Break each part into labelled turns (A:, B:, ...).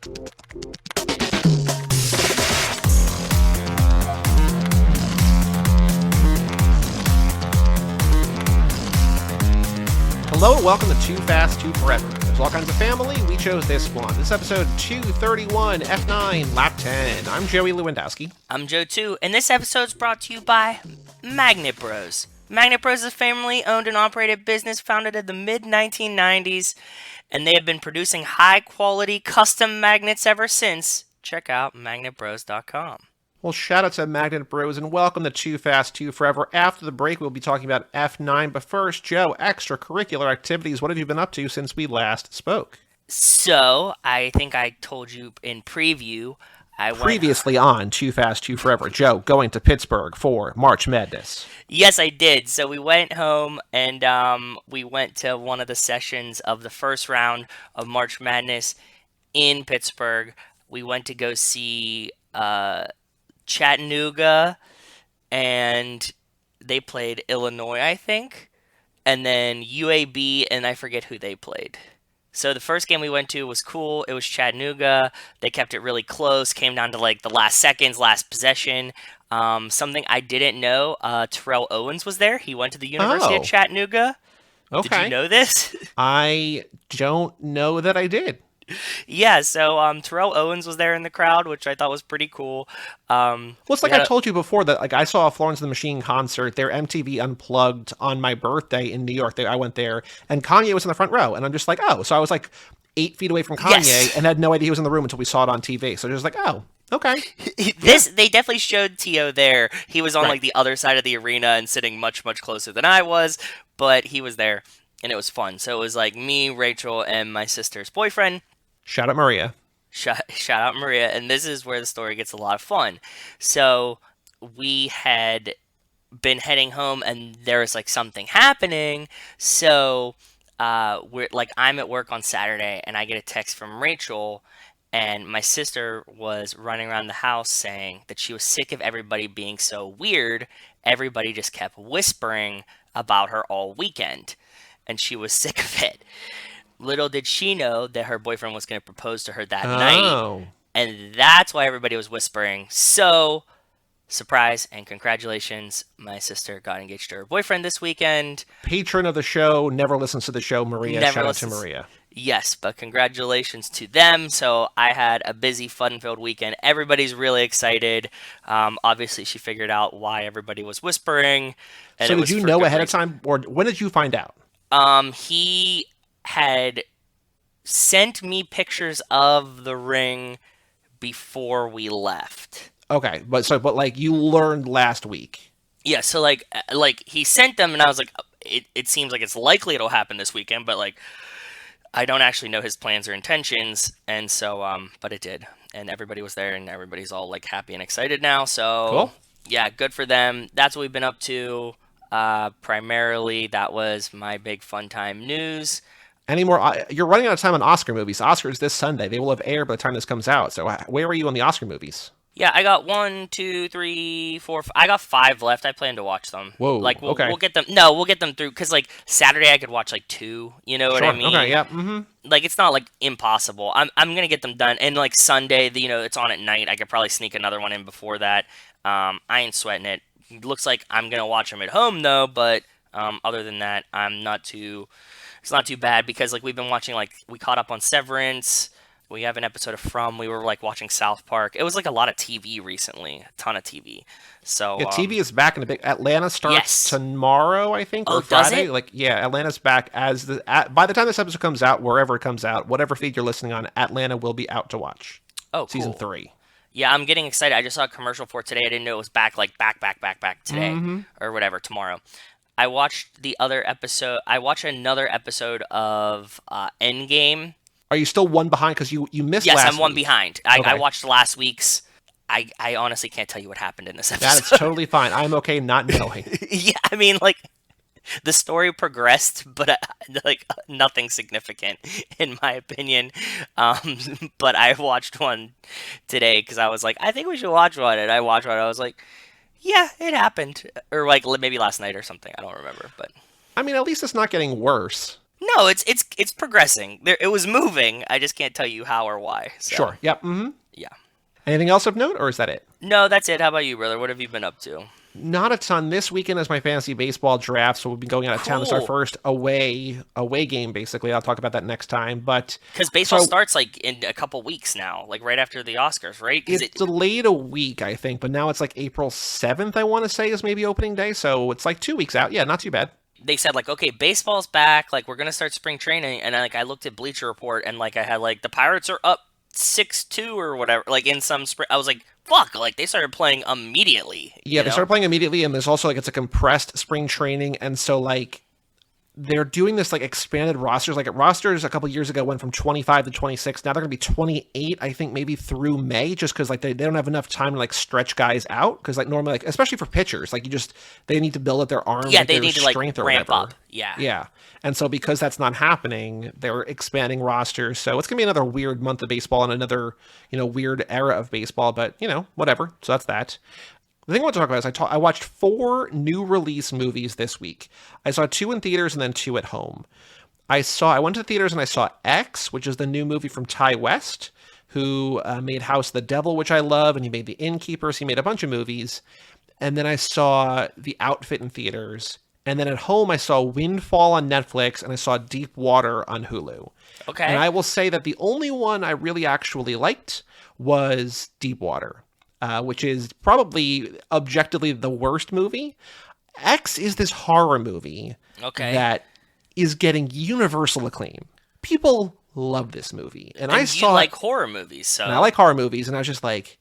A: Hello and welcome to Too Fast, Too Forever. There's all kinds of family. We chose this one. This is episode 231, F9, Lap 10. I'm Joey Lewandowski.
B: I'm Joe too, and this episode's brought to you by Magnet Bros. Magnet Bros is a family-owned and operated business founded in the mid-1990s, and they have been producing high-quality custom magnets ever since. Check out magnetbros.com.
A: Well, shout out to Magnet Bros and welcome to Too Fast, Too Forever. After the break, we'll be talking about F9, but first, Joe, extracurricular activities. What have you been up to since we last spoke?
B: So, I think I told you in preview,
A: Previously on Too Fast, Too Forever, Joe going to Pittsburgh for March Madness.
B: Yes, I did. So we went home and we went to one of the sessions of the first round of March Madness in Pittsburgh. We went to go see Chattanooga, and they played Illinois, I think, and then UAB, and I forget who they played. So the first game we went to was cool. It was Chattanooga. They kept it really close. Came down to like the last seconds, last possession. Something I didn't know, Terrell Owens was there. He went to the University of Chattanooga.
A: Okay.
B: Did you know this?
A: I don't know that I did.
B: Yeah, so Terrell Owens was there in the crowd, which I thought was pretty cool.
A: Well, it's like I told you before that like I saw a Florence and the Machine concert, their MTV Unplugged on my birthday in New York. I went there, and Kanye was in the front row, and I'm just like, oh. So I was like 8 feet away from Kanye and had no idea he was in the room until we saw it on TV. So just like, oh, okay.
B: They definitely showed T.O. there. He was on like the other side of the arena and sitting much, much closer than I was, but he was there, and it was fun. So it was like me, Rachel, and my sister's boyfriend.
A: Shout out Maria.
B: Shout out Maria, and this is where the story gets a lot of fun. So we had been heading home, and there was like something happening. So we're like, I'm at work on Saturday, and I get a text from Rachel, and my sister was running around the house saying that she was sick of everybody being so weird. Everybody just kept whispering about her all weekend, and she was sick of it. Little did she know that her boyfriend was going to propose to her that night, and that's why everybody was whispering. So, surprise and congratulations, my sister got engaged to her boyfriend this weekend.
A: Patron of the show, never listens to the show, Maria. Shout out to Maria.
B: Yes, but congratulations to them. So I had a busy, fun-filled weekend. Everybody's really excited. Obviously, she figured out why everybody was whispering. And
A: so did you know ahead of time, or when did you find out?
B: He had sent me pictures of the ring before we left.
A: Okay, but like you learned last week.
B: Yeah, so like he sent them, and I was like, it seems like it's likely it'll happen this weekend, but like I don't actually know his plans or intentions, and so but it did, and everybody was there, and everybody's all like happy and excited now. So
A: cool.
B: Yeah, good for them. That's what we've been up to. Primarily, that was my big fun time news.
A: You're running out of time on Oscar movies. Oscars this Sunday. They will have aired by the time this comes out. So where are you on the Oscar movies?
B: Yeah, I got 1, 2, 3, 4. I got 5 left. I plan to watch them.
A: Whoa.
B: Like we'll
A: okay.
B: get them. No, we'll get them through because like Saturday I could watch like 2. You know what I mean?
A: Okay. Yeah. Mm-hmm.
B: Like it's not like impossible. I'm gonna get them done. And like Sunday, it's on at night. I could probably sneak another one in before that. I ain't sweating it. Looks like I'm gonna watch them at home though. But other than that, it's not too bad because like we've been watching, like we caught up on Severance. We have an episode of From. We were like watching South Park. It was like a lot of TV recently, a ton of TV. So
A: yeah, TV is back in a big. Atlanta starts tomorrow, I think, or
B: Friday.
A: Does it? Like Atlanta's back by the time this episode comes out, wherever it comes out, whatever feed you're listening on, Atlanta will be out to watch.
B: Oh, cool.
A: Season 3.
B: Yeah, I'm getting excited. I just saw a commercial for it today. I didn't know it was back today or whatever tomorrow. I watched another episode of Endgame.
A: Are you still one behind because you missed
B: last week?
A: Yes,
B: I'm one behind. I watched last week's. I honestly can't tell you what happened in this episode.
A: That is totally fine. I'm okay not knowing.
B: Yeah, I mean, like, the story progressed, but like nothing significant in my opinion. But I watched one today because I was like, I think we should watch one, and I watched one. I was like, yeah, it happened, or like maybe last night or something. I don't remember, but
A: I mean, at least it's not getting worse.
B: No, it's progressing. There, it was moving. I just can't tell you how or why. So
A: Sure. Yep. Mm-hmm.
B: yeah.
A: Anything else of note, or is that it?
B: No, that's it. How about you, brother? What have you been up to?
A: Not a ton. This weekend is my fantasy baseball draft, so we'll be going out of town. This is our
B: Cool.
A: first away game, basically. I'll talk about that next time. But
B: Because baseball
A: so
B: starts like in a couple weeks now, like right after the Oscars, right? Because
A: it's delayed a week, I think, but now it's like April 7th, I want to say, is maybe opening day. So it's like 2 weeks out. Yeah, not too bad.
B: they said like, okay, baseball's back, like we're gonna start spring training, and I looked at Bleacher Report, and like I had like the Pirates are up 6-2 or whatever, like in some spring. I was like, fuck, like they started playing immediately,
A: Yeah,
B: you
A: they
B: know?
A: started playing immediately, and there's also like it's a compressed spring training, and so like they're doing this like expanded rosters. Like rosters a couple years ago went from 25 to 26. Now they're gonna be 28, I think, maybe through May, just because like they don't have enough time to like stretch guys out. Because like normally, like especially for pitchers, like they need to build up their arms,
B: Yeah,
A: like
B: they
A: their
B: need to like
A: strength or
B: ramp
A: whatever.
B: up. Yeah.
A: Yeah. And so because that's not happening, they're expanding rosters. So it's gonna be another weird month of baseball and another, weird era of baseball, but whatever. So that's that. The thing I want to talk about is I watched 4 new release movies this week. I saw 2 in theaters and then 2 at home. I went to the theaters and I saw X, which is the new movie from Ty West, who made House of the Devil, which I love, and he made The Innkeepers. He made a bunch of movies. And then I saw The Outfit in theaters. And then at home, I saw Windfall on Netflix and I saw Deep Water on Hulu. And
B: Okay.
A: I will say that the only one I really actually liked was Deep Water, which is probably objectively the worst movie. X is this horror movie
B: Okay.
A: that is getting universal acclaim. People love this movie. And I
B: And you
A: saw it,
B: like horror movies,
A: and I
B: so
A: like horror movies, and I was just like,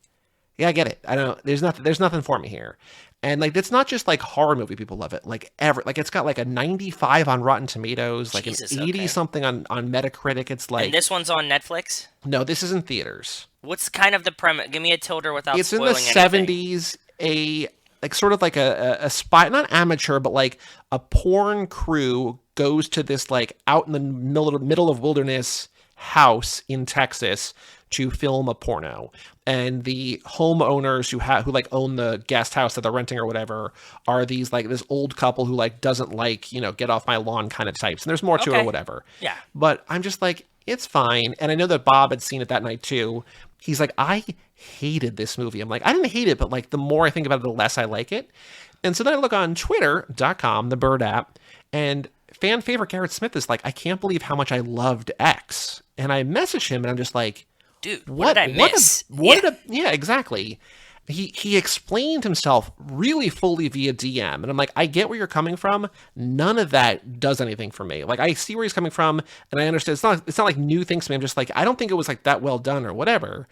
A: yeah, I get it. I don't there's nothing for me here. And like it's not just like horror movie people love it. Like it's got like a 95 on Rotten Tomatoes, like an
B: Jesus.
A: 80
B: Okay.
A: something on Metacritic. It's
B: And
A: like
B: this one's on Netflix.
A: no, this is in theaters.
B: What's kind of the premise? Give me a tilder without
A: It's in the
B: spoiling anything.
A: 70s, a like sort of like a spy, not amateur, but like a porn crew goes to this like out in the middle of wilderness house in Texas to film a porno. And the homeowners who like own the guest house that they're renting or whatever are these like this old couple who like doesn't like, get off my lawn kind of types. And there's more to it or
B: Okay.
A: whatever.
B: Yeah.
A: But I'm just like, it's fine. And I know that Bob had seen it that night too. He's like, I hated this movie. I'm like, I didn't hate it, but like the more I think about it, the less I like it. And so then I look on twitter.com, the Bird app, and fan favorite Garrett Smith is like, I can't believe how much I loved X. And I message him and I'm just like,
B: Dude, what did I miss?
A: yeah, exactly. He explained himself really fully via DM, and I'm like, I get where you're coming from. None of that does anything for me. Like, I see where he's coming from, and I understand. It's not like new things to me. I'm just like, I don't think it was like that well done or whatever.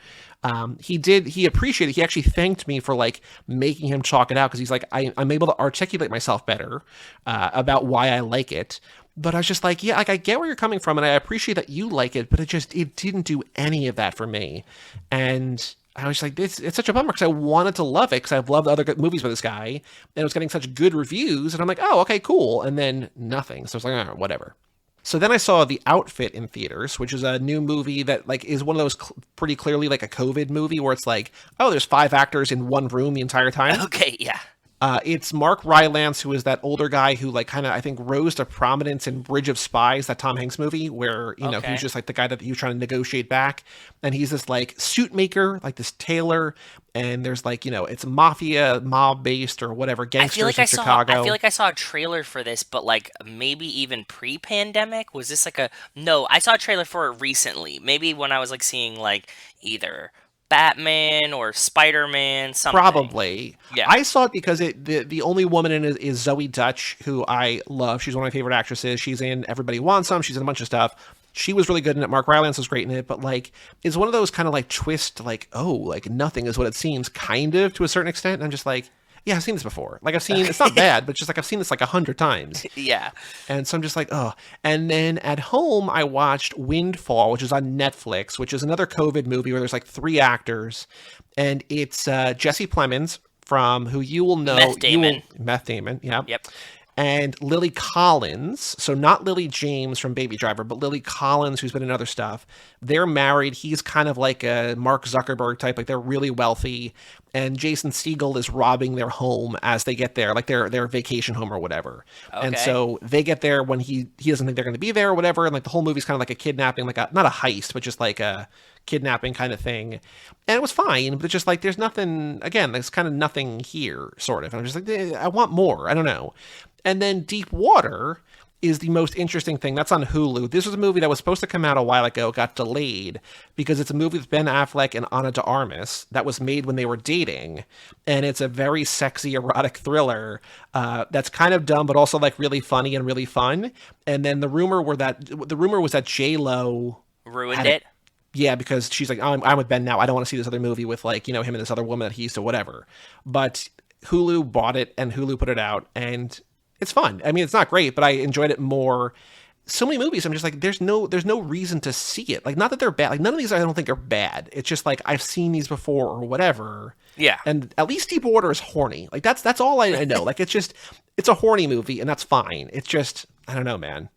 A: He appreciated. He actually thanked me for like making him chalk it out because he's like, I'm able to articulate myself better about why I like it. But I was just like, yeah, like I get where you're coming from, and I appreciate that you like it, but it didn't do any of that for me. And I was like, it's such a bummer because I wanted to love it because I've loved other good movies with this guy, and it was getting such good reviews, and I'm like, oh, okay, cool. And then nothing. So I was like, oh, whatever. So then I saw The Outfit in theaters, which is a new movie that like is one of those pretty clearly like a COVID movie where it's like, oh, there's 5 actors in one room the entire time.
B: Okay, yeah.
A: It's Mark Rylance, who is that older guy who like kind of I think rose to prominence in Bridge of Spies, that Tom Hanks movie, where
B: Okay.
A: he's just like the guy that he was trying to negotiate back, and he's this like suit maker, like this tailor, and there's like it's mafia mob based or whatever
B: I
A: gangsters
B: feel like
A: in
B: I saw
A: Chicago.
B: I feel like I saw a trailer for this, but like maybe even pre-pandemic. Was this like a no, I saw a trailer for it recently. Maybe when I was like seeing like either Batman or Spider-Man, something.
A: Probably.
B: Yeah.
A: I saw it because the only woman in it is Zoe Dutch, who I love. She's one of my favorite actresses. She's in Everybody Wants Some. She's in a bunch of stuff. She was really good in it. Mark Rylance was great in it, but like it's one of those kind of like twist, like, oh, like nothing is what it seems, kind of to a certain extent. And I'm just like, yeah, I've seen this before. Like it's not bad, but just like I've seen this like 100 times.
B: Yeah.
A: And so I'm just like, oh. And then at home, I watched Windfall, which is on Netflix, which is another COVID movie where there's like 3 actors. And it's Jesse Plemons from who you will know.
B: Meth Damon.
A: Meth Damon, yeah.
B: Yep.
A: And Lily Collins, so not Lily James from Baby Driver, but Lily Collins, who's been in other stuff, they're married. He's kind of like a Mark Zuckerberg type, like they're really wealthy. And Jason Segel is robbing their home as they get there, like their vacation home or whatever.
B: Okay.
A: And so they get there when he doesn't think they're going to be there or whatever. And like the whole movie's kind of like a kidnapping, like not a heist, but just like a kidnapping kind of thing. And it was fine, but it's just like there's nothing, again, there's kind of nothing here, sort of. And I'm just like, I want more. I don't know. And then Deep Water is the most interesting thing. That's on Hulu. This was a movie that was supposed to come out a while ago, got delayed, because it's a movie with Ben Affleck and Ana de Armas that was made when they were dating. And it's a very sexy, erotic thriller that's kind of dumb, but also like really funny and really fun. And then the rumor was that J-Lo
B: ruined it.
A: Yeah, because she's like, I'm with Ben now. I don't want to see this other movie with like, him and this other woman that he used to whatever. But Hulu bought it and Hulu put it out, and it's fun. I mean, it's not great, but I enjoyed it more. So many movies, I'm just like, there's no reason to see it. Like, not that they're bad. Like, none of these I don't think are bad. It's just like I've seen these before or whatever.
B: Yeah.
A: And at least Deep Water is horny. Like that's all I know. Like it's a horny movie, and that's fine. It's just I don't know, man.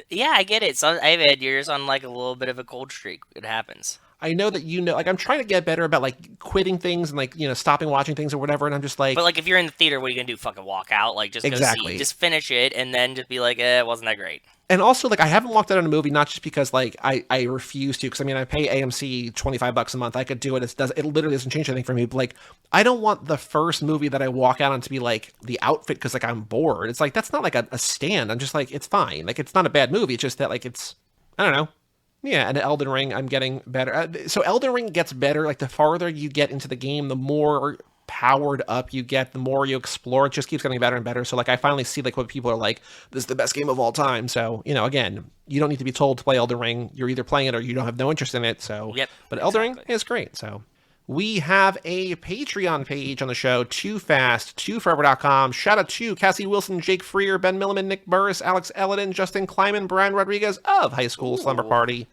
B: Yeah, I get it. So I've had years on like a little bit of a cold streak. It happens.
A: I know that like I'm trying to get better about like quitting things and like stopping watching things or whatever, and I'm just like.
B: But like if you're in the theater, what are you gonna do? Fucking walk out? Like just
A: exactly.
B: Go see, just finish it, and then just be like, it wasn't that great.
A: And also, like, I haven't walked out on a movie not just because like I refuse to, because I mean I pay AMC $25 a month. I could do it. It literally doesn't change anything for me. But like, I don't want the first movie that I walk out on to be like the outfit because like I'm bored. It's like that's not like a stand. I'm just like it's fine. Like it's not a bad movie. It's just that like it's I don't know. Yeah, and Elden Ring, I'm getting better. So Elden Ring gets better. Like the farther you get into the game, the more powered up you get, the more you explore. It just keeps getting better and better. So like I finally see like what people are like, this is the best game of all time. So, again, you don't need to be told to play Elden Ring. You're either playing it or you don't have no interest in it. So,
B: yep,
A: but Elden Ring is great. So we have a Patreon page on the show, toofast2forever.com. Shout out to Cassie Wilson, Jake Freer, Ben Milliman, Nick Burris, Alex Elledin, Justin Kleiman, Brian Rodriguez of High School Slumber Party,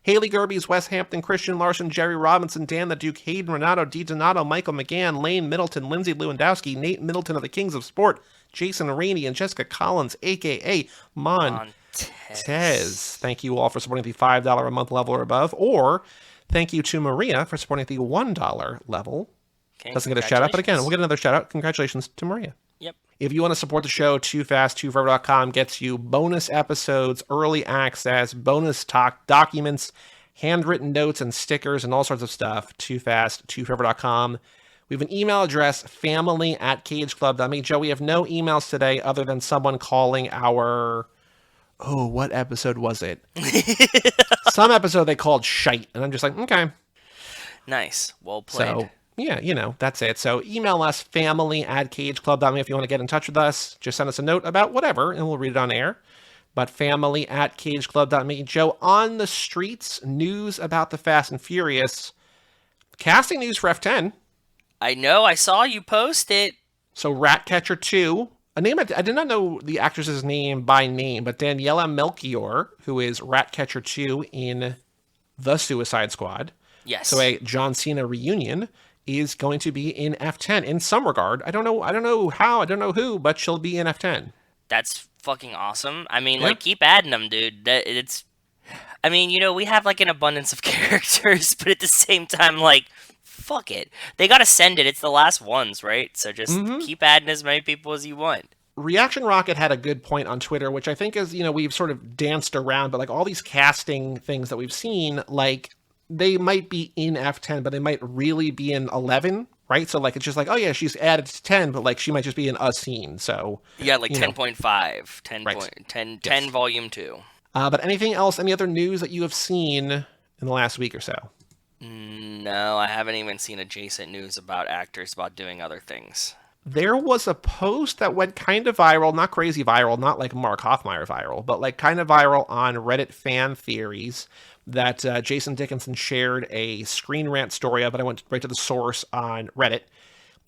A: Haley Gerbies, Wes Hampton, Christian Larson, Jerry Robinson, Dan the Duke, Hayden Renato, D. Donato, Michael McGann, Lane Middleton, Lindsay Lewandowski, Nate Middleton of the Kings of Sport, Jason Rainey, and Jessica Collins, a.k.a. Montez. Thank you all for supporting the $5 a month level or above, or thank you to Maria for supporting the $1 level.
B: Okay,
A: doesn't get a shout out, but again, we'll get another shout out. Congratulations to Maria.
B: Yep.
A: If you want to support the show, toofast2forever.com gets you bonus episodes, early access, bonus talk, documents, handwritten notes and stickers and all sorts of stuff. toofast2forever.com. We have an email address, family@cageclub.me. Joe, we have no emails today other than someone calling our... Oh, what episode was it? Some episode they called shite, and I'm just like, okay.
B: Nice. Well played.
A: So, yeah, that's it. So email us, family@cageclub.me if you want to get in touch with us. Just send us a note about whatever, and we'll read it on air. But family@cageclub.me. Joe, on the streets, news about the Fast and Furious. Casting news for F10.
B: I know. I saw you post it.
A: So Ratcatcher 2. A name I did not know the actress's name by name, but Daniela Melchior, who is Ratcatcher 2 in The Suicide Squad.
B: Yes.
A: So a John Cena reunion is going to be in F10 in some regard. I don't know how, I don't know who, but she'll be in F10.
B: That's fucking awesome. I mean, like, keep adding them, dude. I mean, we have, like, an abundance of characters, but at the same time, like, fuck it. They gotta send it. It's the last ones, right? So just keep adding as many people as you want.
A: Reaction Rocket had a good point on Twitter, which I think is, we've sort of danced around, but, like, all these casting things that we've seen, like, they might be in F10, but they might really be in 11, right? So, like, it's just like, oh, yeah, she's added to 10, but, like, she might just be in a scene, so...
B: Yeah, like 10.5, 10 volume 2.
A: But anything else, any other news that you have seen in the last week or so?
B: No, I haven't even seen adjacent news about actors about doing other things.
A: There was a post that went kind of viral, not crazy viral, not like Mark Hoffmeyer viral, but like kind of viral on Reddit fan theories that Jason Dickinson shared a Screen Rant story of, but I went right to the source on Reddit.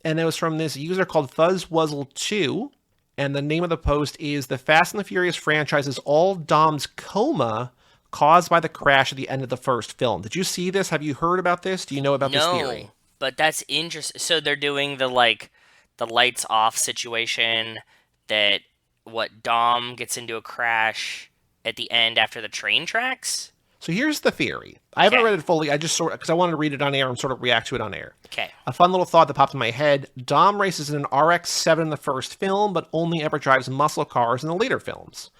A: And it was from this user called FuzzWuzzle2. And the name of the post is "The Fast and the Furious franchise's all Dom's coma caused by the crash at the end of the first film." Did you see this? Have you heard about this? Do you know about this theory?
B: No, but that's interesting. So they're doing the lights off situation that what Dom gets into a crash at the end after the train tracks.
A: So here's the theory. I haven't
B: Okay.
A: read it fully. I just sort of, because I wanted to read it on air and sort of react to it on air.
B: Okay.
A: A fun little thought that popped in my head. Dom races in an RX-7 in the first film, but only ever drives muscle cars in the later films.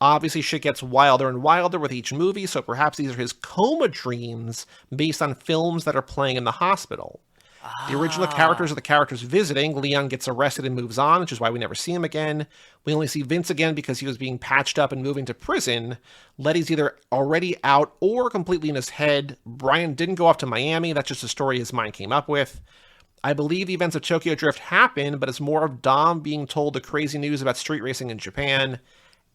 A: Obviously, shit gets wilder and wilder with each movie, so perhaps these are his coma dreams based on films that are playing in the hospital. The original characters are the characters visiting. Leon gets arrested and moves on, which is why we never see him again. We only see Vince again because he was being patched up and moving to prison. Letty's either already out or completely in his head. Brian didn't go off to Miami. That's just a story his mind came up with. I believe the events of Tokyo Drift happen, but it's more of Dom being told the crazy news about street racing in Japan.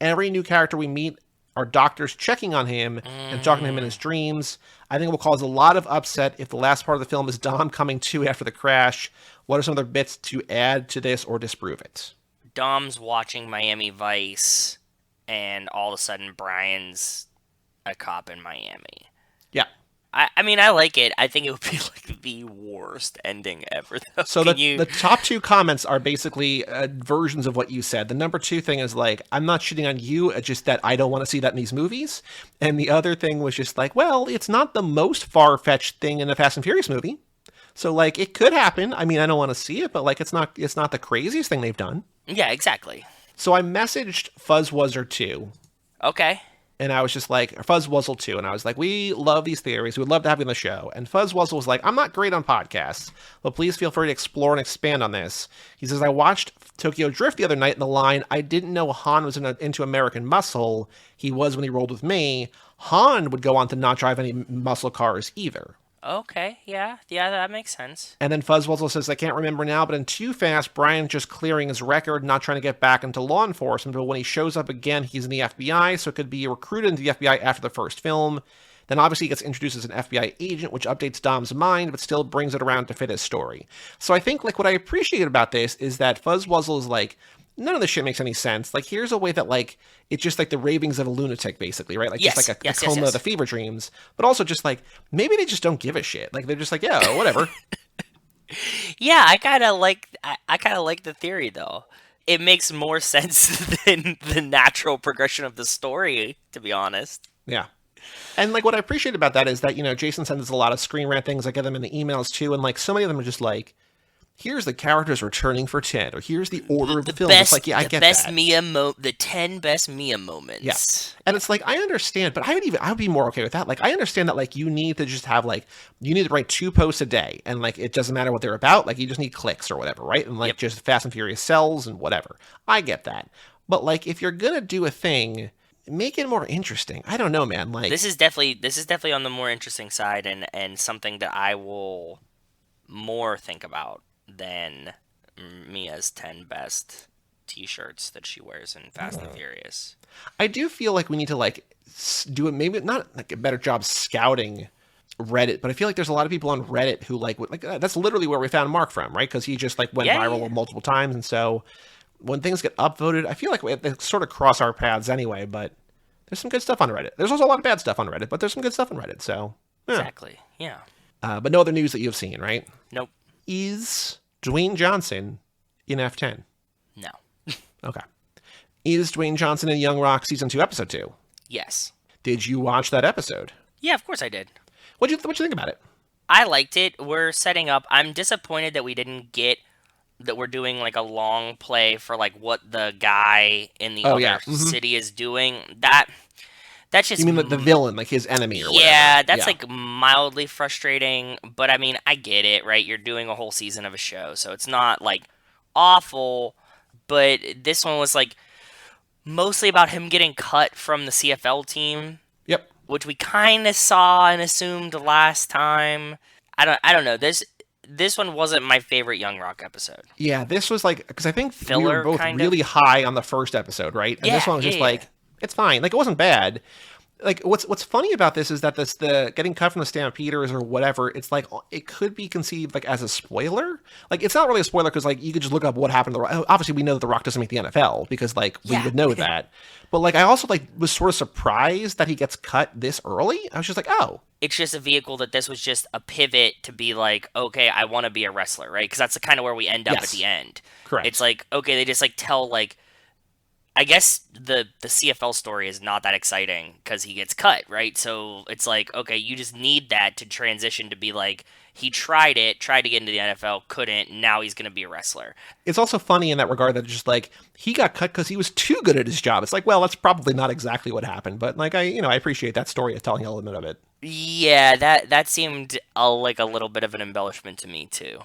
A: Every new character we meet are doctors checking on him and talking to him in his dreams. I think it will cause a lot of upset if the last part of the film is Dom coming to after the crash. What are some other bits to add to this or disprove it?
B: Dom's watching Miami Vice, and all of a sudden Brian's a cop in Miami.
A: Yeah.
B: I mean, I like it. I think it would be like the worst ending ever, though.
A: So the top two comments are basically versions of what you said. The number two thing is like, I'm not shitting on you, it's just that I don't want to see that in these movies. And the other thing was just like, well, it's not the most far-fetched thing in a Fast and Furious movie. So like, it could happen. I mean, I don't want to see it, but like, it's not the craziest thing they've done.
B: Yeah, exactly.
A: So I messaged Fuzzwuzzer2.
B: Okay.
A: And I was just like, or Fuzzwuzzle too. And I was like, we love these theories. We'd love to have you on the show. And Fuzzwuzzle was like, I'm not great on podcasts, but please feel free to explore and expand on this. He says, I watched Tokyo Drift the other night in the line. I didn't know Han was into American Muscle. He was when he rolled with me. Han would go on to not drive any muscle cars either.
B: Okay, yeah, that makes sense.
A: And then Fuzzwuzzle says, I can't remember now, but in Too Fast, Brian's just clearing his record, not trying to get back into law enforcement, but when he shows up again, he's in the FBI, so it could be recruited into the FBI after the first film. Then obviously he gets introduced as an FBI agent, which updates Dom's mind, but still brings it around to fit his story. So I think, like, what I appreciate about this is that Fuzzwuzzle is like, none of this shit makes any sense. Like, here's a way that, like, it's just like the ravings of a lunatic, basically, right? Like,
B: Yes,
A: just like a
B: yes,
A: coma
B: yes.
A: of the fever dreams. But also just like, maybe they just don't give a shit. Like, they're just like, yeah, whatever.
B: Yeah, I kind of like the theory though. It makes more sense than the natural progression of the story, to be honest.
A: Yeah. And, like, what I appreciate about that is that, you know, Jason sends us a lot of Screen Rant things. I get them in the emails, too. And, like, so many of them are just like, here's the characters returning for 10, or here's the order of the film. It's like, yeah, I get that.
B: The 10 best Mia moments.
A: Yeah. And it's like, I understand, but I would be more okay with that. Like, I understand that, like, you need to just have, like, you need to write 2 posts a day, and, like, it doesn't matter what they're about. Like, you just need clicks or whatever, right? And, like, just Fast and Furious sells and whatever. I get that. But, like, if you're gonna do a thing, make it more interesting. I don't know, man. Like,
B: This is definitely on the more interesting side, and something that I will more think about than Mia's 10 best t-shirts that she wears in Fast and Furious.
A: I do feel like we need to, like, do it, maybe not like a better job scouting Reddit, but I feel like there's a lot of people on Reddit who like that's literally where we found Mark from, right? Because he just like went viral multiple times, and so when things get upvoted, I feel like they sort of cross our paths anyway. But there's some good stuff on Reddit. There's also a lot of bad stuff on Reddit, but there's some good stuff on Reddit. So yeah.
B: Exactly, yeah.
A: But no other news that you've seen, right?
B: Nope.
A: Is Dwayne Johnson in F10?
B: No.
A: Okay. Is Dwayne Johnson in Young Rock Season 2, Episode 2?
B: Yes.
A: Did you watch that episode?
B: Yeah, of course I did.
A: What'd you think about it?
B: I liked it. We're setting up. I'm disappointed that we didn't get that we're doing like a long play for like what the guy in the other city is doing. That's just...
A: You mean like the villain, like his enemy or whatever?
B: Yeah, that's like mildly frustrating, but I mean, I get it, right? You're doing a whole season of a show, so it's not like awful, but this one was like mostly about him getting cut from the CFL team.
A: Yep.
B: Which we kind of saw and assumed last time. I don't know. This one wasn't my favorite Young Rock episode.
A: Yeah, this was like, because I think
B: Filler,
A: we were both really high on the first episode, right? And this one was just like, it's fine. Like, it wasn't bad. Like, what's funny about this is that the getting cut from the Stampeders or whatever, it's like, it could be conceived like as a spoiler. Like, it's not really a spoiler because like you could just look up what happened to The Rock. Obviously, we know that The Rock doesn't make the NFL because like we would know that. But like, I also like was sort of surprised that he gets cut this early. I was just like, oh.
B: It's just a vehicle that this was just a pivot to be like, okay, I want to be a wrestler, right? Because that's the kind of where we end up at the end.
A: Correct.
B: It's like, okay, they just like tell like, I guess the CFL story is not that exciting because he gets cut, right? So it's like, okay, you just need that to transition to be like, he tried to get into the NFL, couldn't, now he's going to be a wrestler.
A: It's also funny in that regard that it's just like, he got cut because he was too good at his job. It's like, well, that's probably not exactly what happened, but like, I appreciate that story of telling element of it.
B: Yeah, that seemed like a little bit of an embellishment to me too.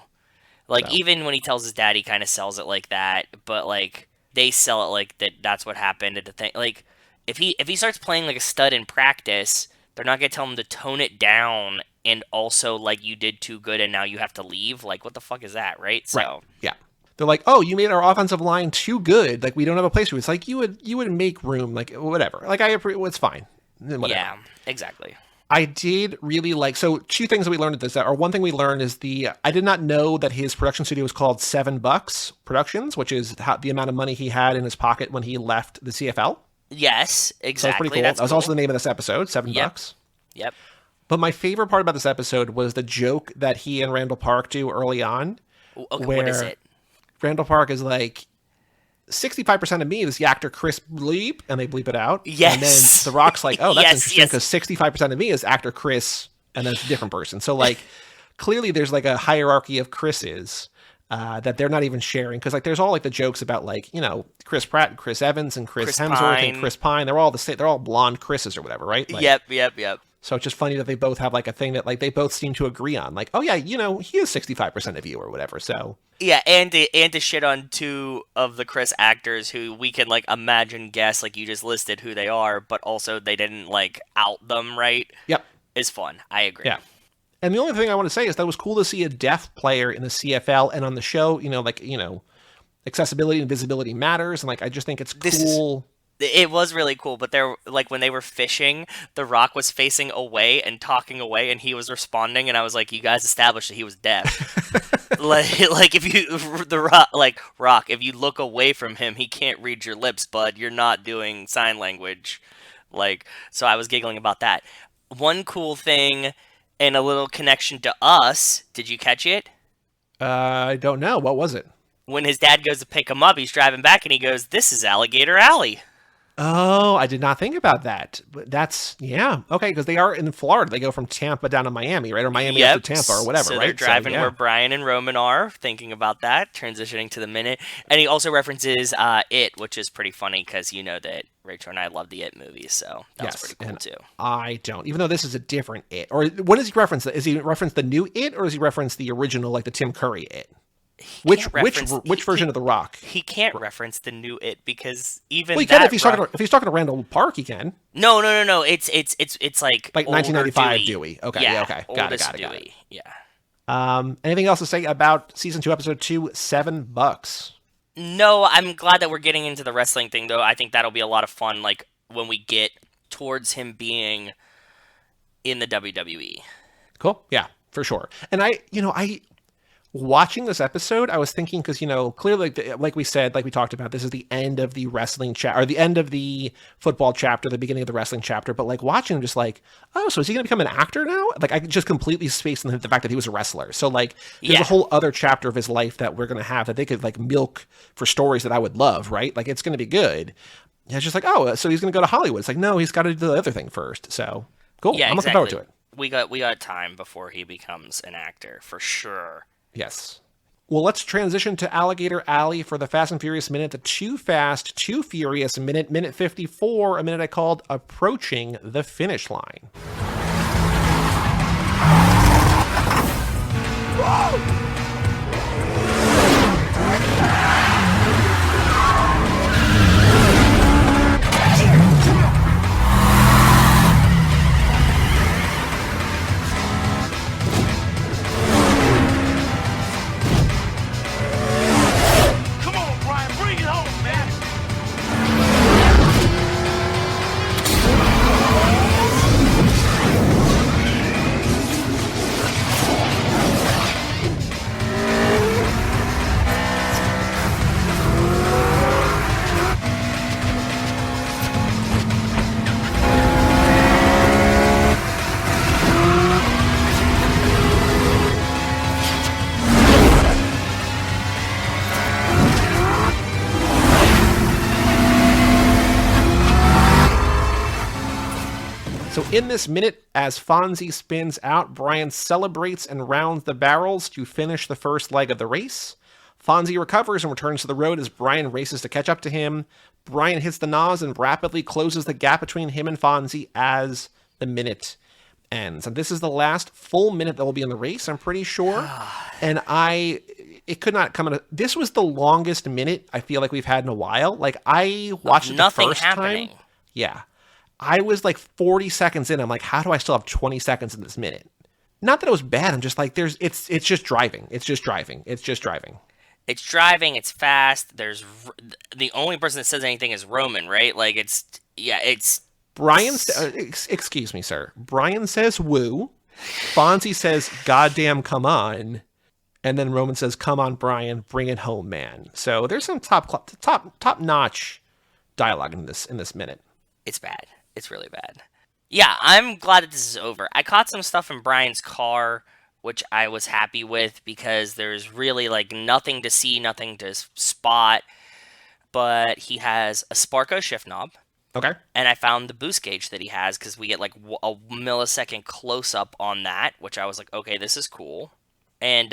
B: Like,
A: So,
B: even when he tells his dad, he kind of sells it like that, but like they sell it like that's what happened at the thing. Like, if he starts playing like a stud in practice, they're not gonna tell him to tone it down and also like you did too good and now you have to leave. Like, what the fuck is that, right?
A: right.
B: So
A: Yeah. They're like, oh, you made our offensive line too good. Like, we don't have a place for you. It's like, you would make room, like, whatever. Like, it's fine. Whatever.
B: yeah, exactly.
A: I did really like, so two things that we learned at this, or one thing we learned is I did not know that his production studio was called $7 Productions, which is the amount of money he had in his pocket when he left the CFL.
B: Yes, exactly.
A: So that's pretty cool.
B: That's
A: that was
B: cool.
A: also the name of this episode, $7.
B: Yep.
A: But my favorite part about this episode was the joke that he and Randall Park do early on.
B: Okay,
A: where
B: what is it?
A: Randall Park is like, 65% of me is the actor Chris Bleep, and they bleep it out.
B: Yes.
A: And then The Rock's like, oh, that's
B: Yes,
A: interesting,
B: yes.
A: because 65% of me is actor Chris, and then it's a different person. So, like, clearly there's, like, a hierarchy of Chris's that they're not even sharing, because, like, there's all, like, the jokes about, like, Chris Pratt and Chris Evans and Chris Hemsworth
B: Pine.
A: and Chris Pine. They're all the same. They're all blonde Chris's or whatever, right? Like,
B: Yep.
A: So it's just funny that they both have, like, a thing that, like, they both seem to agree on. Like, oh, yeah, he is 65% of you or whatever, so...
B: Yeah, and to shit on two of the Chris actors who we can like imagine guess, like you just listed who they are, but also they didn't like out them, right?
A: Yep.
B: Is fun. I agree.
A: Yeah. And the only thing I want to say is that it was cool to see a deaf player in the CFL and on the show, accessibility and visibility matters. And like, I just think it's cool.
B: It was really cool, but they're like when they were fishing, The Rock was facing away and talking away, and he was responding, and I was like, "You guys established that he was deaf." like if you Rock, if you look away from him, he can't read your lips, bud. You're not doing sign language, So I was giggling about that. One cool thing and a little connection to Us. Did you catch it?
A: I don't know. What was it?
B: When his dad goes to pick him up, he's driving back, and he goes, "This is Alligator Alley."
A: Oh, I did not think about that. But that's, yeah. Okay, because they are in Florida. They go from Tampa down to Miami, right? Or Miami up to Tampa or whatever,
B: so
A: right?
B: They're driving
A: yeah.
B: where Brian and Roman are, thinking about that, transitioning to the minute. And he also references It, which is pretty funny because you know that Rachel and I love the It movies, so that's pretty cool too.
A: I don't, even though this is a different It. Or what does he reference? Is he reference the new It, or does he reference the original, like the Tim Curry It? Which version of The Rock?
B: He can't reference the new It because even
A: he can if he's talking to Randall Park, he can.
B: No. It's like
A: 1995 Dewey. Okay,
B: yeah,
A: okay, got it.
B: Dewey. Yeah.
A: Anything else to say about season 2, episode 2, $7?
B: No, I'm glad that we're getting into the wrestling thing though. I think that'll be a lot of fun. Like when we get towards him being in the WWE.
A: Cool. Yeah, for sure. And I watching this episode, I was thinking, because, clearly, like we said, like we talked about, this is the end of the wrestling chapter, or the end of the football chapter, the beginning of the wrestling chapter. But like watching him, just like, oh, so is he going to become an actor now? Like, I just completely spaced on the fact that he was a wrestler. So like, there's a whole other chapter of his life that we're going to have that they could like milk for stories that I would love, right? Like, it's going to be good. Yeah, it's just like, oh, so he's going to go to Hollywood. It's like, no, he's got to do the other thing first. So cool.
B: Yeah,
A: I'm looking forward to it.
B: We got time before he becomes an actor for sure.
A: Yes. Well, let's transition to Alligator Alley for the Fast and Furious minute, the Too Fast, Too Furious minute, minute 54, a minute I called Approaching the Finish Line. Whoa! In this minute, as Fonzie spins out, Brian celebrates and rounds the barrels to finish the first leg of the race. Fonzie recovers and returns to the road as Brian races to catch up to him. Brian hits the NOS and rapidly closes the gap between him and Fonzie as the minute ends. And this is the last full minute that will be in the race, I'm pretty sure. And it could not come at this was the longest minute I feel like we've had in a while. Like, I watched it the first time. Yeah. I was like 40 seconds in. I'm like, how do I still have 20 seconds in this minute? Not that it was bad. I'm just like, it's just driving. It's just driving. It's just driving.
B: It's driving. It's fast. There's the only person that says anything is Roman, right? Like, it's
A: Brian. Excuse me, sir. Brian says woo. Fonzie says, goddamn, come on. And then Roman says, come on, Brian, bring it home, man. So there's some top notch dialogue in this minute.
B: It's bad. It's really bad. Yeah, I'm glad that this is over. I caught some stuff in Brian's car, which I was happy with because there's really like nothing to see, nothing to spot. But he has a Sparco shift knob.
A: Okay.
B: And I found the boost gauge that he has because we get like a millisecond close up on that, which I was like, okay, this is cool. And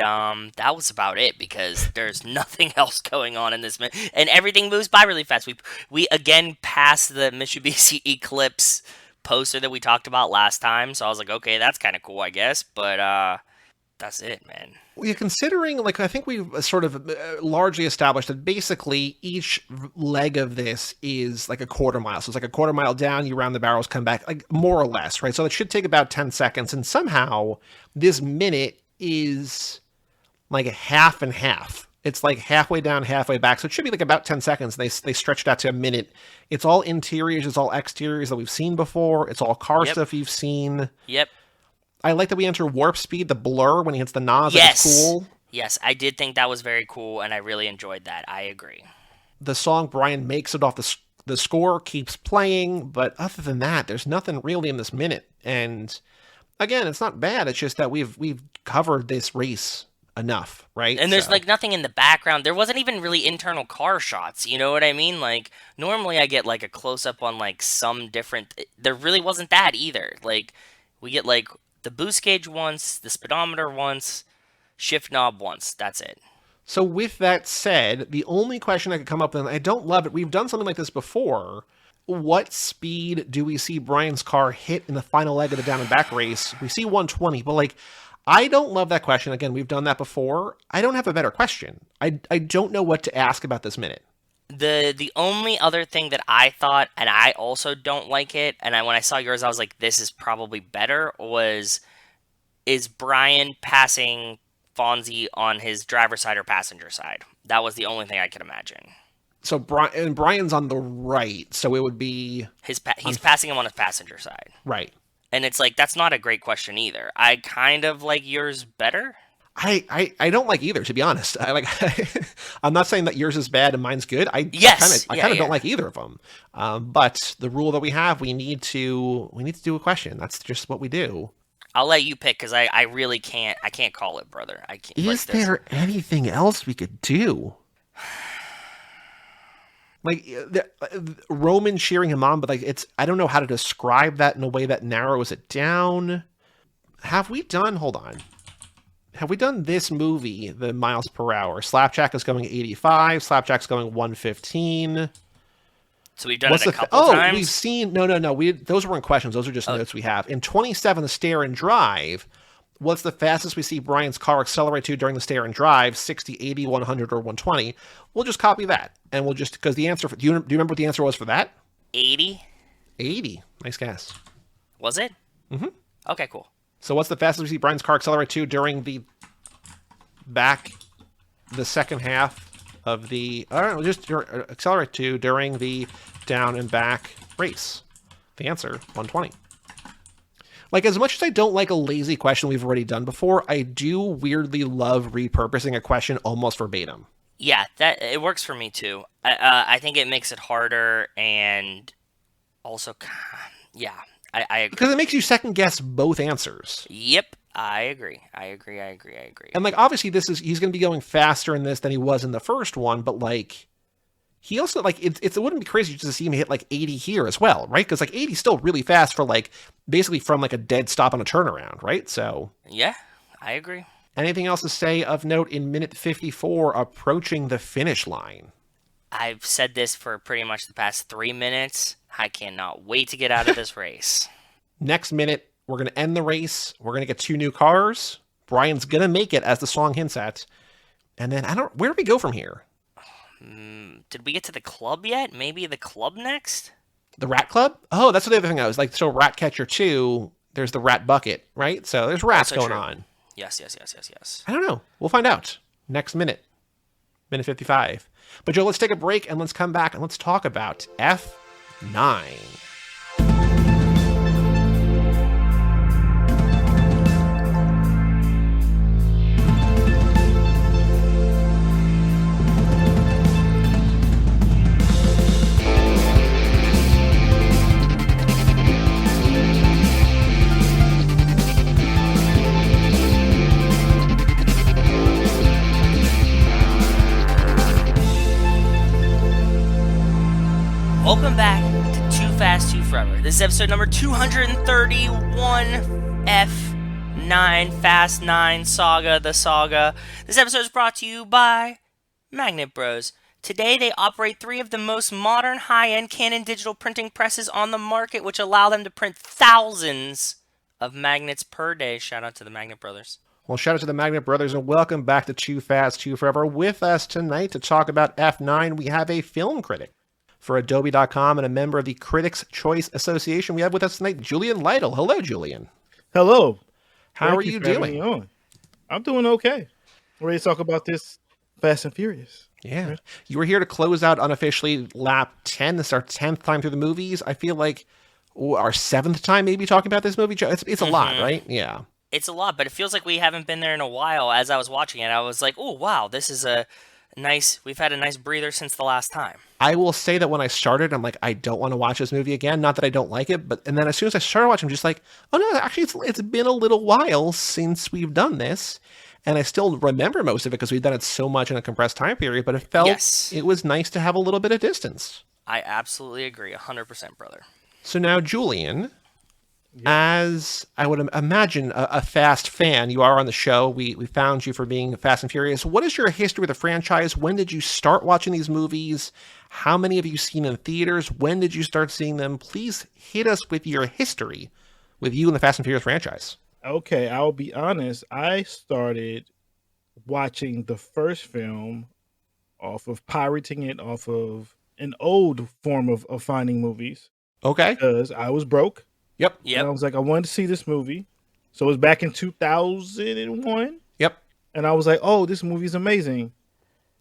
B: that was about it because there's nothing else going on in this minute. And everything moves by really fast. We again passed the Mitsubishi Eclipse poster that we talked about last time. So I was like, okay, that's kind of cool, I guess. But that's it, man.
A: Well, considering, like, I think we've sort of largely established that basically each leg of this is like a quarter mile. So it's like a quarter mile down, you round the barrels, come back, like more or less, right? So it should take about 10 seconds. And somehow this minute is like a half and half. It's like halfway down, halfway back. So it should be like about 10 seconds. They stretched out to a minute. It's all interiors. It's all exteriors that we've seen before. It's all car stuff you've seen.
B: Yep.
A: I like that we enter warp speed, the blur when he hits the NOS.
B: Yes.
A: That's cool.
B: Yes, I did think that was very cool, and I really enjoyed that. I agree.
A: The song Brian makes it off the score keeps playing, but other than that, there's nothing really in this minute. And again, it's not bad. It's just that we've covered this race enough, right?
B: And there's like nothing in the background. There wasn't even really internal car shots. You know what I mean? Like normally I get like a close up on like some different. There really wasn't that either. Like we get like the boost gauge once, the speedometer once, shift knob once. That's it.
A: So with that said, the only question I could come up with, and I don't love it, we've done something like this before. What speed do we see Brian's car hit in the final leg of the down and back race? We see 120, but like, I don't love that question. Again, we've done that before. I don't have a better question. I don't know what to ask about this minute.
B: The only other thing that I thought, and I also don't like it, and when I saw yours, I was like, this is probably better, is Brian passing Fonzie on his driver's side or passenger side? That was the only thing I could imagine.
A: So Brian's on the right, so it would be
B: he's passing him on his passenger side.
A: Right.
B: And it's like, that's not a great question either. I kind of like yours better.
A: I don't like either, to be honest. I'm not saying that yours is bad and mine's good. I kind of don't like either of them. But the rule that we have, we need to do a question. That's just what we do.
B: I'll let you pick because I really can't. I can't call it, brother. I can't.
A: Is there anything else we could do? Like Roman cheering him on, but like I don't know how to describe that in a way that narrows it down. Have we done this movie, the miles per hour? Slapjack is going 85, Slapjack's going 115.
B: So we've done it a couple times?
A: We've seen, no. Those weren't questions, those are just notes we have. In 27, the stare and drive, what's the fastest we see Brian's car accelerate to during the stare and drive? 60, 80, 100, or 120. We'll just copy that. And we'll just, because the answer, do you remember what the answer was for that?
B: 80.
A: 80. Nice guess.
B: Was it?
A: Mm-hmm.
B: Okay, cool.
A: So what's the fastest we see Brian's car accelerate to during the second half of the, all right, we'll just accelerate to during the down and back race? The answer, 120. Like, as much as I don't like a lazy question we've already done before, I do weirdly love repurposing a question almost verbatim.
B: Yeah, that it works for me too. I think it makes it harder, and also, yeah, I agree.
A: Because it makes you second guess both answers.
B: Yep, I agree.
A: And like, obviously, he's going to be going faster in this than he was in the first one, but like, He also, like, it wouldn't be crazy just to see him hit like 80 here as well, right? Because like 80 is still really fast for like basically from like a dead stop on a turnaround, right? So
B: Yeah, I agree.
A: anything else to say of note in minute 54, approaching the finish line?
B: I've said this for pretty much the past 3 minutes. I cannot wait to get out of this race.
A: Next minute, we're going to end the race. We're going to get 2 new cars. Brian's going to make it, as the song hints at. And then, where do we go from here?
B: Did we get to the club yet? Maybe the club next?
A: The Rat Club? Oh, that's the other thing I was like, so Ratcatcher 2, there's the Rat Bucket, right? So there's rats
B: Also
A: going
B: true.
A: on.
B: Yes.
A: I don't know. We'll find out. Next minute. Minute 55. But Joe, let's take a break and let's come back and let's talk about F9.
B: Welcome back to Too Fast, Too Forever. This is episode number 231, F9, Fast 9 Saga, the Saga. This episode is brought to you by Magnet Bros. Today, they operate 3 of the most modern, high-end Canon digital printing presses on the market, which allow them to print thousands of magnets per day. Shout out to the Magnet Brothers.
A: Well, shout out to the Magnet Brothers and welcome back to Too Fast, Too Forever. With us tonight to talk about F9, we have a film critic for Adobe.com and a member of the Critics' Choice Association. We have with us tonight Julian Lytle. Hello, Julian.
C: Hello.
A: How are you doing?
C: I'm doing okay. Ready to talk about this Fast and Furious.
A: Yeah. You were here to close out unofficially lap 10. This is our 10th time through the movies. I feel like our 7th time maybe talking about this movie. It's a lot, right? Yeah.
B: It's a lot, but it feels like we haven't been there in a while. As I was watching it, I was like, oh, wow, this is we've had a nice breather since the last time.
A: I will say that when I started, I'm like, I don't want to watch this movie again. Not that I don't like it, and then as soon as I started watching, I'm just like, oh no, actually, it's been a little while since we've done this, and I still remember most of it because we've done it so much in a compressed time period. But it was nice to have a little bit of distance.
B: I absolutely agree, 100%, brother.
A: So now, Julian, as I would imagine a Fast fan, you are on the show. We found you for being Fast and Furious. What is your history with the franchise? When did you start watching these movies? How many have you seen in theaters? When did you start seeing them? Please hit us with your history with you and the Fast and Furious franchise.
C: Okay, I'll be honest. I started watching the first film off of pirating it off of an old form of finding movies.
A: Okay.
C: Because I was broke.
A: Yep.
C: And I was like, I wanted to see this movie. So it was back in 2001.
A: Yep.
C: And I was like, oh, this movie's amazing.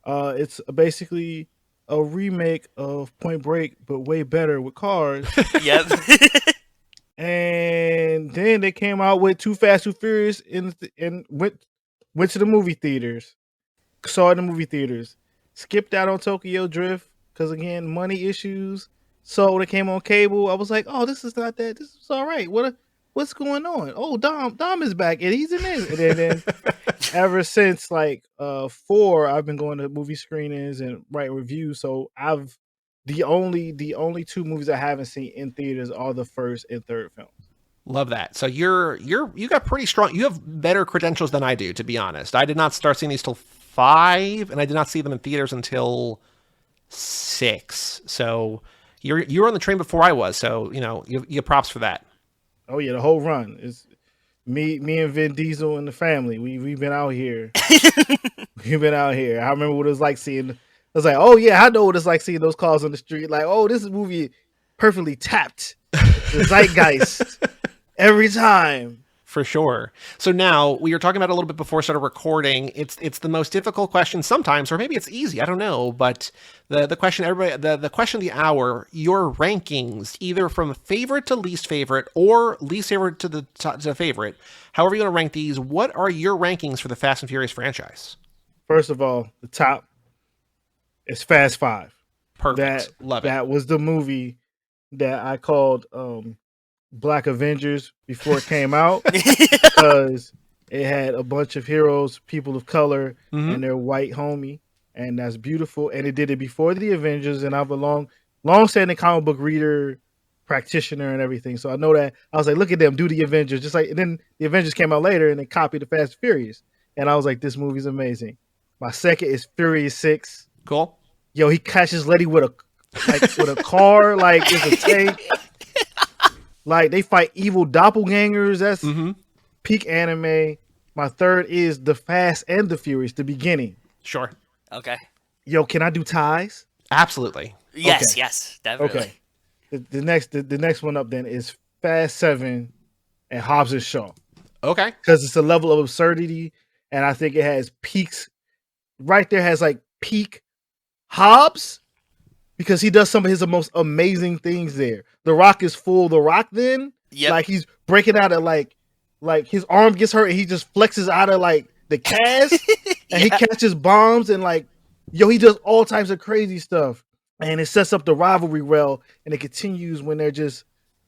C: It's basically a remake of Point Break, but way better with cars.
B: Yep.
C: And then they came out with Too Fast, Too Furious and went to the movie theaters. Saw it in the movie theaters. Skipped out on Tokyo Drift because, again, money issues. So when it came on cable, I was like, "Oh, this is not that. This is all right. What's going on? Oh, Dom is back and he's in this." And then ever since like 4, I've been going to movie screenings and writing reviews. So the only 2 movies I haven't seen in theaters are the first and third films.
A: Love that. So you got pretty strong. You have better credentials than I do, to be honest. I did not start seeing these till 5, and I did not see them in theaters until 6. So. You were on the train before I was, so you get props for that.
C: Oh yeah, the whole run is me and Vin Diesel and the family. We've been out here. We've been out here. I remember what it was like seeing. I was like, oh yeah, I know what it's like seeing those cars on the street. Like, oh, this movie perfectly tapped the zeitgeist every time.
A: For sure. So now we were talking about a little bit before we started recording. It's the most difficult question sometimes, or maybe it's easy. I don't know. But the question the question of the hour, your rankings, either from favorite to least favorite or least favorite to favorite. However you want to rank these, what are your rankings for the Fast and Furious franchise?
C: First of all, the top is Fast 5.
A: Perfect. Love it.
C: That was the movie that I called Black Avengers before it came out because it had a bunch of heroes, people of color, and their white homie. and that's beautiful. And it did it before the Avengers, and I'm a long-standing comic book reader, practitioner, and everything. So I know that I was like, look at them do the Avengers, just like. And then the Avengers came out later, and they copied the Fast and Furious, and I was like, this movie's amazing. My second is Furious 6.
A: Cool.
C: Yo, he catches Letty with a car, like it's a tank. Like they fight evil doppelgangers. That's peak anime. My third is The Fast and the Furious, the beginning.
A: Sure.
B: Okay.
C: Yo, can I do ties?
A: Absolutely.
B: Yes,
C: Okay.
B: yes, definitely.
C: Okay. The next one up then is Fast 7 and Hobbs and Shaw.
A: Okay.
C: Because it's a level of absurdity, and I think it has peaks. Right there has like peak Hobbs, because he does some of his most amazing things there. The Rock is full The Rock then.
B: Yep.
C: Like he's breaking out of like his arm gets hurt and he just flexes out of like the cast and he catches bombs and like, yo, he does all types of crazy stuff. And it sets up the rivalry well, and it continues when they're just,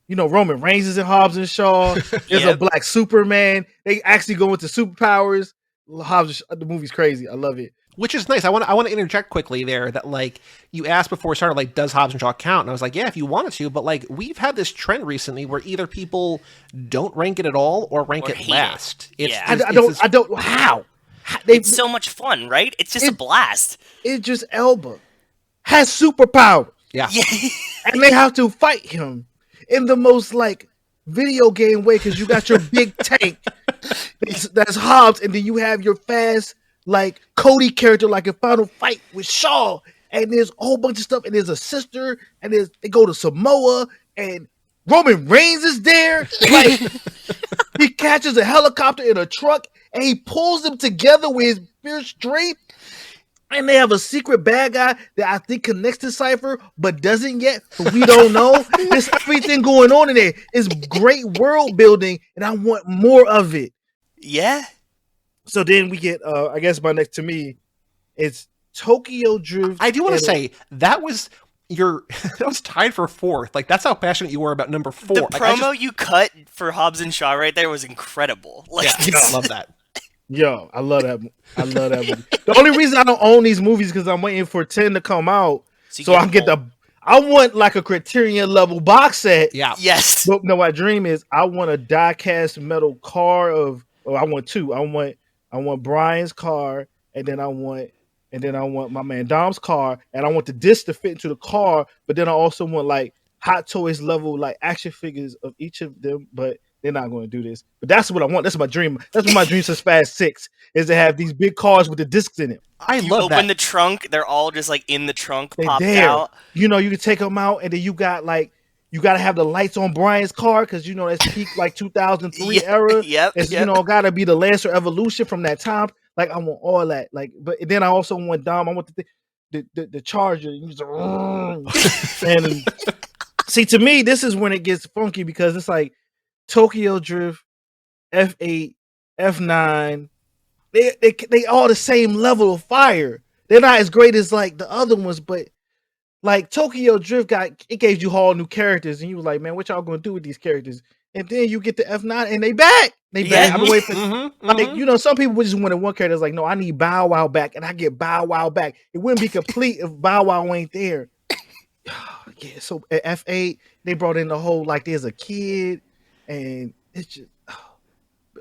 C: Roman Reigns is in Hobbs and Shaw. There's a black Superman. They actually go into superpowers. The movie's crazy. I love it.
A: Which is nice. I want to interject quickly there that, like, you asked before we started, like, does Hobbs and Shaw count? And I was like, yeah, if you wanted to, but, like, we've had this trend recently where either people don't rank it at all or rank it last.
B: Yeah.
C: I don't, how?
B: It's so much fun, right? It's just a blast.
C: It's just Elba has superpowers.
A: Yeah.
C: And they have to fight him in the most, like, video game way, because you got your big tank that's Hobbs, and then you have your fast, like, Cody character, like a final fight with Shaw, and there's a whole bunch of stuff, and there's a sister, and they go to Samoa, and Roman Reigns is there. Like, he catches a helicopter in a truck, and he pulls them together with his fierce strength, and they have a secret bad guy that I think connects to Cypher, but doesn't yet, but we don't know. There's everything going on in there. It's great world building, and I want more of it.
B: Yeah.
C: So then we get, I guess my next to me, it's Tokyo Drift.
A: I do want to say that was that was tied for fourth. Like, that's how passionate you were about number 4.
B: The promo you cut for Hobbs and Shaw right there was incredible. Like,
A: yeah, I love that.
C: Yo, I love that. I love that movie. The only reason I don't own these movies is because I'm waiting for 10 to come out, so I can get I want like a Criterion level box set.
A: Yeah.
B: Yes.
C: But no, my dream is I want a die-cast metal car I want 2. I want Brian's car, and then I want my man Dom's car, and I want the disc to fit into the car, but then I also want like Hot Toys level like action figures of each of them, but they're not going to do this. But that's what I want. That's my dream. That's what my dream since Fast 6 is, to have these big cars with the discs in it.
A: I love that.
B: Open the trunk, they're all just like in the trunk,
C: They're
B: popped
C: there.
B: out.
C: You can take them out, and then you got to have the lights on Brian's car, because that's peak like 2003 era.
B: Yep.
C: It's got to be the Lancer Evolution from that time. Like, I want all that. Like, but then I also want Dom. I want the Charger. And see, to me, this is when it gets funky, because it's like Tokyo Drift, F8, F9. They all the same level of fire. They're not as great as like the other ones, but like Tokyo Drift gave you all new characters, and you was like, man, what y'all gonna do with these characters? And then you get the F9, and they back. They back. I've been waiting for some people just wanted one character. It's like, no, I need Bow Wow back, and I get Bow Wow back. It wouldn't be complete if Bow Wow ain't there. Yeah, so at F8, they brought in the whole like there's a kid, and it's just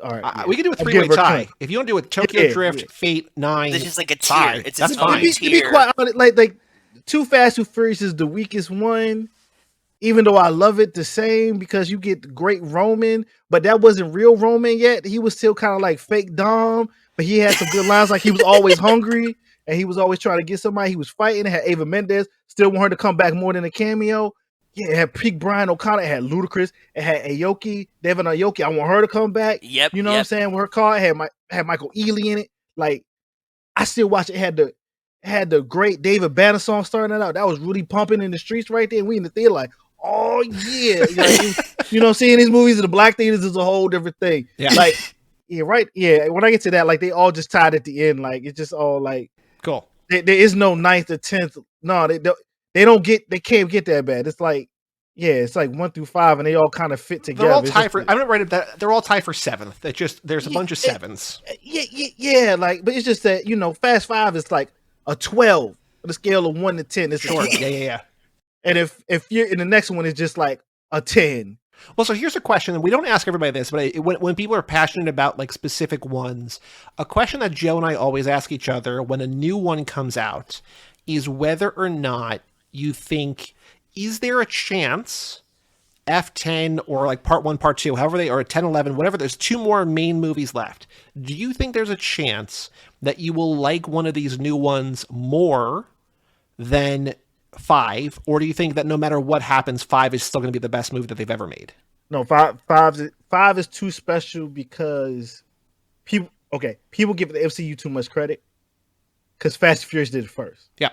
C: all right.
A: We can do a 3-way tie. If you want to do a Tokyo Drift, Fate 9,
B: This is like a tier.
A: tie,
B: It's
A: that's
B: its own
A: fine.
C: To be quite honest, like Too Fast, Too Furious is the weakest one. Even though I love it the same, because you get great Roman, but that wasn't real Roman yet. He was still kind of like fake Dom, but he had some good lines. Like, he was always hungry, and he was always trying to get somebody. He was fighting. It had Ava Mendes. Still want her to come back more than a cameo. Yeah, it had peak Brian O'Connor. It had Ludacris. It had Aoki, Devin Aoki. I want her to come back.
B: Yep.
C: You know what I'm saying? With her car, it had Michael Ealy in it. Like, I still watch it. It had the great David Banner song starting out. That was really pumping in the streets right there. And we in the theater like, oh yeah. Seeing these movies in the black theaters is a whole different thing.
A: Yeah.
C: Like, yeah, right. Yeah. When I get to that, like, they all just tied at the end. Like, it's just all like,
A: Cool.
C: there is no 9th or 10th. No, they can't get that bad. It's like, yeah, it's like 1 through 5, and they all kind of fit together.
A: They're all tied for. I'm gonna write it that they're all tied for 7th. It just there's a bunch of 7s.
C: Yeah. Like, but it's just that Fast 5 is like a 12 on a scale of 1 to 10. It's
A: Sure.
C: a 12.
A: Yeah.
C: And if you're in the next one, it's just like a 10.
A: Well, so here's a question, and we don't ask everybody this, but when people are passionate about like specific ones, a question that Joe and I always ask each other when a new one comes out is whether or not you think, is there a chance F10 or like part 1, part 2, however they are, 10, 11, whatever, there's 2 more main movies left. Do you think there's a chance that you will like one of these new ones more than 5, or do you think that no matter what happens, 5 is still going to be the best movie that they've ever made?
C: No, five is too special because people give the MCU too much credit because Fast and Furious did it first.
A: Yeah.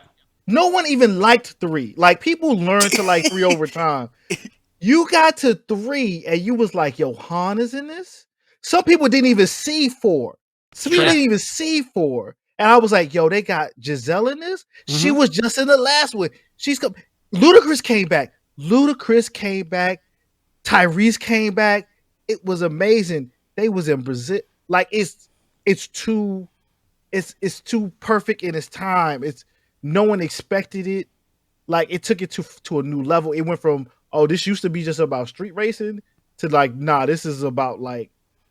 C: No one even liked 3. Like, people learned to like 3 over time. You got to 3 and you was like, yo, Han is in this? Some people didn't even see 4. Some people didn't even see 4. And I was like, yo, they got Giselle in this? Mm-hmm. She was just in the last one. Ludacris came back. Tyrese came back. It was amazing. They was in Brazil. Like, it's too perfect in its time. No one expected it. Like, it took it to a new level. It went from, oh, this used to be just about street racing to like, nah, this is about like,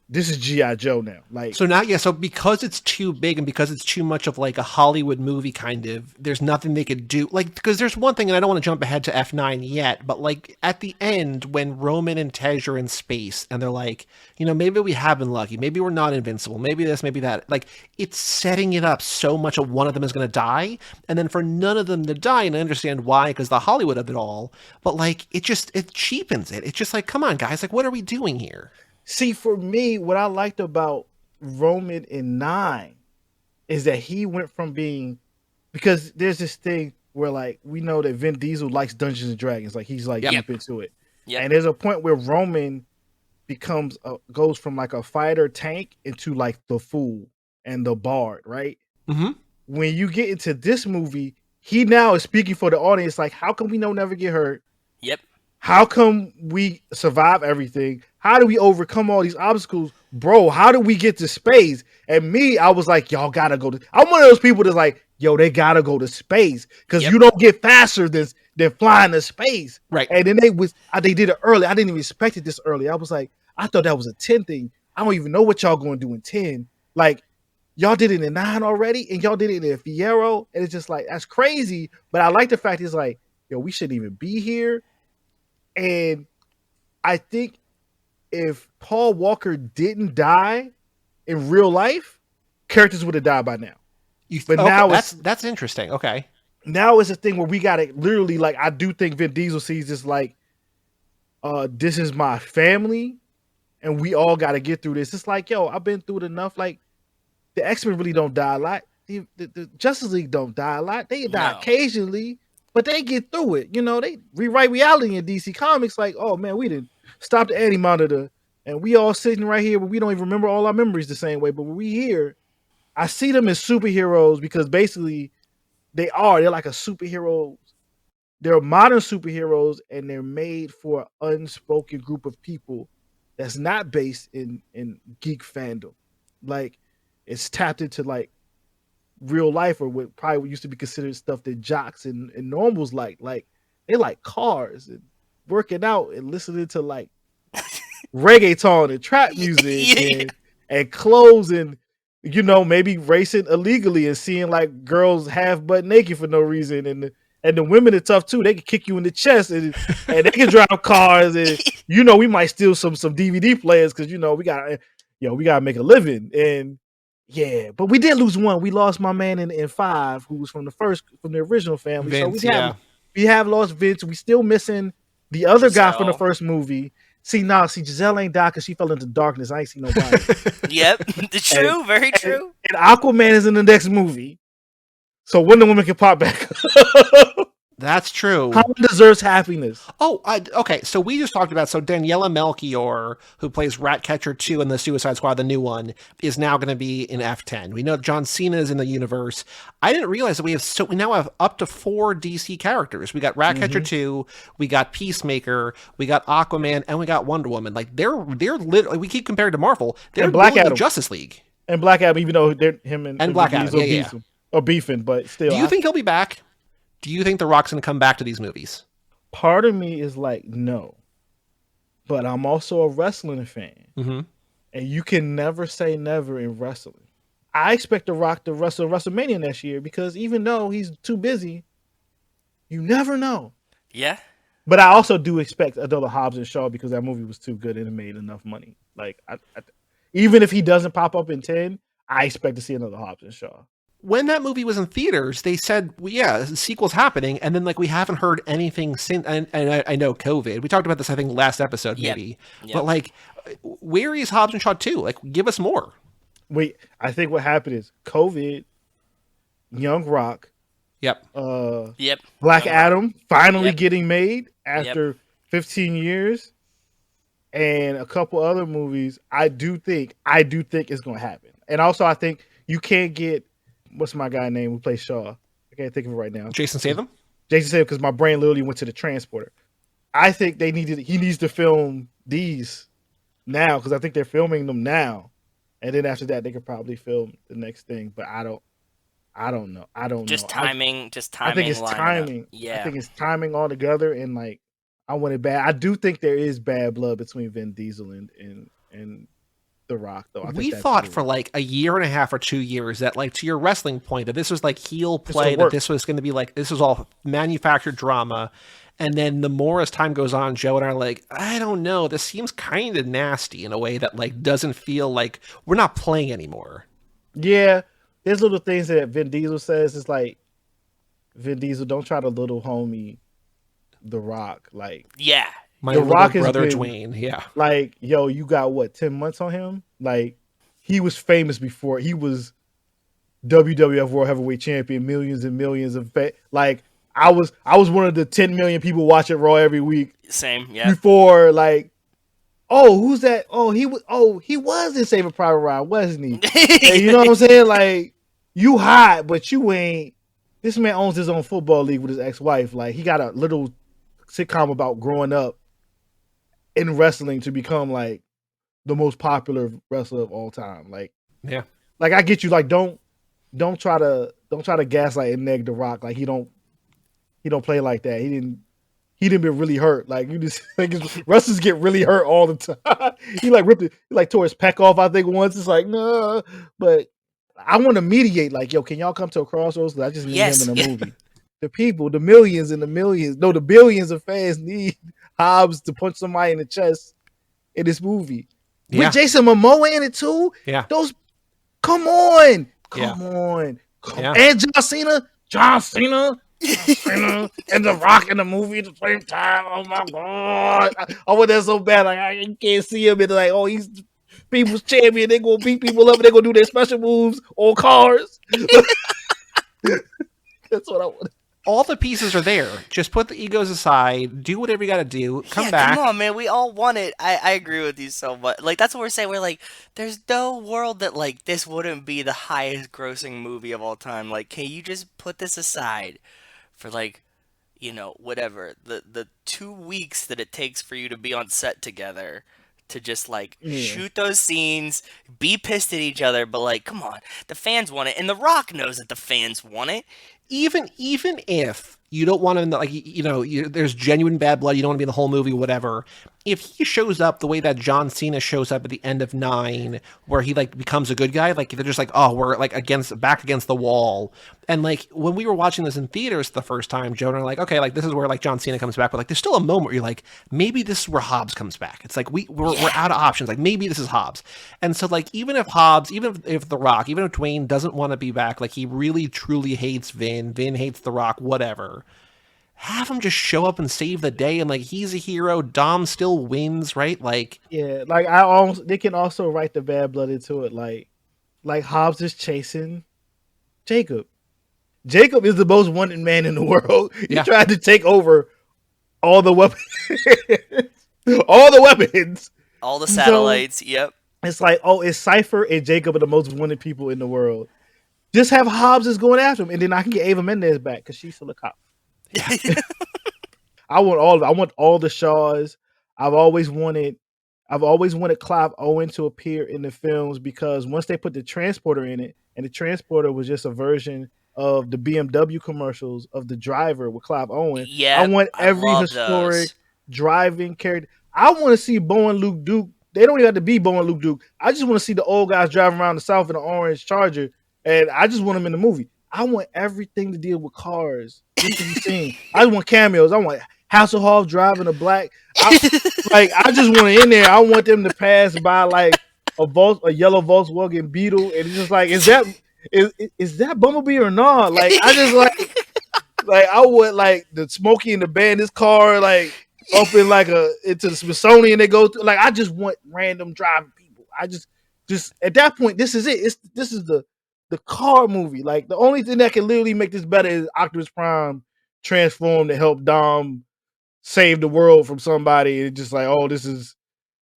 C: this is G.I. Joe now. Like,
A: so now, yeah. So because it's too big and because it's too much of like a Hollywood movie kind of, there's nothing they could do. Like, because there's one thing, and I don't want to jump ahead to F9 yet, but like at the end when Roman and Tej are in space and they're like, maybe we have been lucky, maybe we're not invincible, maybe this, maybe that. Like, it's setting it up so much of one of them is going to die, and then for none of them to die, and I understand why, because the Hollywood of it all. But like, it cheapens it. It's just like, come on, guys, like, what are we doing here?
C: See, for me, what I liked about Roman in 9 is that he went from being, because there's this thing where like we know that Vin Diesel likes Dungeons and Dragons, like he's like deep into it, and there's a point where Roman goes from like a fighter tank into like the fool and the bard, right?
A: Mm-hmm.
C: When you get into this movie, he now is speaking for the audience, like, how come we never get hurt?
B: Yep.
C: How come we survive everything? How do we overcome all these obstacles? Bro, how do we get to space? And me, I was like, y'all gotta go to... I'm one of those people that's like, yo, they gotta go to space because you don't get faster than flying to space.
A: Right.
C: And then they did it early. I didn't even expect it this early. I was like, I thought that was a 10 thing. I don't even know what y'all going to do in 10. Like, y'all did it in 9 already, and y'all did it in Fierro, and it's just like, that's crazy. But I like the fact it's like, yo, we shouldn't even be here. And I think if Paul Walker didn't die in real life, characters would have died by now.
A: Now that's interesting. Okay.
C: Now it's a thing where we got to literally, like, I do think Vin Diesel sees this like, this is my family, and we all got to get through this. It's like, yo, I've been through it enough. Like, the X-Men really don't die a lot. The Justice League don't die a lot. They die occasionally. But they get through it. They rewrite reality in DC Comics like, oh, man, we didn't stop the anti-monitor. And we all sitting right here, but we don't even remember all our memories the same way. But when we here, I see them as superheroes because basically they're like a superhero. They're modern superheroes, and they're made for an unspoken group of people that's not based in geek fandom. Like, it's tapped into like real life, or what probably used to be considered stuff that jocks and normals like they like cars and working out and listening to like reggaeton and trap music and clothes and maybe racing illegally and seeing like girls half butt naked for no reason, and the women are tough too. They can kick you in the chest and they can drive cars, and we might steal some DVD players because we gotta make a living. And yeah, but we did lose one. We lost my man in 5, who was from the original family.
A: Vince,
C: so we have lost Vince. We still missing the other guy from the first movie. See, Giselle ain't died because she fell into darkness. I ain't seen nobody.
B: Yep, true, very true.
C: And Aquaman is in the next movie, so Wonder Woman can pop back.
A: That's true.
C: Holland deserves happiness.
A: Oh, okay. So we just talked about, Daniela Melchior, who plays Ratcatcher 2 in the Suicide Squad, the new one, is now going to be in F10. We know John Cena is in the universe. I didn't realize that we now have up to 4 DC characters. We got Ratcatcher 2, we got Peacemaker, we got Aquaman, and we got Wonder Woman. Like, they're literally, we keep comparing to Marvel, they're
C: Black Adam.
A: Justice League.
C: And Black Adam, even though they're him and
A: Black Adam, yeah.
C: or beefing, but still.
A: Do you think he'll be back? Do you think The Rock's going to come back to these movies?
C: Part of me is like, no. But I'm also a wrestling fan.
A: Mm-hmm.
C: And you can never say never in wrestling. I expect The Rock to wrestle WrestleMania next year because even though he's too busy, you never know.
B: Yeah.
C: But I also do expect another Hobbs and Shaw because that movie was too good and it made enough money. Like, even if he doesn't pop up in 10, I expect to see another Hobbs and Shaw.
A: When that movie was in theaters, they said, well, yeah, the sequel's happening. And then, like, we haven't heard anything since. And I know COVID. We talked about this, I think, last episode, maybe. Yep. But, like, where is Hobbs and Shaw 2? Like, give us more.
C: Wait, I think what happened is COVID, Young Rock, Black Adam finally getting made after 15 years, and a couple other movies. I do think it's going to happen. And also, I think you can't get, what's my guy name who plays Shaw? I can't think of it right now.
A: Jason Statham,
C: because my brain literally went to the transporter. I think he needs to film these now because I think they're filming them now. And then after that, they could probably film the next thing, but I don't know. I think it's timing.
B: Yeah.
C: I think it's timing altogether, and like I want it bad. I do think there is bad blood between Vin Diesel and The Rock, though.
A: We thought for like a year and a half or 2 years that, like, to your wrestling point, that this was like heel play, that this was going to be like, this was all manufactured drama. And then the more as time goes on, Joe and I are like, I don't know, this seems kind of nasty in a way that, like, doesn't feel like we're not playing anymore.
C: Yeah, there's little things that Vin Diesel says. It's like, Vin Diesel, don't try to little homie The Rock. Like,
B: yeah,
A: my The Rock brother Dwayne. Yeah,
C: like, yo, you got what, 10 months on him? Like, he was famous before. He was WWF World Heavyweight Champion, millions and millions of like. I was one of the 10 million people watching Raw every week.
B: Same, yeah.
C: Before, like, oh, who's that? Oh, he was in Saving Private Ryan, wasn't he? Hey, you know what I'm saying? Like, you hot, but you ain't. This man owns his own football league with his ex-wife. Like, he got a little sitcom about growing up in wrestling to become like the most popular wrestler of all time. Like,
A: yeah.
C: Like, I get you. Like, don't try to gaslight and neg The Rock. Like, he don't play like that. He didn't been really hurt. Like, you just like wrestlers get really hurt all the time. He like ripped it, he like tore his pec off, I think, once. It's like, no, but I want to mediate. Like, yo, can y'all come to a crossroads? Because I just need him in a movie. The people, the millions and the millions, no, the billions of fans need Hobbs to punch somebody in the chest in this movie.
A: Yeah.
C: With Jason Momoa in it too.
A: Yeah,
C: come on.
A: Yeah.
C: And John Cena. And The Rock in the movie at the same time. Oh my god! I want that so bad. Like, I can't see him and like, oh, he's people's champion. They gonna beat people up and they gonna do their special moves on cars. That's what I want.
A: All the pieces are there. Just put the egos aside. Do whatever you got to do. Come back.
B: Come on, man. We all want it. I agree with you so much. Like, that's what we're saying. We're like, there's no world that, like, this wouldn't be the highest grossing movie of all time. Like, can you just put this aside for, like, you know, whatever, the 2 weeks that it takes for you to be on set together to just, like, shoot those scenes, be pissed at each other, but, like, come on, the fans want it, and The Rock knows that the fans want it.
A: Even if you don't want to, like, you know, there's genuine bad blood, you don't want to be in the whole movie, whatever. If he shows up the way that John Cena shows up at the end of 9, where he, like, becomes a good guy, like, they're just like, oh, we're, like, back against the wall. And, like, when we were watching this in theaters the first time, Joe and I were like, okay, like, this is where, like, John Cena comes back, but, like, there's still a moment where you're like, maybe this is where Hobbs comes back. It's like, we're out of options. Like, maybe this is Hobbs. And so, like, even if The Rock, even if Dwayne doesn't want to be back, like, he really, truly hates Vin hates The Rock, whatever, have him just show up and save the day, and, like, he's a hero. Dom still wins, right? Like,
C: yeah, like, they can also write the bad blood into it. Like Hobbs is chasing Jacob. Jacob is the most wanted man in the world. He tried to take over all the weapons,
B: all the satellites. Yep.
C: It's like, oh, it's Cypher and Jacob are the most wanted people in the world. Just have Hobbs is going after him, and then I can get Ava Mendez back because she's still a cop. I want all the Shaws. I've always wanted I've always wanted Clive Owen to appear in the films because once they put the transporter in it, and the transporter was just a version of the BMW commercials of the driver with Clive Owen. I
B: Yeah,
C: want
B: I
C: every
B: love
C: historic
B: those.
C: driving character. I want to see Bo and Luke Duke. They don't even have to be Bo and Luke Duke. I just want to see the old guys driving around the South in an orange Charger, and I just want them in the movie. I want everything to deal with cars just to be seen. I just want cameos. I want Hasselhoff driving a black. I just want it in there. I want them to pass by like a yellow Volkswagen Beetle, and it's just like, is that Bumblebee or not? Like, I just like I would like the Smokey and the Bandit's car, like up in like into the Smithsonian. They go through. Like, I just want random driving people. I just at that point, this is it. This is the car movie. Like, the only thing that can literally make this better is Optimus Prime transform to help Dom save the world from somebody. And just like, oh, this is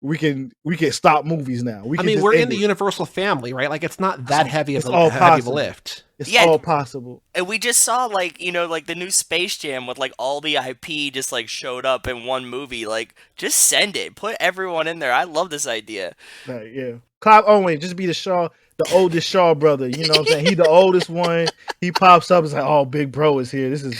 C: we can stop movies now.
A: I mean, we're in the Universal family, right? Like, it's not that heavy of a lift.
C: It's all possible.
B: And we just saw, like, you know, like the new Space Jam with like all the IP just like showed up in one movie. Like, just send it. Put everyone in there. I love this idea.
C: Right, yeah. Clive Owen, just be the oldest Shaw brother. You know what I'm saying? He the oldest one. He pops up. It's like, oh, Big Bro is here. This is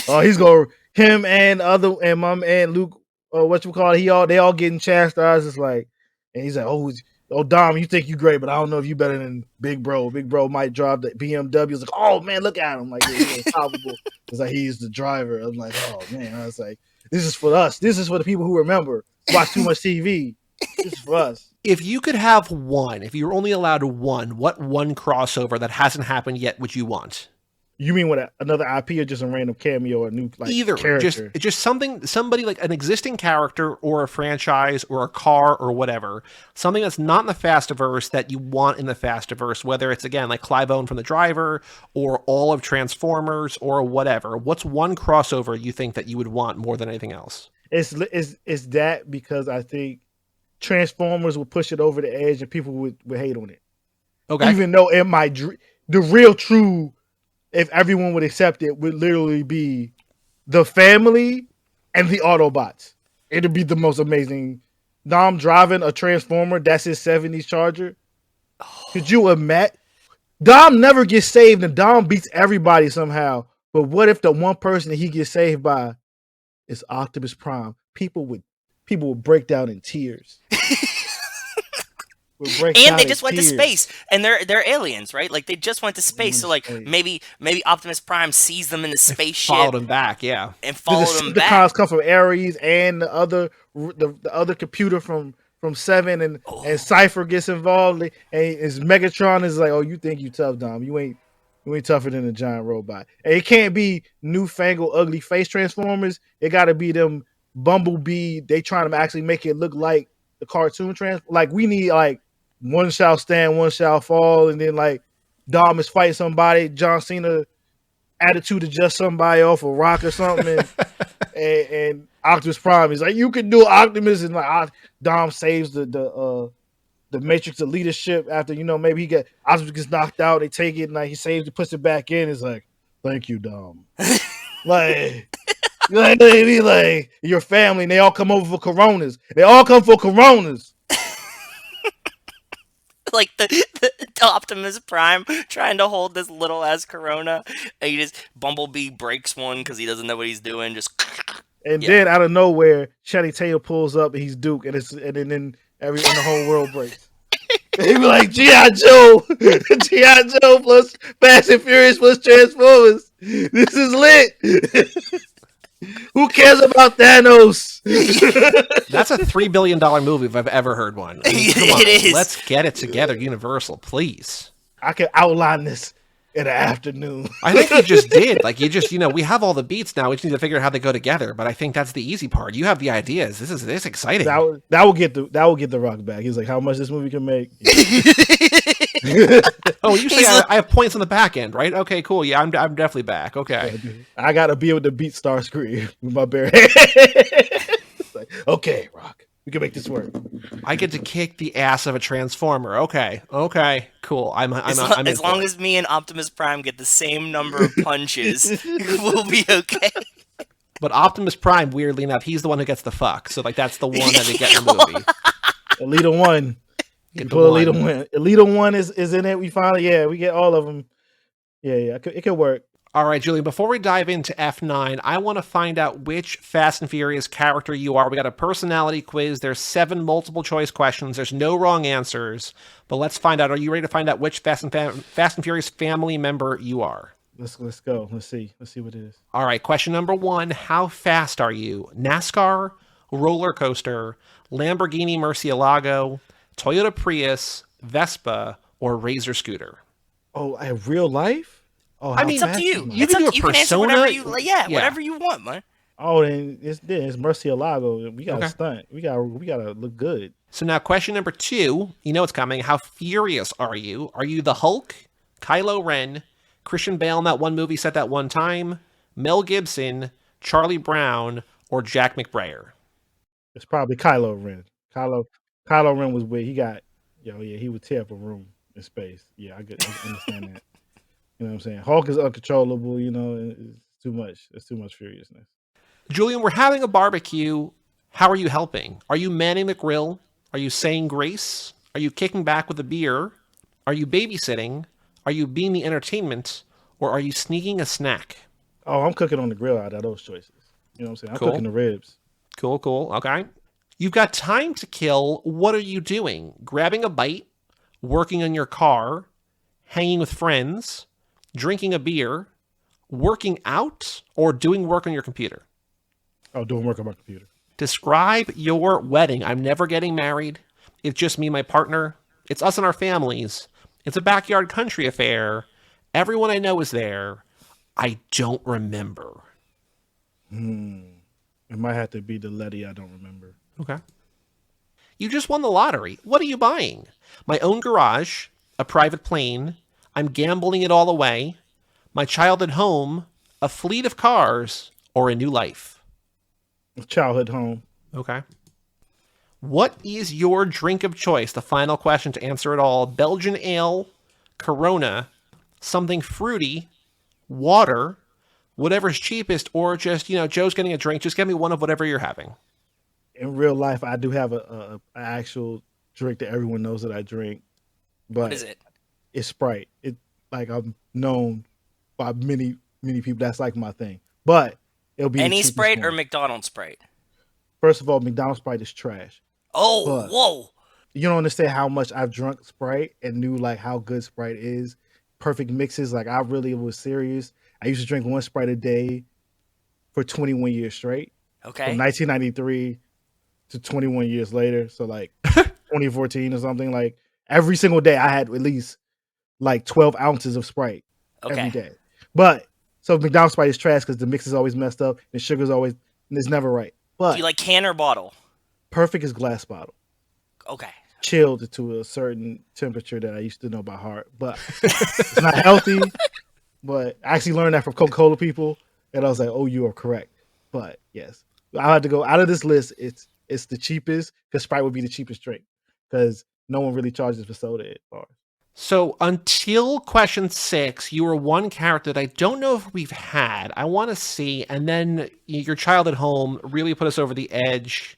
C: he's going him and my man Luke. They all getting chastised. It's like, and he's like, oh, Dom, you think you great, but I don't know if you better than Big Bro. Big Bro might drive the BMW. It's like, oh man, look at him. Like, he's unstoppable. It's like, he's the driver. I'm like, oh man. I was like, this is for us. This is for the people who remember. Watch too much TV. This is for us.
A: If you could have one, if you were only allowed one, what one crossover that hasn't happened yet would you want?
C: You mean with another IP or just a random cameo or a new
A: either
C: character?
A: Just somebody like an existing character or a franchise or a car or whatever, something that's not in the Fastiverse that you want in the Fastiverse, whether it's again like Clive Owen from The Driver or all of Transformers or whatever. What's one crossover you think that you would want more than anything else?
C: It's that, because I think Transformers would push it over the edge and people would hate on it.
A: Okay,
C: even though the real true, if everyone would accept it, would literally be the family and the Autobots. It'd be the most amazing. Dom driving a Transformer, that's his 70s Charger. Could you imagine? Dom never gets saved and Dom beats everybody somehow. But what if the one person that he gets saved by is Optimus Prime? People would break down in tears.
B: And they just went to space, and they're aliens, right? Like, they just went to space, so like maybe Optimus Prime sees them in the spaceship,
A: followed them back, yeah,
B: and followed them back.
C: The cars come from Ares and the other computer from 7, and Cypher gets involved, and his Megatron is like, oh, you think you tough, Dom? You ain't tougher than a giant robot. And it can't be newfangled ugly face Transformers. It got to be them Bumblebee. They trying to actually make it look like the cartoon Like, we need like one shall stand, one shall fall, and then like Dom is fighting somebody, John Cena attitude adjust somebody off a rock or something, and Optimus Prime is like, you can do Optimus, and like Dom saves the Matrix of leadership after, you know, maybe Optimus gets knocked out, they take it, and like he saves it, puts it back in. It's like, thank you, Dom. like your family, and they all come over for Coronas. They all come for Coronas.
B: Like the Optimus Prime trying to hold this little ass Corona, and Bumblebee breaks one because he doesn't know what he's doing.
C: Then out of nowhere, Channing Tatum pulls up and he's Duke, and then the whole world breaks. He be like, G.I. Joe, G.I. Joe plus Fast and Furious plus Transformers. This is lit. Who cares about Thanos?
A: That's a $3 billion movie if I've ever heard one. I mean, come on, it is. Let's get it together, Universal, please.
C: I can outline this in the afternoon.
A: I think you just did. Like, we have all the beats now. We just need to figure out how they go together. But I think that's the easy part. You have the ideas. This is exciting.
C: That will get the Rock back. He's like, how much this movie can make.
A: Oh, you say I have points on the back end, right? Okay, cool. Yeah, I'm definitely back. Okay.
C: I gotta be able to beat Starscream with my bare hand. It's like, okay, Rock, we can make this work.
A: I get to kick the ass of a Transformer. Okay, cool.
B: As long as me and Optimus Prime get the same number of punches, we'll be okay.
A: But Optimus Prime, weirdly enough, he's the one who gets the fuck. So like that's the one that they get in the movie.
C: Alita 1.
A: Get
C: You
A: the
C: pull
A: one.
C: Alita 1. Alita 1 is in it. We finally, we get all of them. Yeah, it could work.
A: All right, Julian, before we dive into F9, I want to find out which Fast and Furious character you are. We got a personality quiz. There's 7 multiple choice questions. There's no wrong answers. But let's find out. Are you ready to find out which Fast and Furious family member you are?
C: Let's go. Let's see what it is.
A: All right, question number 1. How fast are you? NASCAR, roller coaster, Lamborghini Murcielago, Toyota Prius, Vespa, or Razor scooter?
C: Oh, I have real life? Oh,
A: I mean,
B: It's up to you.
A: You can do a
B: You can answer
A: persona.
B: whatever you whatever you want, man.
C: Oh, then it's Murcielago. We gotta stunt. We gotta look good.
A: So now question number 2, you know it's coming. How furious are you? Are you the Hulk, Kylo Ren, Christian Bale in that one movie set that one time, Mel Gibson, Charlie Brown, or Jack McBrayer?
C: It's probably Kylo Ren. Kylo Ren was where he got, he would tear up a room in space. Yeah, I understand that. You know what I'm saying? Hulk is uncontrollable, it's too much. It's too much furiousness.
A: Julian, we're having a barbecue. How are you helping? Are you manning the grill? Are you saying grace? Are you kicking back with a beer? Are you babysitting? Are you being the entertainment? Or are you sneaking a snack?
C: Oh, I'm cooking on the grill out of those choices. You know what I'm saying? I'm cooking the ribs.
A: Cool. Okay. You've got time to kill. What are you doing? Grabbing a bite? Working on your car? Hanging with friends? Drinking a beer? Working out? Or doing work on your computer?
C: Oh, doing work on my computer.
A: Describe your wedding. I'm never getting married. It's just me and my partner. It's us and our families. It's a backyard country affair. Everyone I know is there. I don't remember.
C: It might have to be the Letty I don't remember.
A: Okay. You just won the lottery. What are you buying? My own garage, a private plane. I'm gambling it all away. My childhood home, a fleet of cars, or a new life.
C: Childhood home.
A: Okay. What is your drink of choice? The final question to answer it all. Belgian ale, Corona, something fruity, water, whatever's cheapest, or just, Joe's getting a drink. Just get me one of whatever you're having.
C: In real life, I do have a actual drink that everyone knows that I drink. But
B: What is it?
C: It's Sprite. I'm known by many people. That's like my thing. But it'll be
B: Any Sprite or McDonald's Sprite?
C: First of all, McDonald's Sprite is trash.
B: Oh,
C: But
B: whoa.
C: you don't understand how much I've drunk Sprite and knew how good Sprite is. Perfect mixes. I really was serious. I used to drink one Sprite a day for 21 years straight.
B: Okay.
C: From 1993 to 21 years later. So 2014 or something. Every single day I had at least 12 ounces of Sprite every day. But so McDonald's Sprite is trash because the mix is always messed up. The sugar's always, and it's never right. But
B: Do you like can or bottle?
C: perfect is glass bottle.
B: Okay.
C: Chilled to a certain temperature that I used to know by heart. But it's not healthy. But I actually learned that from Coca-Cola people. And I was like, oh, you are correct. But yes, I had to go out of this list. It's the cheapest because Sprite would be the cheapest drink because no one really charges for soda at bars.
A: So until question 6, you were one character that I don't know if we've had. I want to see, and then your child at home really put us over the edge.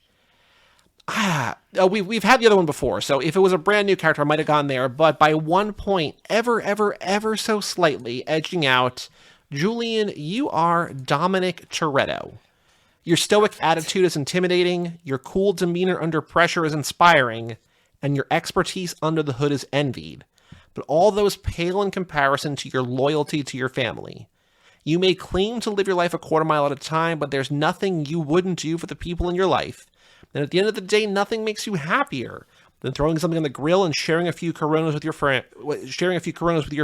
A: We've had the other one before, so if it was a brand new character, I might have gone there, but by 1 point, ever so slightly edging out, Julian, you are Dominic Toretto. Your stoic attitude is intimidating, your cool demeanor under pressure is inspiring, and your expertise under the hood is envied. But all those pale in comparison to your loyalty to your family. You may claim to live your life a quarter mile at a time, but there's nothing you wouldn't do for the people in your life. And at the end of the day, nothing makes you happier than throwing something on the grill and sharing a few Coronas with your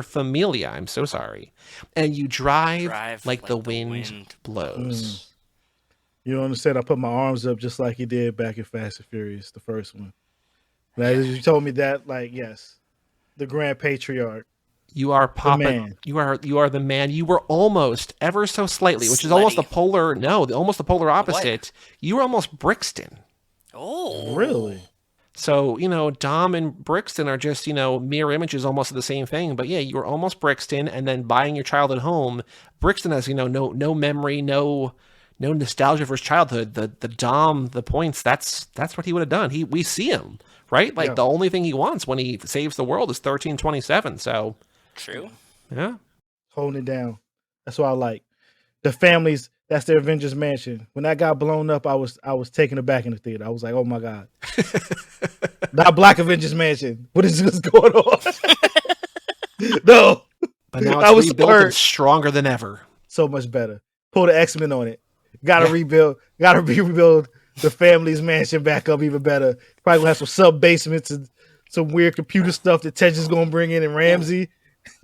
A: familia. I'm so sorry. And you drive like the wind blows.
C: You don't understand. I put my arms up just like he did back in Fast and Furious, the first one. You told me that, yes. The Grand Patriarch.
A: You are Papa.
C: Man.
A: You are the man. You were almost ever so slightly, which is almost the polar. No, almost the polar opposite. What? You were almost Brixton.
B: Oh,
C: really?
A: So Dom and Brixton are just mirror images, almost of the same thing. But yeah, you were almost Brixton, and then buying your child at home. Brixton has no memory, no nostalgia for his childhood. The Dom, the points. That's what he would have done. We see him right? Like the only thing he wants when he saves the world is 1327. So
B: True.
A: yeah,
C: holding it down. That's what I like. The families. That's their Avengers mansion. When that got blown up, I was taken aback in the theater. I was like, oh my god, not Black Avengers mansion. What is this going on? No.
A: But now it's rebuilt and stronger than ever.
C: So much better. Pull the X-Men on it. Gotta rebuild the family's mansion back up even better. Probably gonna have some sub basements and some weird computer stuff that Tetch is gonna bring in Ramsey.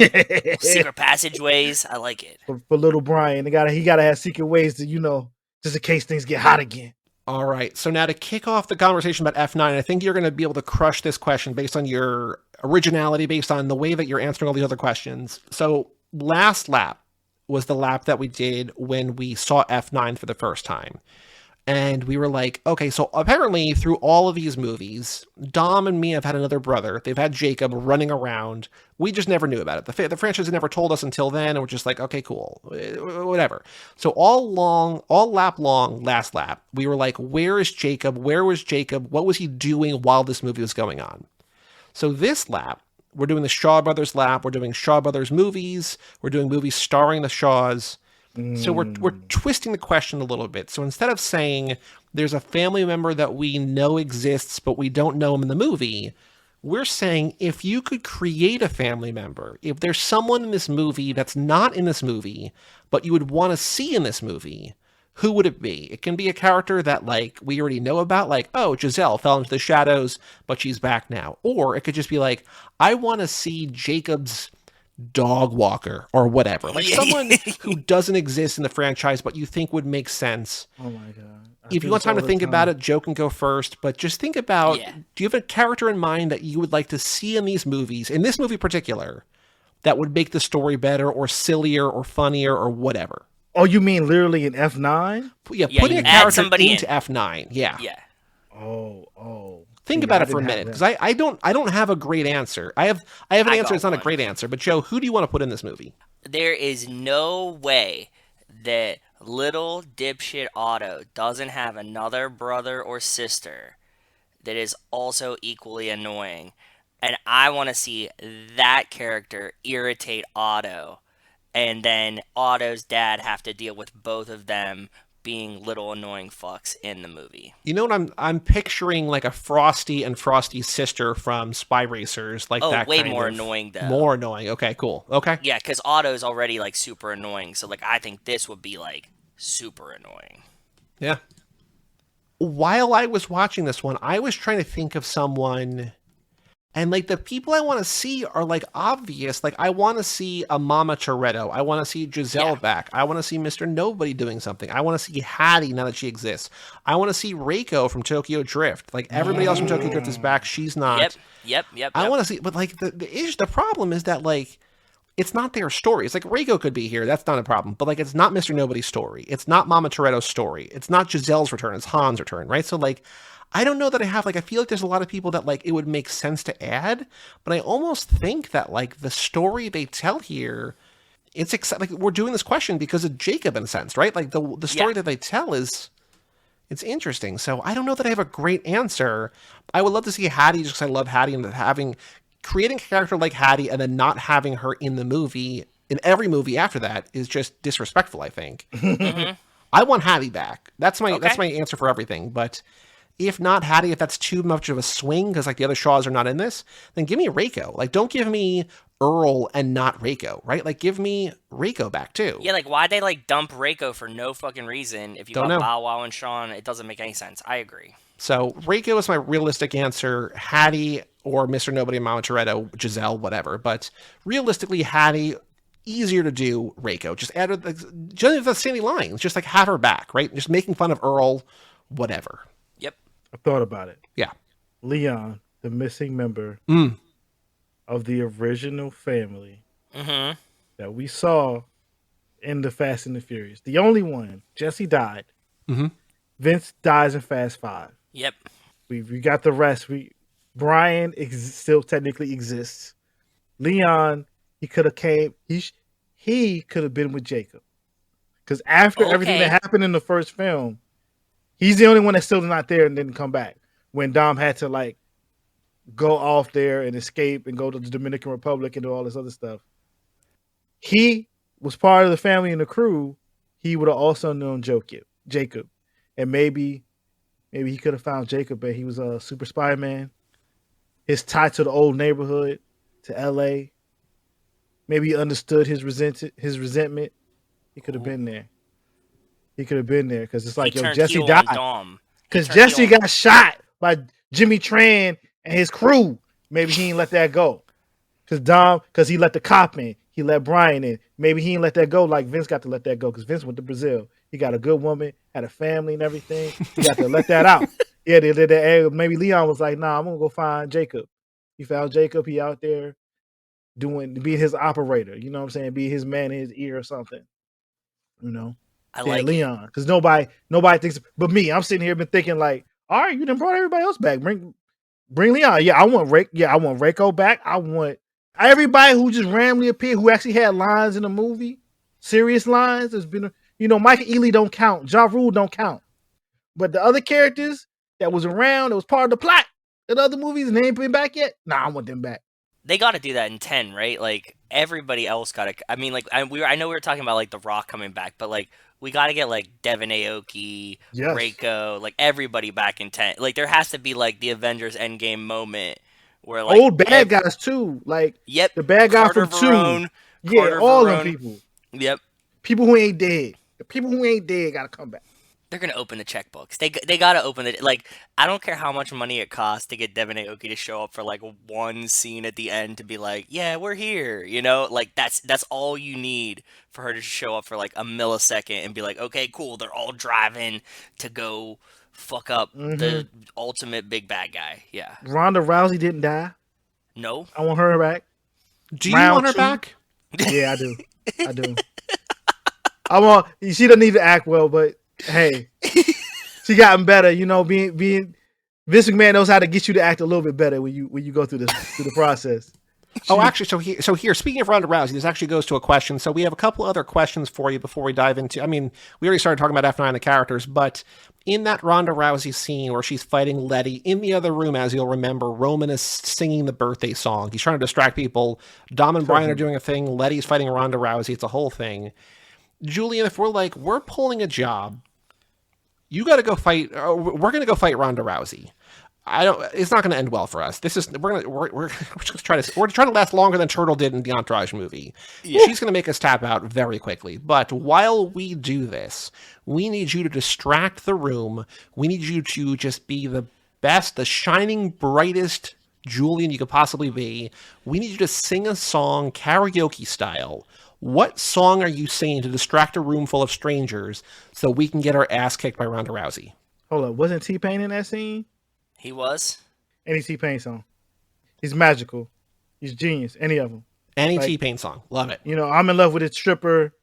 B: Secret passageways. I like it.
C: For little Brian. He gotta have secret ways to, just in case things get hot again.
A: All right. So now to kick off the conversation about F9, I think you're going to be able to crush this question based on your originality, based on the way that you're answering all these other questions. So last lap was the lap that we did when we saw F9 for the first time. And we were like, okay, so apparently through all of these movies, Dom and me have had another brother. They've had Jacob running around. We just never knew about it. The franchise never told us until then. And we're just like, okay, cool, whatever. So all lap long, last lap, we were like, where is Jacob? Where was Jacob? What was he doing while this movie was going on? So this lap, we're doing the Shaw Brothers lap. We're doing Shaw Brothers movies. We're doing movies starring the Shaws. So we're twisting the question a little bit. So instead of saying there's a family member that we know exists, but we don't know him in the movie, we're saying if you could create a family member, if there's someone in this movie that's not in this movie, but you would want to see in this movie, who would it be? It can be a character that like we already know about, like, oh, Giselle fell into the shadows, but she's back now. Or it could just be like, I want to see Jacob's dog walker or whatever, like someone who doesn't exist in the franchise but you think would make sense.
C: Oh my god.
A: If you want time to think about it, Joe can go first, but just think about, do you have a character in mind that you would like to see in these movies, in this movie in particular, that would make the story better or sillier or funnier or whatever?
C: Oh, you mean literally in F9?
A: Yeah, putting a character into F9. Yeah.
C: Oh.
A: Think about it for a minute, because I don't have a great answer. I have an answer that's not a great answer. But Joe, who do you want to put in this movie?
B: There is no way that little dipshit Otto doesn't have another brother or sister that is also equally annoying. And I want to see that character irritate Otto. And then Otto's dad have to deal with both of them being little annoying fucks in the movie.
A: You know what I'm picturing, like a Frosty and Frosty's sister from Spy Racers, like that.
B: Way more annoying though.
A: More annoying. Okay, cool. Okay.
B: Yeah, because Otto's already like super annoying, so like I think this would be like super annoying.
A: Yeah. While I was watching this one, I was trying to think of someone, and like the people I want to see are like obvious. Like I want to see a Mama Toretto. I want to see Giselle back. I want to see Mr. Nobody doing something. I want to see Hattie now that she exists. I want to see Reiko from Tokyo Drift. Like everybody else from Tokyo Drift is back. She's not.
B: Yep.
A: I want to see, but like the problem is that like it's not their story. It's like Reiko could be here. That's not a problem. But like it's not Mr. Nobody's story. It's not Mama Toretto's story. It's not Giselle's return. It's Han's return, right? So like I don't know that I have, like, I feel like there's a lot of people that, like, it would make sense to add, but I almost think that, like, the story they tell here, it's like, we're doing this question because of Jacob in a sense, right? Like, the story that they tell is, it's interesting. So I don't know that I have a great answer. I would love to see Hattie just because I love Hattie, and creating a character like Hattie and then not having her in the movie, in every movie after that, is just disrespectful, I think.
B: Mm-hmm.
A: I want Hattie back. That's my answer for everything, but if not Hattie, if that's too much of a swing, because like the other Shaws are not in this, then give me Reiko. Like, don't give me Earl and not Reiko, right? Like, give me Reiko back too.
B: Yeah, like why'd they like dump Reiko for no fucking reason? If you got Bow Wow and Sean, it doesn't make any sense. I agree.
A: So Reiko is my realistic answer. Hattie or Mr. Nobody, Mama Toretto, Giselle, whatever. But realistically, Hattie, easier to do. Reiko, just add the same lines, just like have her back, right? Just making fun of Earl, whatever.
C: I thought about it.
A: Yeah.
C: Leon, the missing member of the original family that we saw in the Fast and the Furious. The only one. Jesse died.
A: Mm-hmm.
C: Vince dies in Fast 5.
B: Yep.
C: We got the rest. Brian still technically exists. Leon, he could have came. He could have been with Jacob. Because after everything that happened in the first film, he's the only one that's still not there and didn't come back when Dom had to like go off there and escape and go to the Dominican Republic and do all this other stuff. He was part of the family and the crew. He would have also known Jacob, and maybe he could have found Jacob, but he was a super spy man. His tie to the old neighborhood, to L.A. Maybe he understood his resentment. He could have been there. Because it's like, Jesse died. Because Jesse got shot by Jimmy Tran and his crew. Maybe he didn't let that go. Because he let the cop in. He let Brian in. Maybe he didn't let that go like Vince got to let that go because Vince went to Brazil. He got a good woman, had a family and everything. He got to let that out. Yeah, they did that. Maybe Leon was like, nah, I'm going to go find Jacob. He found Jacob. He out there being his operator. You know what I'm saying? Be his man in his ear or something. You know?
B: I like
C: Leon. Because nobody thinks, but me, I'm sitting here been thinking like, all right, you done brought everybody else back. Bring Leon. Yeah, I want Reiko back. I want everybody who just randomly appeared, who actually had lines in the movie, serious lines. There's been, Michael Ealy don't count. Ja Rule don't count. But the other characters that was around, that was part of the plot in other movies, and they ain't been back yet. Nah, I want them back.
B: They got to do that in 10, right? Like, everybody else got to... I mean, like, I know we were talking about, like, The Rock coming back, but, like, we got to get, like, Devin Aoki, Reiko, like, everybody back in 10. Like, there has to be, like, the Avengers Endgame moment where, like...
C: Old bad guys, too. Like, the bad guy from 2. Yeah, all them people.
B: Yep.
C: People who ain't dead. The people who ain't dead got to come back.
B: They're going to open the checkbooks. They got to open it. Like, I don't care how much money it costs to get Devin Aoki to show up for, like, one scene at the end to be like, yeah, we're here, Like, that's all you need for her to show up for, like, a millisecond and be like, okay, cool, they're all driving to go fuck up the ultimate big bad guy. Yeah.
C: Ronda Rousey didn't die.
B: No.
C: I want her back.
A: Do you want her back?
C: Yeah, I do. She doesn't need to act well, but... Hey, she gotten better, being Vince McMahon knows how to get you to act a little bit better when you go through the process.
A: Actually, so here, speaking of Ronda Rousey, this actually goes to a question. So we have a couple other questions for you before we dive into, I mean, we already started talking about F9 the characters, but in that Ronda Rousey scene where she's fighting Letty, in the other room, as you'll remember, Roman is singing the birthday song. He's trying to distract people. Dom and Brian are doing a thing. Letty's fighting Ronda Rousey. It's a whole thing. Julian, if we're pulling a job, you got to go fight. We're going to go fight Ronda Rousey. It's not going to end well for us. We're trying to last longer than Turtle did in the Entourage movie. Yeah. She's going to make us tap out very quickly. But while we do this, we need you to distract the room. We need you to just be the best, the shining, brightest Julian you could possibly be. We need you to sing a song karaoke style. What song are you singing to distract a room full of strangers so we can get our ass kicked by Ronda Rousey?
C: Hold up, wasn't T-Pain in that scene?
B: He was.
C: Any T-Pain song. He's magical. He's genius. Any of them.
A: Any T-Pain song. Love it.
C: I'm in love with a stripper.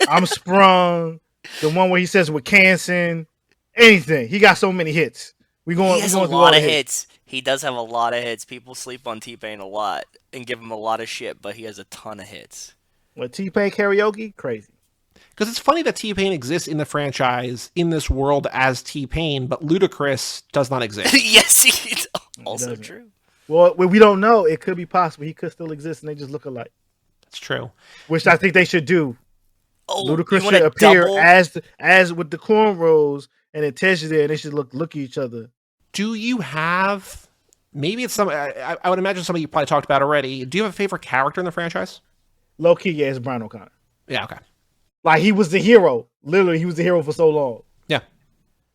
C: I'm sprung. The one where he says with Canson. Anything. He got so many hits.
B: He has a lot of hits. He does have a lot of hits. People sleep on T-Pain a lot and give him a lot of shit, but he has a ton of hits.
C: What, T-Pain karaoke? Crazy.
A: Because it's funny that T-Pain exists in the franchise, in this world as T-Pain, but Ludacris does not exist.
B: Yes, it's also true.
C: Well, we don't know. It could be possible. He could still exist and they just look alike.
A: That's true.
C: Which I think they should do. Ludacris should appear as with the cornrows and then Tesh is there and they should look at each other.
A: Do you have... Maybe it's something... I would imagine something you probably talked about already. Do you have a favorite character in the franchise?
C: Low-key, yeah, it's Brian O'Connor.
A: Yeah, okay.
C: Like, he was the hero. Literally, he was the hero for so long.
A: Yeah.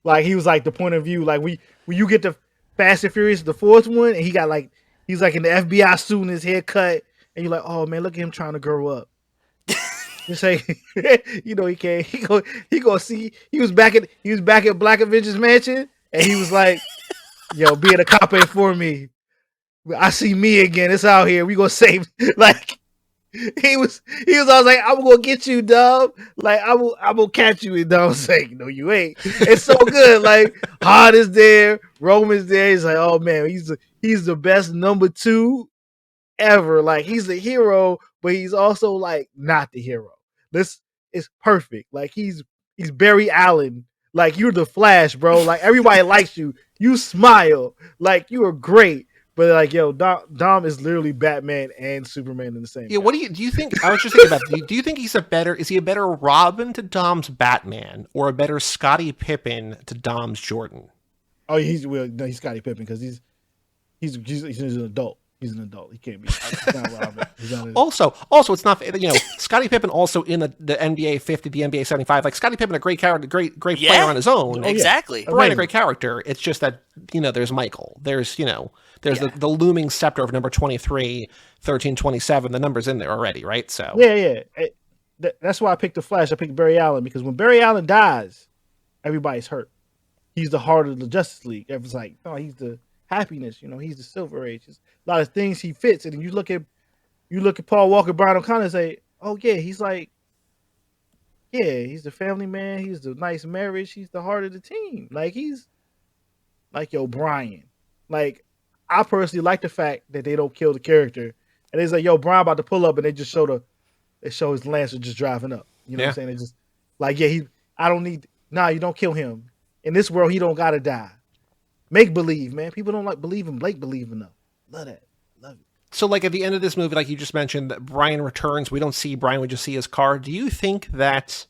C: Like, he was like the point of view. Like, when you get to Fast and Furious, the fourth one, and he's like in the FBI suit and his haircut, and you're like, oh man, look at him trying to grow up. Just say, he can't. He go see. He was back at Black Avengers Mansion, and he was like, yo, being a cop ain't for me. I see me again. It's out here. We gonna save. Like, he was always like, I'm gonna get you, dub. Like, I will catch you. And Dub was like, no, you ain't. It's so good. Like, Hard is there, Roman's there. He's like, oh man, he's the best number 2 ever. Like, he's the hero, but he's also like not the hero. This is perfect. Like, he's Barry Allen. Like, you're the Flash, bro. Like, everybody likes you. You smile like you are great, but like yo, Dom is literally Batman and Superman in the same.
A: Yeah,
C: guy.
A: what do you think? I was just thinking about. Do you think is he a better Robin to Dom's Batman, or a better Scottie Pippen to Dom's Jordan?
C: Oh, he's Scottie Pippen because he's an adult. He's an adult. He can't be. He's not Robin. He's not
A: Also, it's not, Scottie Pippen also in the NBA 50, the NBA 75. Like Scottie Pippen, a great character, great player on his own.
B: Exactly.
A: Brian, a great character. It's just that, there's Michael. There's the looming scepter of number 23, 13, 27. The number's in there already, right? So
C: yeah. That's why I picked the Flash. I picked Barry Allen because when Barry Allen dies, everybody's hurt. He's the heart of the Justice League. Everyone's like, oh, he's the happiness. He's the Silver Age. There's a lot of things he fits, and you look at Paul Walker, Brian O'Connor, and say, oh yeah, he's the family man. He's the nice marriage. He's the heart of the team. Like he's like Brian. Like I personally like the fact that they don't kill the character, and it's like Brian about to pull up, and they just show his Lancer just driving up. You know what I'm saying? It's just like you don't kill him. In this world, he don't gotta die. Make believe, man. People don't like believe him. Blake believe enough. Love that. Love it.
A: So, like at the end of this movie, like you just mentioned, that Brian returns. We don't see Brian; we just see his car. Do you think that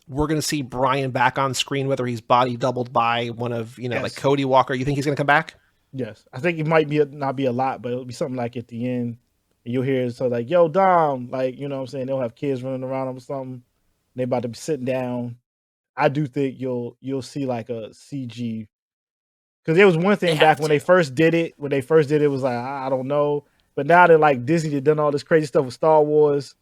A: we're going to see Brian back on screen, whether he's body doubled by one of like Cody Walker? You think he's going to come back?
C: Yes, I think it might not be a lot, but it'll be something like at the end. And you'll hear so like, "Yo, Dom," like what I'm saying. They'll have kids running around them or something. They about to be sitting down. I do think you'll see like a CG. Because there was one thing back when they first did it. When they first did it, it was like, I don't know. But now that like Disney had done all this crazy stuff with Star Wars,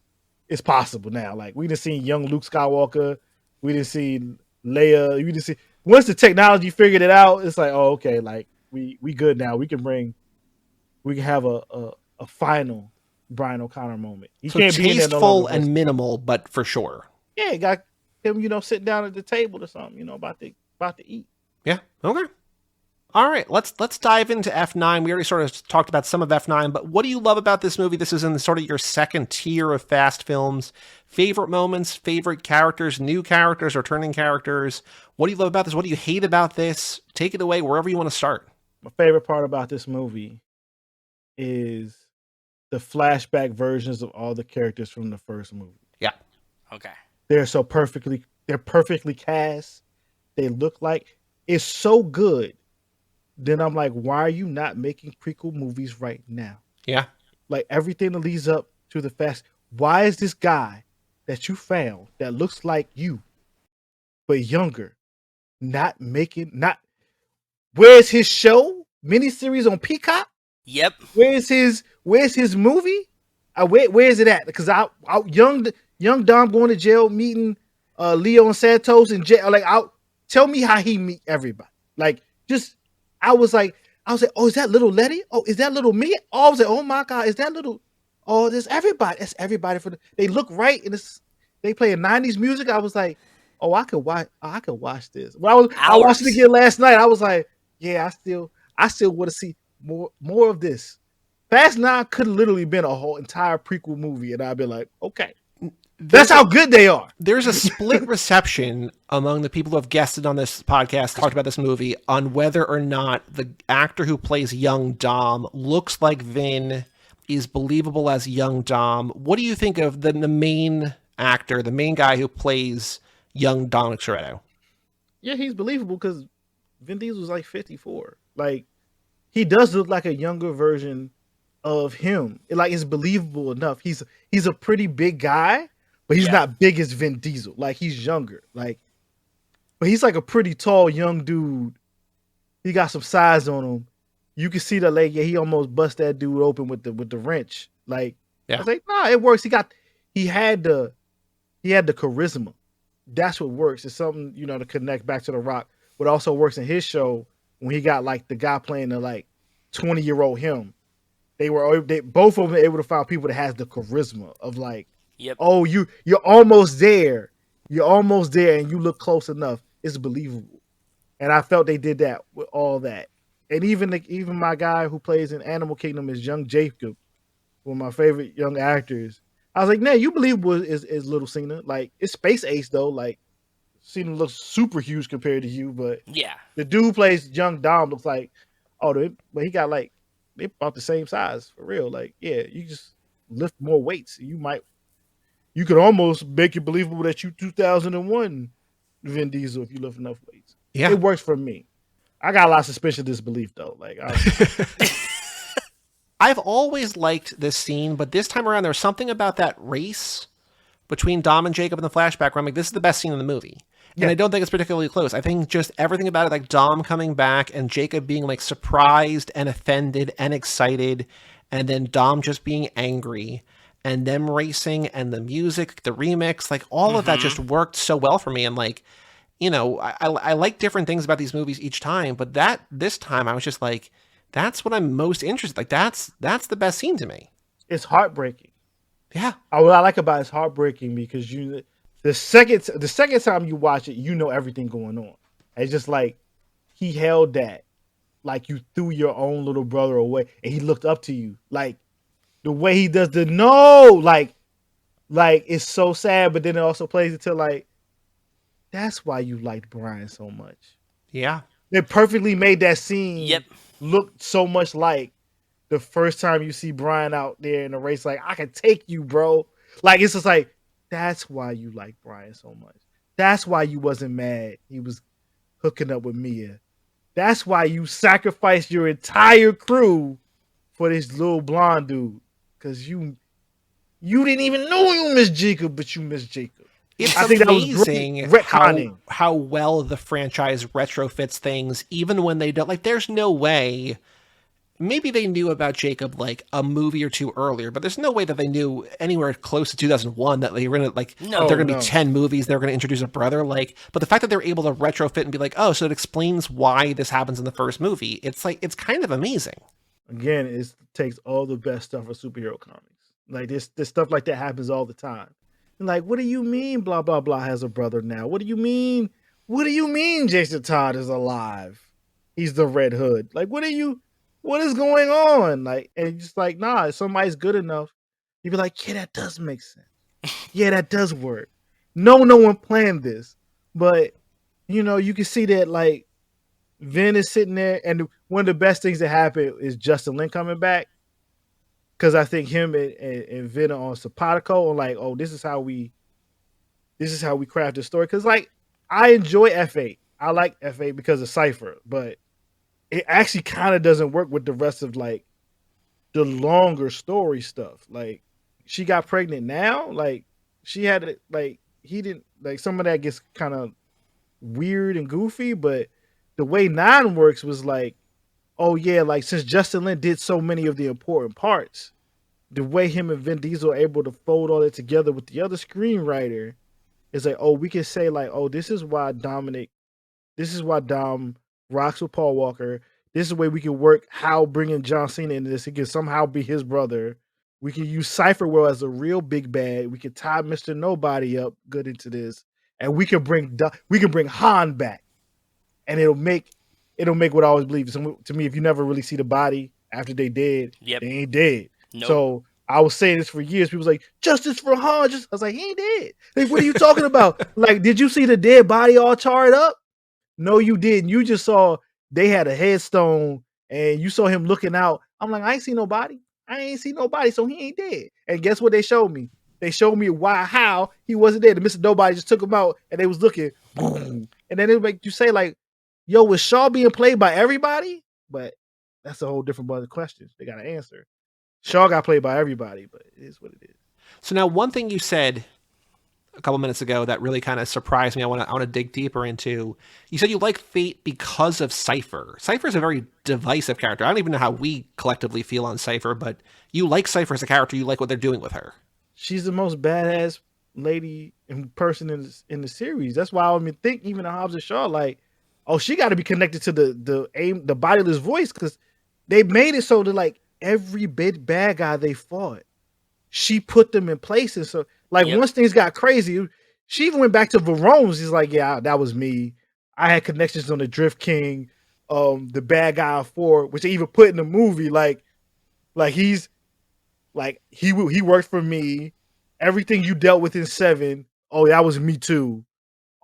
C: it's possible now. Like we done seen young Luke Skywalker. We done seen Leia. We done see once the technology figured it out, it's like, oh, okay, like we good now. We can have a final Brian O'Connor moment. He
A: so
C: can't be
A: tasteful and minimal, but for sure.
C: Yeah, got him, sitting down at the table or something, about to eat.
A: Yeah. Okay. All right, let's dive into F9. We already sort of talked about some of F9, but what do you love about this movie? This is in sort of your second tier of fast films. Favorite moments, favorite characters, new characters, returning characters. What do you love about this? What do you hate about this? Take it away wherever you want to start.
C: My favorite part about this movie is the flashback versions of all the characters from the first movie.
A: Yeah.
B: Okay.
C: They're perfectly cast. They look like it's so good. Then I'm like, why are you not making prequel movies right now?
A: Yeah.
C: Like everything that leads up to the fast. Why is this guy that you found that looks like you, but younger, where's his show? Miniseries on Peacock?
B: Yep.
C: Where's his movie? Where is it at? Because young Dom going to jail, meeting Leo and Santos in jail. Like, tell me how he meet everybody. Like, just I was like, oh, is that little Letty? Oh, is that little me? Oh, I was like, oh my God, is that little? Oh, there's everybody. That's everybody they look right, and they play a '90s music. I was like, oh, I could watch this. When I watched it again last night. I was like, yeah, I still want to see more of this. Fast 9 could have literally been a whole entire prequel movie, and I'd be like, okay. That's how good they are.
A: There's a split reception among the people who have guested on this podcast, talked about this movie, on whether or not the actor who plays young Dom looks like Vin, is believable as young Dom. What do you think of the main actor, the main guy who plays young Dominic Toretto?
C: Yeah, he's believable because Vin Diesel was like 54. Like, he does look like a younger version of him. It's believable enough. He's a pretty big guy. But he's not big as Vin Diesel. Like, he's younger. Like, but he's like a pretty tall young dude. He got some size on him. You can see that, like, he almost bust that dude open with the wrench. Like, I was like, nah, it works. He had the charisma. That's what works. It's something, to connect back to The Rock. What also works in his show when he got like the guy playing the like 20-year-old him. They both of them able to find people that has the charisma of like,
B: yep.
C: Oh, you're almost there. You're almost there, and you look close enough. It's believable, and I felt they did that with all that. And even my guy who plays in Animal Kingdom is young Jacob, one of my favorite young actors. I was like, man, you believable is Little Cena. Like, it's Space Ace though. Like, Cena looks super huge compared to you, but
B: Yeah.
C: the dude who plays young Dom looks like, but he got like they about the same size for real. Like, yeah, you just lift more weights. You could almost make it believable that you 2001 Vin Diesel if you lift enough weights.
A: Yeah.
C: It works for me. I got a lot of suspicion of disbelief though. Like,
A: I've always liked this scene, but this time around, there's something about that race between Dom and Jacob in the flashback where I'm like, this is the best scene in the movie. And I don't think it's particularly close. I think just everything about it, like Dom coming back and Jacob being like surprised and offended and excited, and then Dom just being angry, and them racing and the music, the remix, like all of that just worked so well for me. And like, you know, I like different things about these movies each time, but this time I was just like, that's what I'm most interested. Like that's the best scene to me.
C: it's heartbreaking.
A: Yeah.
C: What I like about it's heartbreaking because the second time you watch it, you know everything going on. It's just like he held that, like you threw your own little brother away, and he looked up to you, like the way he does the no, like it's so sad, but then it also plays it to like that's why you liked Brian so much.
A: Yeah.
C: They perfectly made that scene
B: Yep.
C: look so much like the first time you see Brian out there in the race, like I can take you, bro. Like it's just like that's why you like Brian so much. That's why you wasn't mad he was hooking up with Mia. That's why you sacrificed your entire crew for this little blonde dude. Cause you didn't even know you missed Jacob, but you missed Jacob.
A: It's
C: I think that was
A: amazing
C: great retconning.
A: how well the franchise retrofits things, even when they don't. Like, there's no way. Maybe they knew about Jacob like a movie or two earlier, but there's no way that they knew anywhere close to 2001 that they were gonna like.
B: No,
A: they're gonna be 10 movies. They're gonna introduce a brother. Like, but the fact that they're able to retrofit and be like, oh, so it explains why this happens in the first movie. It's like it's kind of amazing.
C: Again, it takes all the best stuff of superhero comics. Like this stuff like that happens all the time. And like, what do you mean? Blah blah blah has a brother now. What do you mean? What do you mean? Jason Todd is alive. He's the Red Hood. Like, what is going on? Like, and just like, nah, if somebody's good enough, you'd be like, yeah, that does make sense. Yeah, that does work. No one planned this, but you know, you can see that like Vin is sitting there, and one of the best things that happened is Justin Lin coming back, because I think him and Vin are on simpatico and like, oh, this is how we craft the story. Because like, I enjoy F8. I like F8 because of Cypher, but it actually kind of doesn't work with the rest of like the longer story stuff. Like, she got pregnant now. Like, she had it. Like, he didn't. Like, some of that gets kind of weird and goofy, but the way 9 works was like, oh yeah, like since Justin Lin did so many of the important parts, the way him and Vin Diesel are able to fold all that together with the other screenwriter is like, oh, we can say like, oh, this is why Dom rocks with Paul Walker. This is the way we can work how bringing John Cena into this. He can somehow be his brother. We can use Cypher Well as a real big bad. We can tie Mr. Nobody up good into this, and we can bring Han back, and it'll make what I always believe. So to me, if you never really see the body after they dead,
B: Yep.
C: they ain't dead.
B: Nope.
C: So I was saying this for years. People was like, justice for Han. I was like, he ain't dead. Like, what are you talking about? Like, did you see the dead body all charred up? No, you didn't. You just saw they had a headstone and you saw him looking out. I'm like, I ain't see nobody. So he ain't dead. And guess what they showed me? They showed me how he wasn't dead. And Mr. Nobody just took him out and they was looking. Boom. And then it make you say like, yo, was Shaw being played by everybody? But that's a whole different bunch of questions they got to answer. Shaw got played by everybody, but it is what it is.
A: So now one thing you said a couple minutes ago that really kind of surprised me, I want to dig deeper into. You said you like Fate because of Cypher. Cypher is a very divisive character. I don't even know how we collectively feel on Cypher, but you like Cypher as a character. You like what they're doing with her. She's
C: the most badass lady and person in the series. That's why I would think even Hobbs and Shaw like, oh, she got to be connected to the bodiless voice, because they made it so that like every big bad guy they fought, she put them in places. So like once things got crazy, she even went back to Verone's. He's like, yeah, that was me. I had connections on the Drift King, the bad guy on 4, which they even put in the movie. Like he's like he worked for me. Everything you dealt with in 7, oh, that was me too.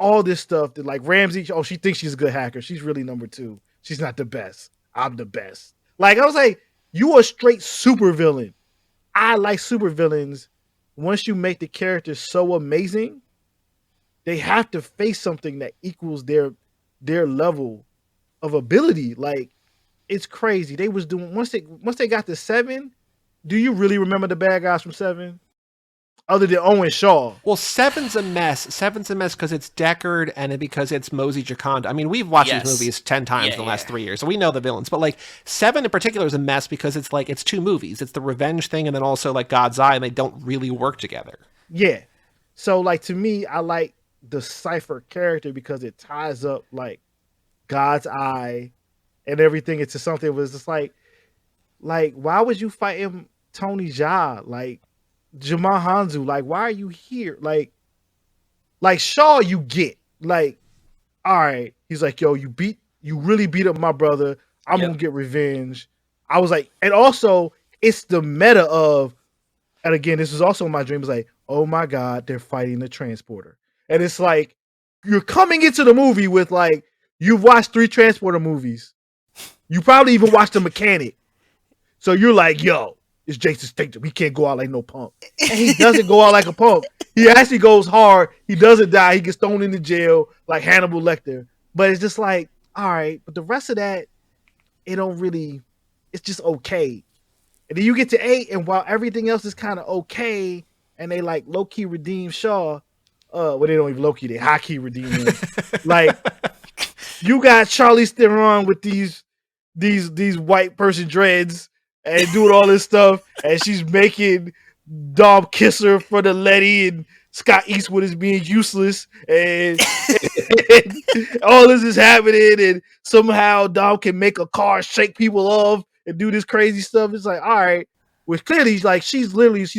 C: all this stuff that like Ramsey, oh, she thinks she's a good hacker. She's really number 2. She's not the best. I'm the best. Like I was like, you are a straight super villain. I like super villains. Once you make the character so amazing, they have to face something that equals their level of ability. Like it's crazy. They was doing once they got to 7. Do you really remember the bad guys from 7? Other than Owen Shaw.
A: Well, 7's a mess. 7's a mess because it's Deckard and because it's Mosey Jaconda. I mean, we've watched these movies 10 times in the last 3 years, so we know the villains. But like 7 in particular is a mess because it's like it's 2 movies. It's the revenge thing and then also like God's Eye, and they don't really work together.
C: Yeah. So like to me, I like the Cypher character because it ties up like God's Eye and everything into something. It was just like why would you fight him, Tony Jaa? Like Jamal Hanzu, like why are you here? Like Shaw, you get like, all right. He's like, yo, you really beat up my brother. I'm gonna get revenge. I was like, and also it's the meta of, and again, this was also my dream. It's like, oh my God, they're fighting the transporter, and it's like you're coming into the movie with like you've watched 3 transporter movies. You probably even watched The Mechanic, so you're like, yo. It's Jason Statham. He can't go out like no punk. And he doesn't go out like a punk. He actually goes hard. He doesn't die. He gets thrown into jail like Hannibal Lecter. But it's just like, all right. But the rest of that, it don't really, it's just okay. And then you get to 8, and while everything else is kind of okay, and they like low-key redeem Shaw, well, they don't even low-key, they high-key redeem him. Like, you got Charlize Theron with these white person dreads, and doing all this stuff, and she's making Dom kiss her for the Letty, and Scott Eastwood is being useless, and all this is happening, and somehow Dom can make a car shake people off and do this crazy stuff. It's like, all right, which clearly like she's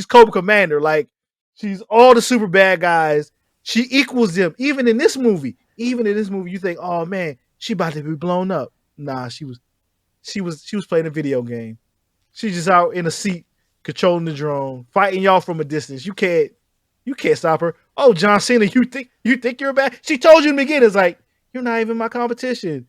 C: Cobra Commander, like she's all the super bad guys. She equals them. Even in this movie, you think, oh man, she about to be blown up. Nah, she was playing a video game. She's just out in a seat, controlling the drone, fighting y'all from a distance. You can't stop her. Oh, John Cena, you think you're bad? She told you in the beginning, it's like, you're not even my competition.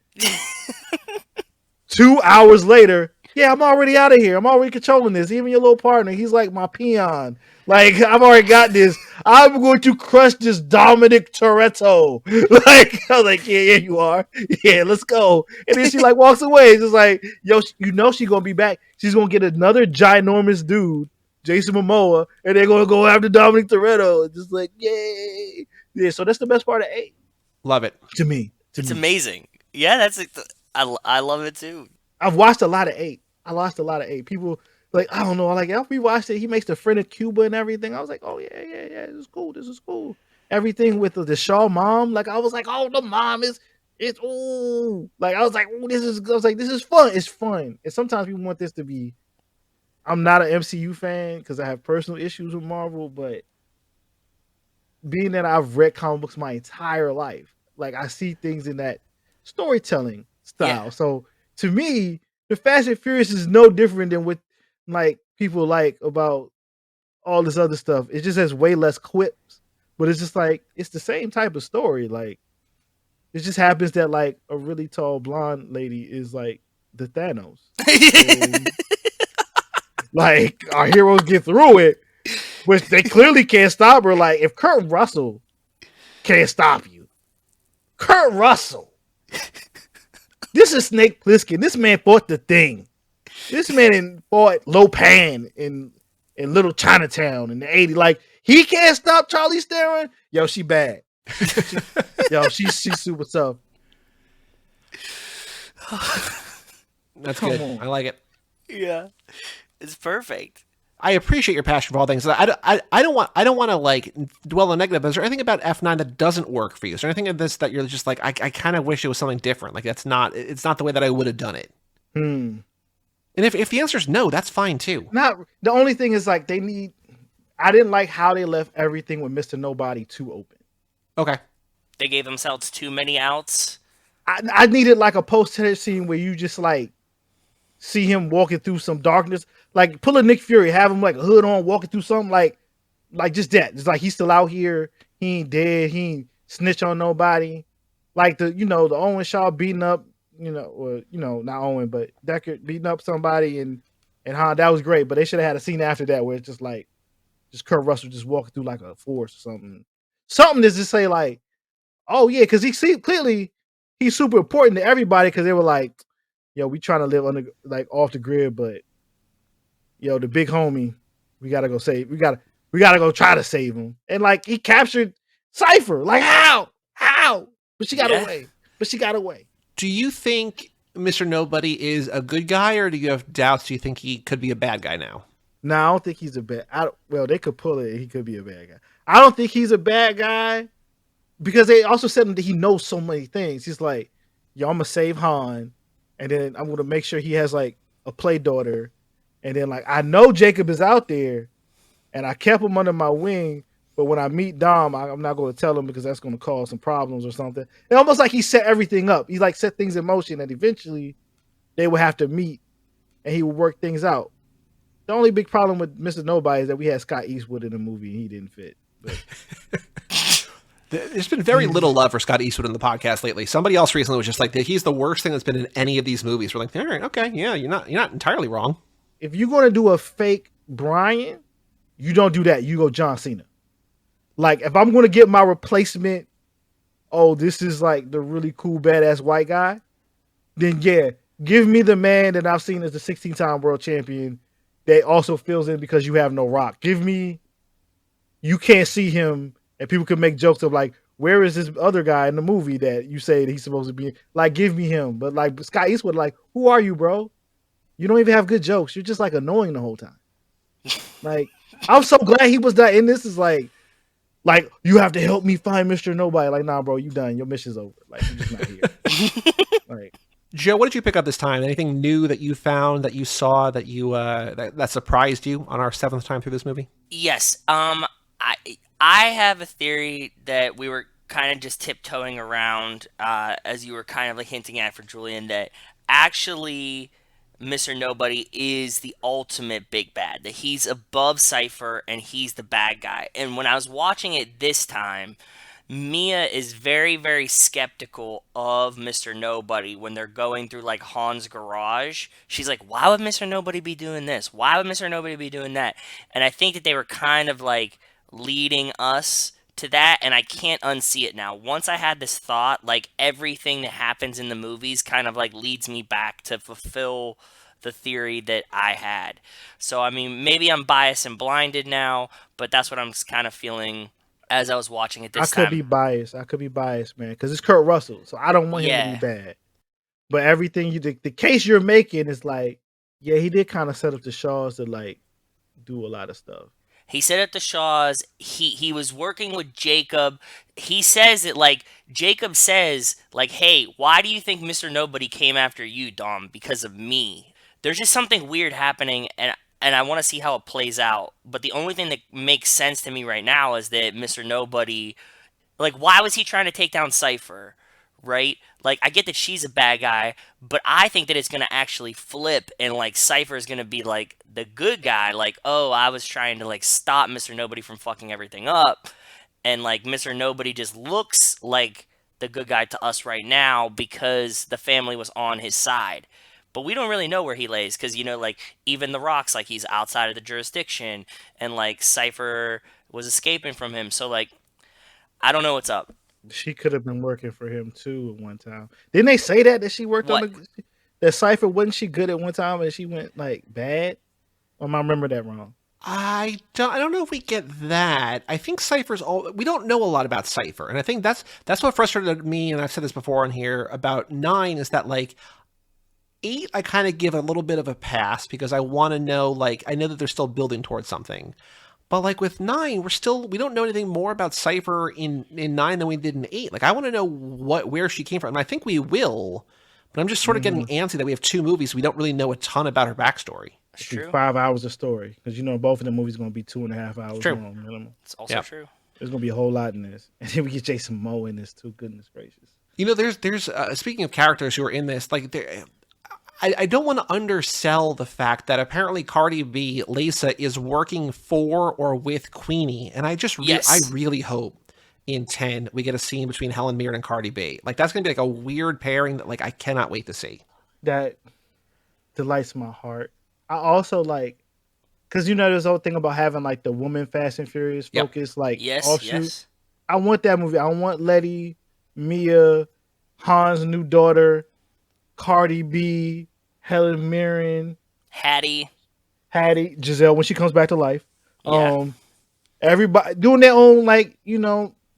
C: 2 hours later, yeah, I'm already out of here. I'm already controlling this. Even your little partner, he's like my peon. Like, I've already got this. I'm going to crush this Dominic Toretto. Like, I was like, yeah, you are. Yeah, let's go. And then she like walks away. It's just like, yo, you know she's going to be back. She's going to get another ginormous dude, Jason Momoa, and they're going to go after Dominic Toretto. It's just like, yay. Yeah, so that's the best part of 8.
A: Love it.
C: To me.
B: It's amazing. Yeah, I love it too.
C: I've watched a lot of 8. People like, I don't know, like after we watched it, he makes the friend of Cuba and everything. I was like, oh yeah, this is cool. Everything with the Shaw mom, like I was like, oh, the mom is ooh. Like I was like, oh, this is fun. It's fun. And sometimes people want this to be, I'm not an MCU fan because I have personal issues with Marvel, but being that I've read comic books my entire life, like I see things in that storytelling style. Yeah. So to me, the Fast and Furious is no different than what like people like about all this other stuff. It just has way less quips, but it's just like it's the same type of story. Like it just happens that like a really tall blonde lady is like the Thanos. And, like our heroes get through it, which they clearly can't stop her. Like if Kurt Russell can't stop you, Kurt Russell. This is Snake Plissken. This man fought the Thing. This man fought Lopan in Little Chinatown in the 80s. Like, he can't stop Charlize Theron. Yo, she bad. She's super tough.
A: That's Come good. On. I like it.
B: Yeah. It's perfect.
A: I appreciate your passion for all things. I don't want to like dwell on negative. Is there anything about F9 that doesn't work for you? Is there anything in this that you're just like, I kind of wish it was something different? Like it's not the way that I would have done it. And if the answer is no, that's fine too.
C: Not the only thing is like I didn't like how they left everything with Mr. Nobody too open.
A: Okay.
B: They gave themselves too many outs.
C: I needed like a post-credit scene where you just like see him walking through some darkness. Like pull a Nick Fury, have him like a hood on, walking through something like just that. It's like he's still out here. He ain't dead. He ain't snitch on nobody. Like the Owen Shaw beating up, not Owen, but Deckard beating up somebody and that was great. But they should have had a scene after that where it's just Kurt Russell just walking through like a forest or something. Something to just say like, oh yeah, because clearly he's super important to everybody because they were like, yo, we trying to live off the grid, but yo, the big homie, we gotta go go try to save him. And like he captured Cypher. Like how? But she got away.
A: Do you think Mr. Nobody is a good guy, or do you have doubts? Do you think he could be a bad guy now?
C: No, I don't think he's a bad. They could pull it. He could be a bad guy. I don't think he's a bad guy because they also said that he knows so many things. He's like, yo, I'm gonna save Han, and then I'm gonna make sure he has like a play daughter, and then like I know Jacob is out there, and I kept him under my wing. But when I meet Dom, I'm not going to tell him because that's going to cause some problems or something. It's almost like he set everything up. He like set things in motion, and eventually they would have to meet, and he would work things out. The only big problem with Mr. Nobody is that we had Scott Eastwood in the movie, and he didn't fit.
A: There's been very little love for Scott Eastwood in the podcast lately. Somebody else recently was just like, he's the worst thing that's been in any of these movies. We're like, all right, okay, yeah, you're not entirely wrong.
C: If you're going to do a fake Brian, you don't do that. You go John Cena. Like, if I'm going to get my replacement, this is like the really cool, badass white guy, then yeah, give me the man that I've seen as the 16-time world champion that also fills in because you have no Rock. Give me, you can't see him, and people can make jokes of like, where is this other guy in the movie that you say that he's supposed to be? Like, give me him. But like, Scott Eastwood, like, who are you, bro? You don't even have good jokes. You're just like annoying the whole time. Like, I'm so glad he was not in this. Is like, you have to help me find Mr. Nobody. Like, nah, bro, you done. Your mission's over. Like, you're just not here. Like,
A: Joe, what did you pick up this time? Anything new that you found, that you saw, that you that surprised you on our 7th time through this movie?
B: Yes. I have a theory that we were kind of just tiptoeing around, as you were kind of like hinting at for Julian, that actually Mr. Nobody is the ultimate big bad, that he's above Cypher and he's the bad guy. And when I was watching it this time, Mia is very, very skeptical of Mr. Nobody when they're going through like Han's garage. She's like, why would Mr. Nobody be doing this? Why would Mr. Nobody be doing that? And I think that they were kind of like leading us to that, and I can't unsee it now. Once I had this thought, like everything that happens in the movies kind of like leads me back to fulfill the theory that I had. So I mean, maybe I'm biased and blinded now, but that's what I'm kind of feeling as I was watching it this time.
C: I could be biased, man, because it's Kurt Russell, so I don't want him to be bad. But everything the case you're making is like, yeah, he did kind of set up the Shaws to like do a lot of stuff.
B: He set up the Shaws. He was working with Jacob. He says that, like, Jacob says, like, hey, why do you think Mr. Nobody came after you, Dom? Because of me. There's just something weird happening, and I want to see how it plays out. But the only thing that makes sense to me right now is that Mr. Nobody, like, why was he trying to take down Cypher? Right? Like, I get that she's a bad guy, but I think that it's going to actually flip, and, like, Cypher is going to be, like, the good guy. Like, oh, I was trying to, like, stop Mr. Nobody from fucking everything up, and, like, Mr. Nobody just looks like the good guy to us right now because the family was on his side. But we don't really know where he lays, because, you know, like, even The Rock's, like, he's outside of the jurisdiction, and, like, Cypher was escaping from him, so, like, I don't know what's up.
C: She could have been working for him too at one time. Didn't they say that she worked on that Cypher? Wasn't she good at one time and she went like bad? Or am I remember that wrong?
A: I don't know if we get that. I think Cypher's we don't know a lot about Cypher, and I think that's what frustrated me. And I've said this before on here about 9 is that like 8 I kind of give a little bit of a pass because I want to know, like, I know that they're still building towards something. But like with 9, we don't know anything more about Cypher in 9 than we did in 8. Like I want to know where she came from. And I think we will, but I'm just sort of getting antsy that we have 2 movies. We don't really know a ton about her backstory.
B: It's true.
C: 5 hours of story. Because you know both of the movies are going to be 2.5 hours
A: true.
C: long minimum.
B: It's also true.
C: There's going to be a whole lot in this. And then we get Jason Momoa in this too. Goodness gracious.
A: You know, there's speaking of characters who are in this, like I don't want to undersell the fact that apparently Cardi B, Lisa, is working for or with Queenie. And I just I really hope in 10, we get a scene between Helen Mirren and Cardi B. Like, that's going to be like a weird pairing that, like, I cannot wait to see.
C: That delights my heart. I also like, because there's the whole thing about having like the woman Fast and Furious focus, like offshoot.
B: Yes.
C: I want that movie. I want Letty, Mia, Han's new daughter, Cardi B, Helen Mirren,
B: Hattie,
C: Giselle when she comes back to life.
B: Yeah.
C: Everybody doing their own, like,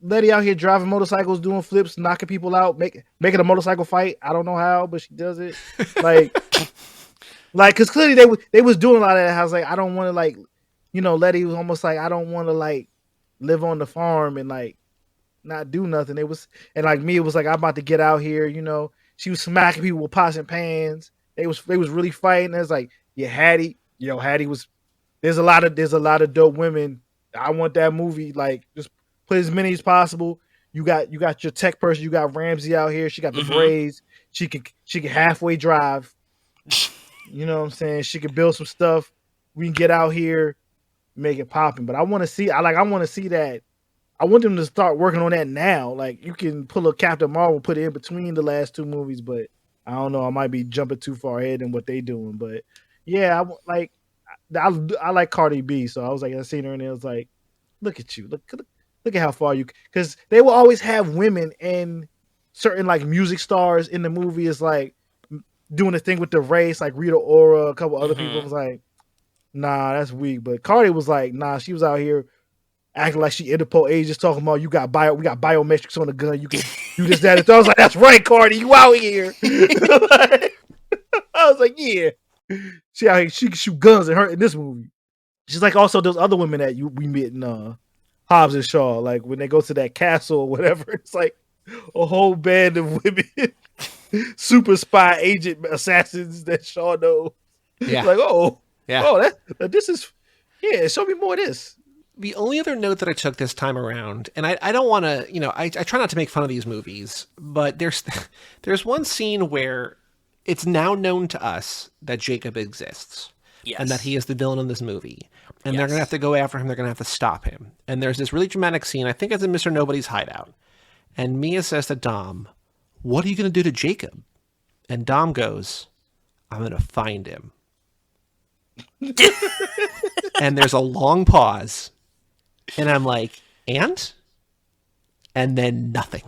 C: Letty out here driving motorcycles, doing flips, knocking people out, making a motorcycle fight. I don't know how, but she does it. Like, because clearly they was doing a lot of that. I was like, I don't want to, like, Letty was almost like, I don't want to, like, live on the farm and, like, not do nothing. It was, and like me, it was like, I'm about to get out here. She was smacking people with pots and pans. They was really fighting. It's like, yeah, Hattie was. There's a lot of dope women. I want that movie. Like, just put as many as possible. You got your tech person. You got Ramsey out here. She got the braids. She can halfway drive. You know what I'm saying? She can build some stuff. We can get out here, make it popping. But I want to see. I want to see that. I want them to start working on that now. Like, you can pull a Captain Marvel, put it in between the last two movies, but I don't know. I might be jumping too far ahead in what they doing. But yeah, I like Cardi B, so I was like, I seen her and it was like, look at you, look at how far you, because they will always have women and certain like music stars in the movie is like doing the thing with the race, like Rita Ora, a couple other people was like, nah, that's weak. But Cardi was like, nah, she was out here acting like she Interpol agents talking about we got biometrics on the gun, you can do this, that, and I was like, that's right, Cardi, you out here. I was like, yeah. She out here, she can shoot guns in this movie. She's like also those other women that we met in Hobbs and Shaw, like when they go to that castle or whatever, it's like a whole band of women, super spy agent assassins that Shaw knows.
A: Yeah.
C: Like, this is, show me more of this.
A: The only other note that I took this time around, and I don't want to, I try not to make fun of these movies, but there's one scene where it's now known to us that Jacob exists.
B: Yes.
A: And that he is the villain in this movie. And they're going to have to go after him. They're going to have to stop him. And there's this really dramatic scene. I think it's in Mr. Nobody's hideout. And Mia says to Dom, what are you going to do to Jacob? And Dom goes, I'm going to find him. And there's a long pause. And I'm like, and? And then nothing.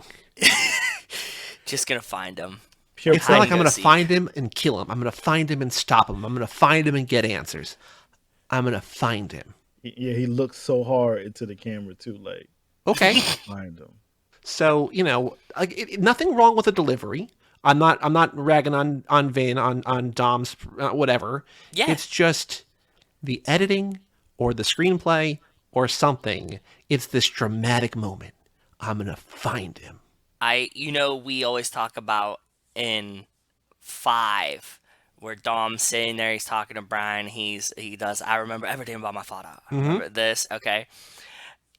B: Just going to find him.
A: It's not like I'm going to find him and kill him. I'm going to find him and stop him. I'm going to find him and get answers. I'm going to find him.
C: Yeah, he looks so hard into the camera too. Like,
A: okay,
C: find him.
A: So like nothing wrong with the delivery. I'm not ragging on Vin on Dom's whatever.
B: Yeah, it's
A: just the editing or the screenplay or something. It's this dramatic moment. I'm going to find him.
B: We always talk about in 5 where Dom's sitting there, he's talking to Brian, he does, I remember everything about my father. I remember this, okay.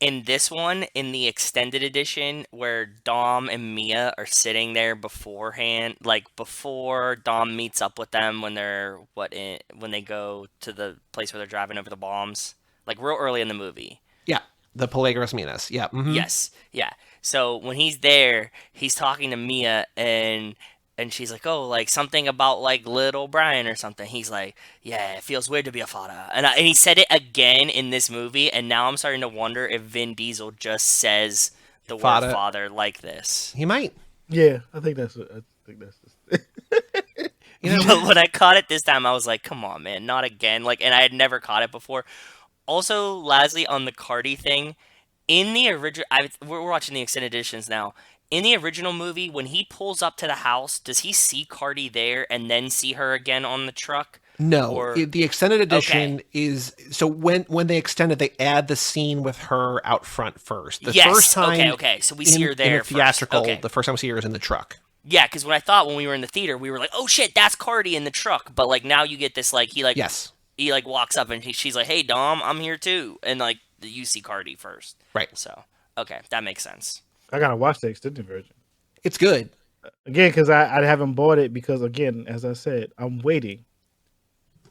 B: In this one, in the extended edition, where Dom and Mia are sitting there beforehand, like before Dom meets up with them when they're when they go to the place where they're driving over the bombs, like real early in the movie.
A: Yeah, the Pelagros Minas. Yeah. Mm-hmm.
B: Yes. Yeah. So when he's there, he's talking to Mia and she's like, oh, like something about like little Brian or something. He's like, yeah, it feels weird to be a father. And he said it again in this movie. And now I'm starting to wonder if Vin Diesel just says the word father like this.
A: He might.
C: Yeah, I think that's
B: But when I caught it this time, I was like, come on, man, not again. Like, and I had never caught it before. Also, Leslie, on the Cardi thing, in the original, we're watching the extended editions now. In the original movie, when he pulls up to the house, does he see Cardi there and then see her again on the truck?
A: No, the extended edition is so when they extend it, they add the scene with her out front first. The first time,
B: okay, so we see her there.
A: In the theatrical, the first time we see her is in the truck.
B: Yeah, because when we were in the theater, we were like, "Oh shit, that's Cardi in the truck." But like now, you get this like he walks up and she's like, "Hey Dom, I'm here too," and like you see Cardi first,
A: right?
B: So okay, that makes sense.
C: I gotta watch the extended version.
A: It's good.
C: Again, because I haven't bought it because, again, as I said, I'm waiting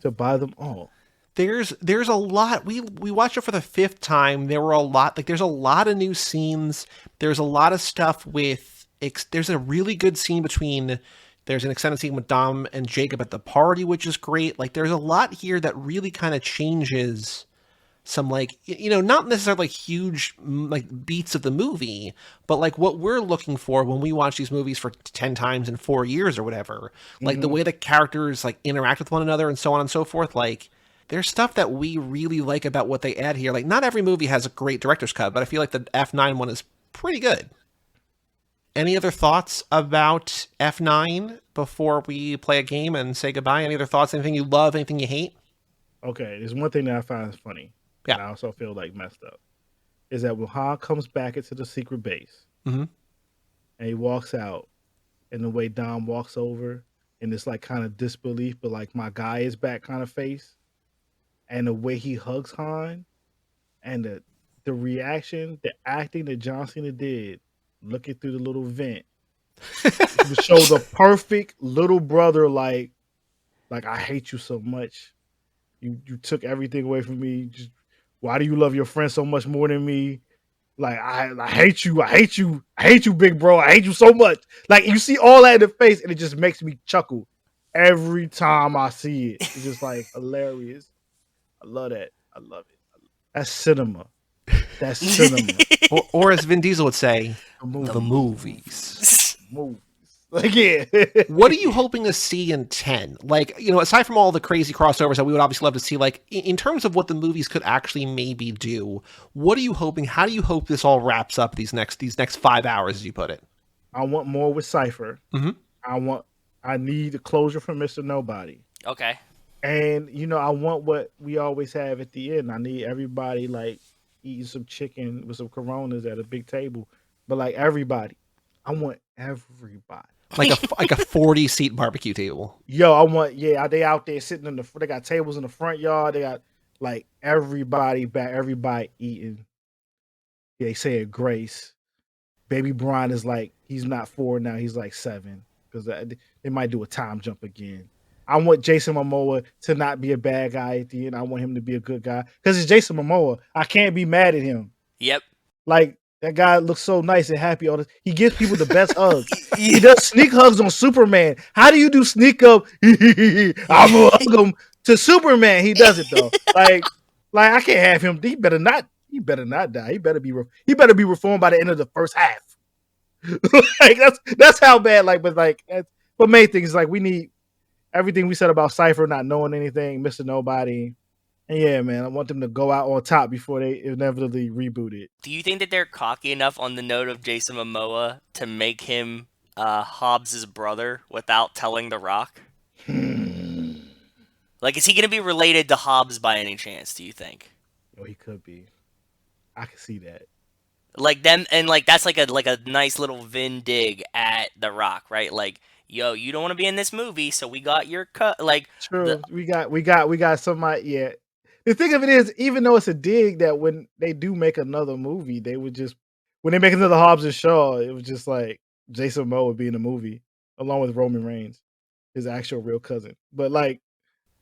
C: to buy them all.
A: there's a lot. We watched it for the 5th time. There were a lot, like there's a lot of new scenes. There's a lot of stuff with there's a really good scene between there's an extended scene with Dom and Jacob at the party, which is great. Like there's a lot here that really kind of changes some, like, not necessarily like huge like beats of the movie, but like what we're looking for when we watch these movies for 10 times in 4 years or whatever, like the way the characters like interact with one another and so on and so forth. Like there's stuff that we really like about what they add here. Like not every movie has a great director's cut, but I feel like the F9 one is pretty good. Any other thoughts about F9 before we play a game and say goodbye? Any other thoughts? Anything you love? Anything you hate?
C: Okay, there's one thing that I find funny.
A: Yeah.
C: And I also feel like messed up. Is that when Han comes back into the secret base and he walks out, and the way Dom walks over, and it's like kind of disbelief, but like my guy is back kind of face, and the way he hugs Han, and the reaction, the acting that John Cena did, looking through the little vent, to show the perfect little brother, like I hate you so much. You took everything away from me. Just, why do you love your friend so much more than me? Like I hate you. I hate you. I hate you, big bro. I hate you so much. Like you see all that in the face, and it just makes me chuckle every time I see it. It's just like hilarious. I love that. I love it. That's cinema. That's cinema.
A: or as Vin Diesel would say,
C: The
A: movies.
C: movies. Like, yeah.
A: What are you hoping to see in 10? Like, aside from all the crazy crossovers that we would obviously love to see, like, in terms of what the movies could actually maybe do, what are you hoping? How do you hope this all wraps up these next 5 hours, as you put it?
C: I want more with Cypher. I need a closure from Mr. Nobody.
B: Okay.
C: And, I want what we always have at the end. I need everybody, like, eating some chicken with some Coronas at a big table. But, like, everybody. I want everybody.
A: Like a 40-seat barbecue table.
C: Yo, I want, they out there sitting in they got tables in the front yard. They got, like, everybody back, everybody eating. They say a grace. Baby Brian is like, he's not 4 now, he's like 7. Because they might do a time jump again. I want Jason Momoa to not be a bad guy at the end. I want him to be a good guy. Because it's Jason Momoa. I can't be mad at him.
B: Yep.
C: Like, that guy looks so nice and happy. He gives people the best hugs. He does sneak hugs on Superman. How do you do sneak up? I'm gonna hug him to Superman. He does it though. Like I can't have him. He better not die. He better be reformed by the end of the first half. Like that's how bad. But main thing is like we need everything we said about Cypher not knowing anything, Mr. Nobody. And yeah, man, I want them to go out on top before they inevitably reboot it.
B: Do you think that they're cocky enough on the note of Jason Momoa to make him Hobbs' brother without telling The Rock? Like, is he going to be related to Hobbs by any chance, do you think?
C: Oh, he could be. I can see that.
B: Like them, and like that's like a nice little Vin dig at The Rock, right? Like, yo, you don't want to be in this movie, so we got your cut. Like,
C: true, we got somebody. Yeah, the thing of it is, even though it's a dig, that when they do make another movie, they would just when they make another Hobbs and Shaw, it was just like Jason Momoa would be in the movie along with Roman Reigns, his actual real cousin. But like,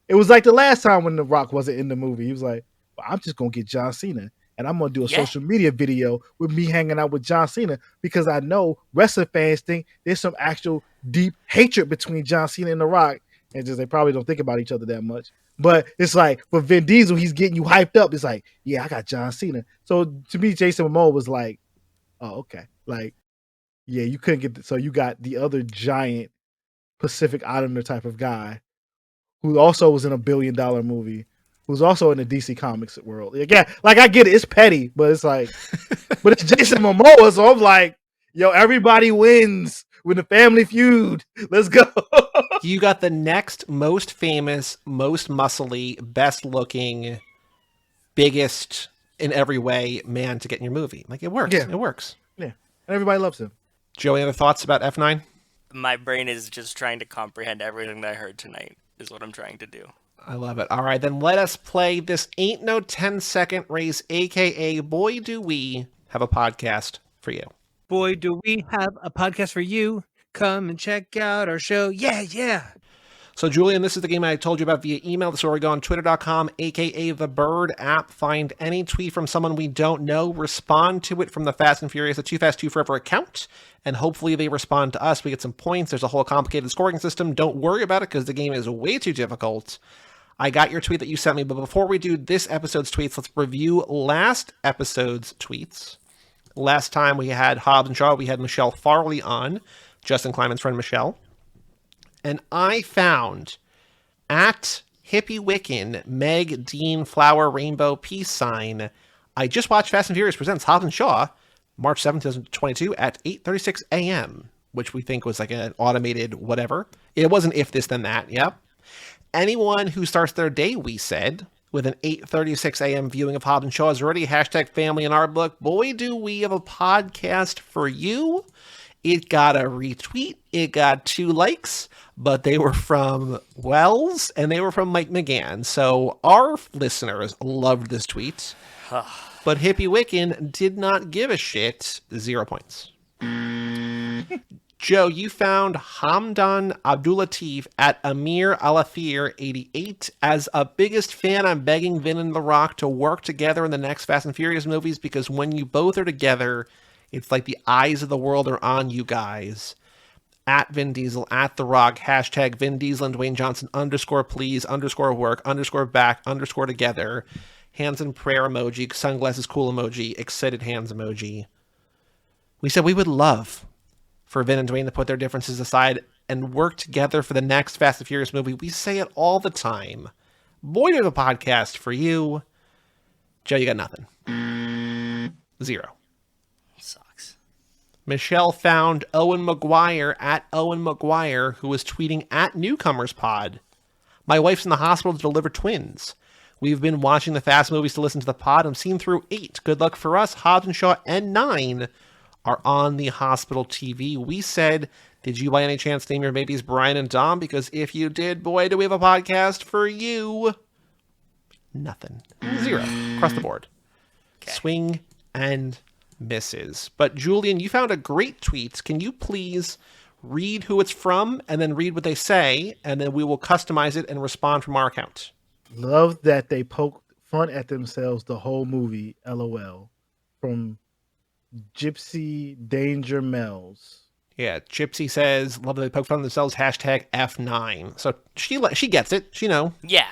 C: it was like the last time when The Rock wasn't in the movie, he was like, well, "I'm just gonna get John Cena." And I'm going to do a social media video with me hanging out with John Cena because I know wrestling fans think there's some actual deep hatred between John Cena and The Rock. And just they probably don't think about each other that much. But it's like for Vin Diesel, he's getting you hyped up. It's like, yeah, I got John Cena. So to me, Jason Momoa was like, oh, okay. Like, yeah, you couldn't get so you got the other giant Pacific Islander type of guy who also was in a $1 billion movie. Who's also in the DC Comics world. Yeah, like I get it. It's petty, but it's like, but it's Jason Momoa, so I'm like, yo, everybody wins with the Family Feud. Let's go.
A: You got the next most famous, most muscly, best looking, biggest in every way man to get in your movie. Like it works.
C: Yeah.
A: It works.
C: Yeah. And everybody loves him.
A: Joey, other thoughts about F9?
B: My brain is just trying to comprehend everything that I heard tonight, is what I'm trying to do.
A: I love it. All right, then let us play this Ain't No 10-Second Race, a.k.a. Boy Do We Have a Podcast for You.
D: Boy, do we have a podcast for you. Come and check out our show. Yeah.
A: So, Julian, this is the game I told you about via email. This is where we go on twitter.com, aka the Bird app, find any tweet from someone we don't know, respond to it from the Fast and Furious, the Too Fast, Too Forever account, and hopefully they respond to us. We get some points. There's a whole complicated scoring system. Don't worry about it because the game is way too difficult. I got your tweet that you sent me, but before we do this episode's tweets, let's review last episode's tweets. Last time we had Hobbs and Shaw, we had Michelle Farley on, Justin Kleinman's friend Michelle. And I found at Hippie Wiccan, Meg, Dean, Flower, Rainbow, Peace Sign. I just watched Fast and Furious Presents Hobbs and Shaw, March 7th, 2022 at 8:36 a.m., which we think was like an automated whatever. It wasn't if this, then that. Yep. Anyone who starts their day, we said, with an 8:36 a.m. viewing of Hobbs and Shaw is already hashtag family in our book. Boy, do we have a podcast for you. It got a retweet. It got 2 likes. But they were from Wells, and they were from Mike McGann. So our listeners loved this tweet. But Hippie Wiccan did not give a shit. 0 points. Joe, you found Hamdan Abdulatif at Amir Alafir 88. As a biggest fan, I'm begging Vin and The Rock to work together in the next Fast and Furious movies because when you both are together, it's like the eyes of the world are on you guys. At Vin Diesel, at The Rock, hashtag Vin Diesel and Dwayne Johnson, _please, _work, _back, _together, hands in prayer emoji, sunglasses cool emoji, excited hands emoji. We said we would love for Vin and Dwayne to put their differences aside and work together for the next Fast and Furious movie. We say it all the time. Boy, do we have a podcast for you. Joe, you got nothing. 0.
B: Sucks.
A: Michelle found Owen McGuire at Owen McGuire, who was tweeting at Newcomers Pod. My wife's in the hospital to deliver twins. We've been watching the Fast movies to listen to the pod. I'm seeing through 8. Good luck for us. Hobbs and Shaw and 9 are on the hospital TV. We said, did you by any chance name your babies Brian and Dom? Because if you did, boy, do we have a podcast for you. Nothing. 0. Across the board.
B: Okay.
A: Swing and misses. But Julian, you found a great tweet. Can you please read who it's from and then read what they say, and then we will customize it and respond from our account.
C: Love that they poked fun at themselves the whole movie. LOL. From Gypsy Danger Mel's.
A: Yeah, Gypsy says, love that they poke fun at themselves, hashtag F9. So she gets it. She know.
B: Yeah.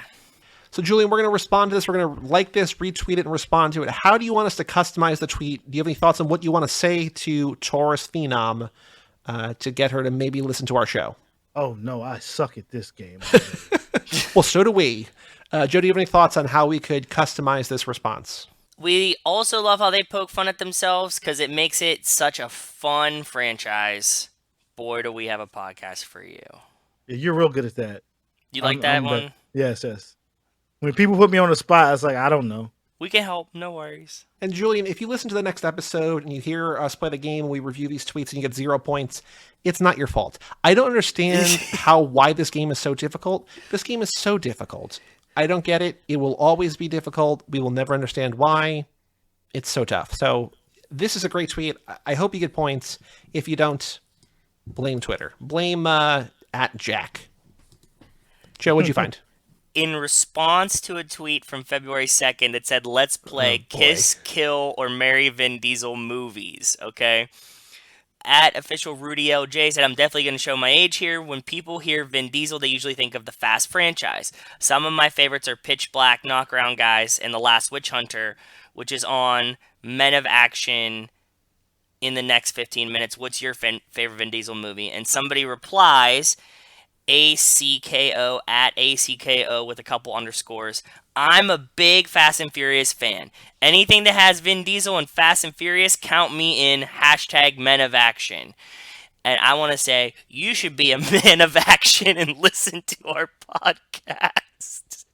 A: So, Julian, we're going to respond to this. We're going to like this, retweet it, and respond to it. How do you want us to customize the tweet? Do you have any thoughts on what you want to say to Taurus Phenom to get her to maybe listen to our show?
C: Oh, no, I suck at this game.
A: Well, so do we. Joe, do you have any thoughts on how we could customize this response?
B: We also love how they poke fun at themselves because it makes it such a fun franchise. Boy, do we have a podcast for you.
C: Yeah, you're real good at that.
B: You like that one?
C: Yes. When people put me on the spot, it's like, I don't know.
B: We can help. No worries.
A: And Julian, if you listen to the next episode and you hear us play the game, we review these tweets and you get 0 points, it's not your fault. I don't understand why this game is so difficult. This game is so difficult. I don't get it. It will always be difficult. We will never understand why. It's so tough. So this is a great tweet. I hope you get points. If you don't, blame Twitter. Blame at Jack. Joe, what'd you find?
B: In response to a tweet from February 2nd that said, let's play Kiss, Kill, or Marry Vin Diesel movies, okay? At official Rudy LJ said, I'm definitely going to show my age here. When people hear Vin Diesel, they usually think of the Fast franchise. Some of my favorites are Pitch Black, Knockaround Guys, and The Last Witch Hunter, which is on Men of Action in the next 15 minutes. What's your favorite Vin Diesel movie? And somebody replies, ACKO, at ACKO with a couple underscores. I'm a big Fast and Furious fan. Anything that has Vin Diesel and Fast and Furious, count me in. Hashtag Men of Action. And I want to say, you should be a man of action and listen to our podcast.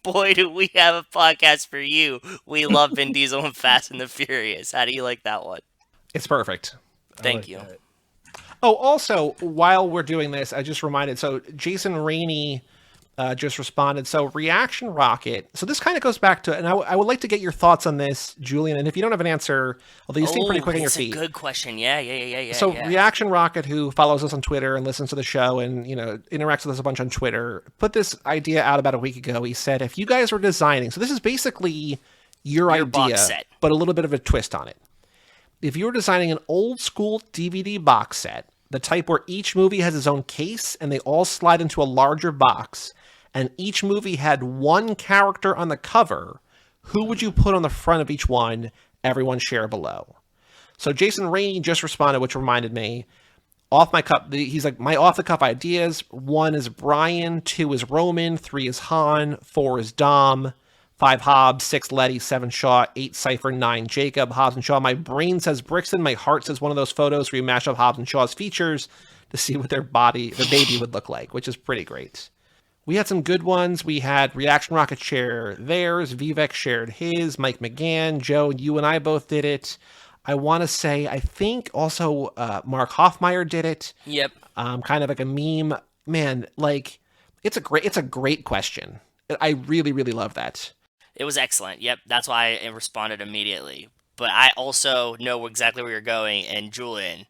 B: Boy, do we have a podcast for you. We love Vin Diesel and Fast and the Furious. How do you like that one?
A: It's perfect.
B: Thank you.
C: That.
A: Oh, also, while we're doing this, I just reminded, so Jason Rainey just responded. So Reaction Rocket. So this kind of goes back to, and I would like to get your thoughts on this, Julian. And if you don't have an answer, although you seem pretty quick on your feet.
B: It's a good question. Yeah.
A: So Reaction Rocket, who follows us on Twitter and listens to the show and, interacts with us a bunch on Twitter, put this idea out about a week ago. He said, if you guys were designing, so this is basically your idea,
B: box set,
A: but a little bit of a twist on it. If you were designing an old school DVD box set, the type where each movie has its own case and they all slide into a larger box, and each movie had one character on the cover, who would you put on the front of each one? Everyone share below. So Jason Rainey just responded, which reminded me, he's like, my off-the-cuff ideas, 1 is Brian, 2 is Roman, 3 is Han, 4 is Dom, 5 Hobbs, 6 Letty, 7 Shaw, 8 Cypher, 9 Jacob, Hobbs and Shaw. My brain says Brixton, my heart says one of those photos where you mash up Hobbs and Shaw's features to see what their baby would look like, which is pretty great. We had some good ones. We had Reaction Rocket share theirs. Vivek shared his. Mike McGann. Joe, you and I both did it. I want to say, I think also Mark Hoffmeyer did it.
B: Yep.
A: Kind of like a meme. Man, like, it's a great question. I really, really love that.
B: It was excellent. Yep. That's why I responded immediately. But I also know exactly where you're going. And Julian,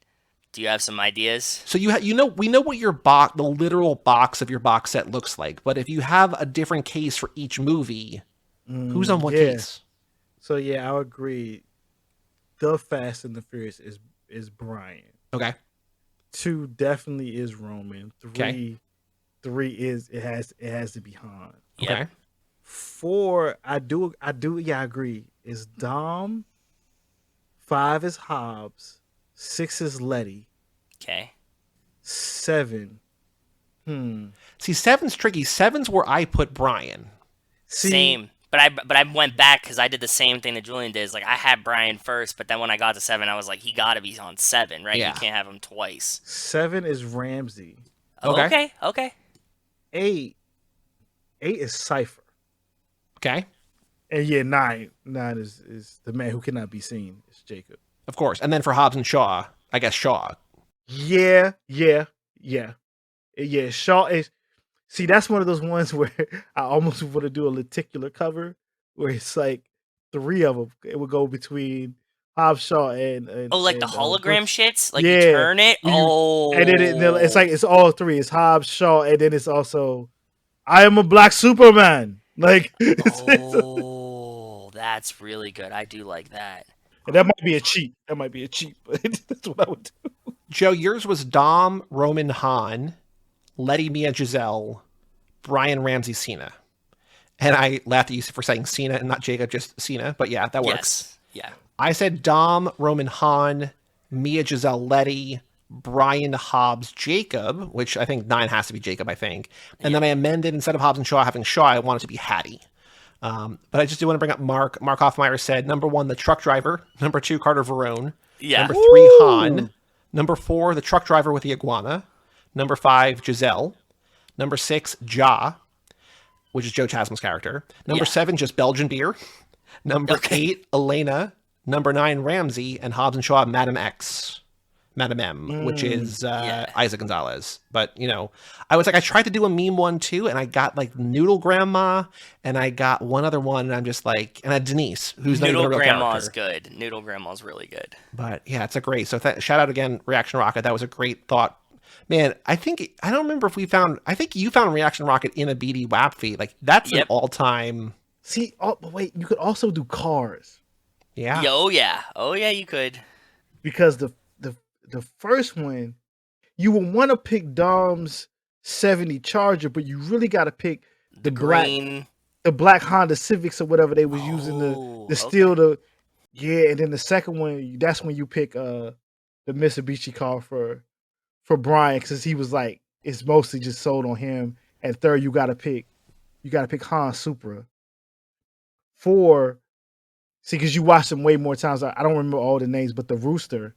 B: do you have some ideas?
A: So we know what the literal box of your box set looks like, but if you have a different case for each movie, who's on what case?
C: So yeah, I agree. The Fast and the Furious is Brian.
A: Okay.
C: 2 definitely is Roman. 3
A: okay.
C: 3 is it has to be Han.
B: Yep.
A: Okay.
C: 4 I agree. Is Dom. 5 is Hobbs. 6 is Letty.
B: Okay.
C: 7.
A: See, 7's tricky. 7's where I put Brian.
B: Same. But I went back because I did the same thing that Julian did. Like, I had Brian first, but then when I got to 7, I was like, he got to be on 7, right?
A: Yeah.
B: You can't have him twice.
C: 7 is Ramsey.
B: Okay.
C: 8 is Cypher.
A: Okay.
C: And yeah, 9 is the man who cannot be seen. It's Jacob.
A: Of course. And then for Hobbs and Shaw, I guess Shaw.
C: Yeah. Shaw is. See, that's one of those ones where I almost want to do a lenticular cover where it's like 3 of them. It would go between Hobbs, Shaw, and
B: the
C: and,
B: hologram shits? Like,
C: yeah.
B: you turn it?
C: And then it's like, it's all 3. It's Hobbs, Shaw, and then it's also, I am a black Superman. Like,
B: that's really good. I do like that.
C: And that might be a cheat. But that's what I would do.
A: Joe, yours was Dom, Roman, Han, Letty, Mia, Giselle, Brian, Ramsey, Cena. And I laughed at you for saying Cena and not Jacob, just Cena. But yeah, that works.
B: Yes. Yeah.
A: I said Dom, Roman, Han, Mia, Giselle, Letty, Brian, Hobbs, Jacob, which I think 9 has to be Jacob, I think. And then I amended, instead of Hobbs and Shaw having Shaw, I wanted it to be Hattie. But I just do want to bring up Mark. Mark Hoffmeyer said, number 1, the truck driver. Number 2, Carter Verone.
B: Yeah.
A: Number 3, Han. Number 4, the truck driver with the iguana. Number 5, Giselle. Number 6, Ja, which is Joe Chasm's character. Number 7, just Belgian beer. Number 8, Elena. Number 9, Ramsey. And Hobbs and Shaw, Madam X. Madam M, which is Isaac Gonzalez. But, I was like, I tried to do a meme one too, and I got like Noodle Grandma, and I got one other one, and I'm just like, and Denise, who's not even a real
B: Grandma's
A: character.
B: good. Noodle Grandma's really good.
A: But yeah, it's a great. So shout out again, Reaction Rocket. That was a great thought. Man, I don't remember if I think you found Reaction Rocket in a BD WAP feed. Like, that's an all-time.
C: See, but wait, you could also do cars.
A: Yeah.
B: Oh yeah, you could.
C: Because the first one, you would want to pick Dom's 70 Charger, but you really got to pick the
B: green,
C: the black Honda Civics or whatever they was using to steal the. Yeah, and then the second one, that's when you pick the Mitsubishi car for Brian, because he was like, it's mostly just sold on him. And third, you got to pick Han Supra. 4, see, because you watched them way more times. I don't remember all the names, but the Rooster.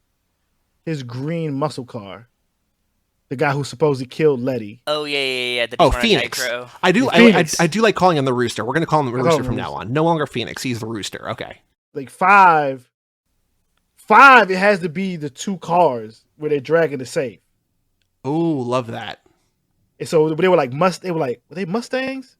C: His green muscle car, the guy who supposedly killed Letty.
B: Oh yeah.
A: Phoenix.
B: Nitro.
A: I do like calling him the Rooster. We're gonna call him the Rooster from now on. No longer Phoenix. He's the Rooster. Okay.
C: Like 5, it has to be the 2 cars where they're dragging the safe.
A: Oh, love that.
C: And so they were like were they Mustangs?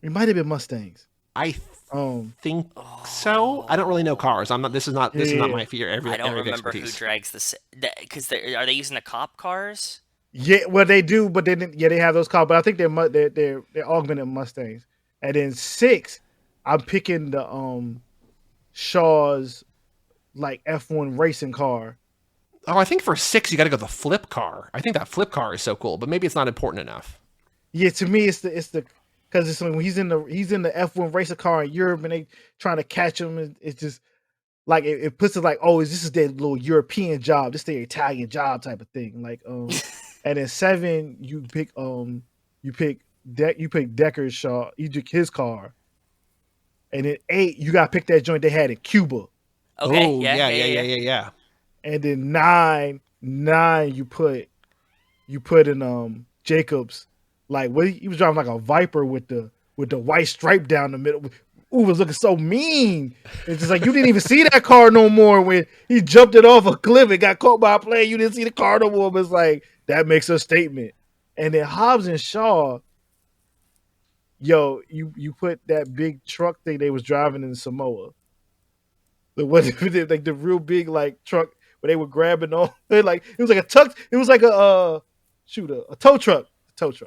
C: It might have been Mustangs.
A: I
C: Um,
A: think so. I don't really know cars. I'm not. This is not
C: yeah,
A: my fear.
B: I don't
A: Area of
B: remember who
A: expertise.
B: drags because are they using the cop cars?
C: yeah. Well, they do, but then they have those cars. But I think they're augmented Mustangs. And then 6, I'm picking the Shaw's like F1 racing car.
A: Oh, I think for 6 you got to go the flip car. I think that flip car is so cool, but maybe it's not important enough.
C: Yeah, to me it's the because it's when he's in the F1 racer car in Europe and they trying to catch him. It's just like it puts it like, oh, this is their little European job, this is their Italian job type of thing. Like and then 7 you pick Decker's Shaw, you pick his car, and then 8 you got to pick that joint they had in Cuba.
B: Okay,
A: Oh, yeah.
C: And then 9 you put in Jacobs, like what he was driving like a Viper with the white stripe down the middle. Ooh, was looking so mean. It's just like you didn't even see that car no more when he jumped it off a cliff and got caught by a plane. You didn't see the car no more, but it's like that makes a statement. And then Hobbs and Shaw, yo, you put that big truck thing they was driving in Samoa. Like the real big like truck where they were grabbing on. Like it was like a tuck. It was like a tow truck.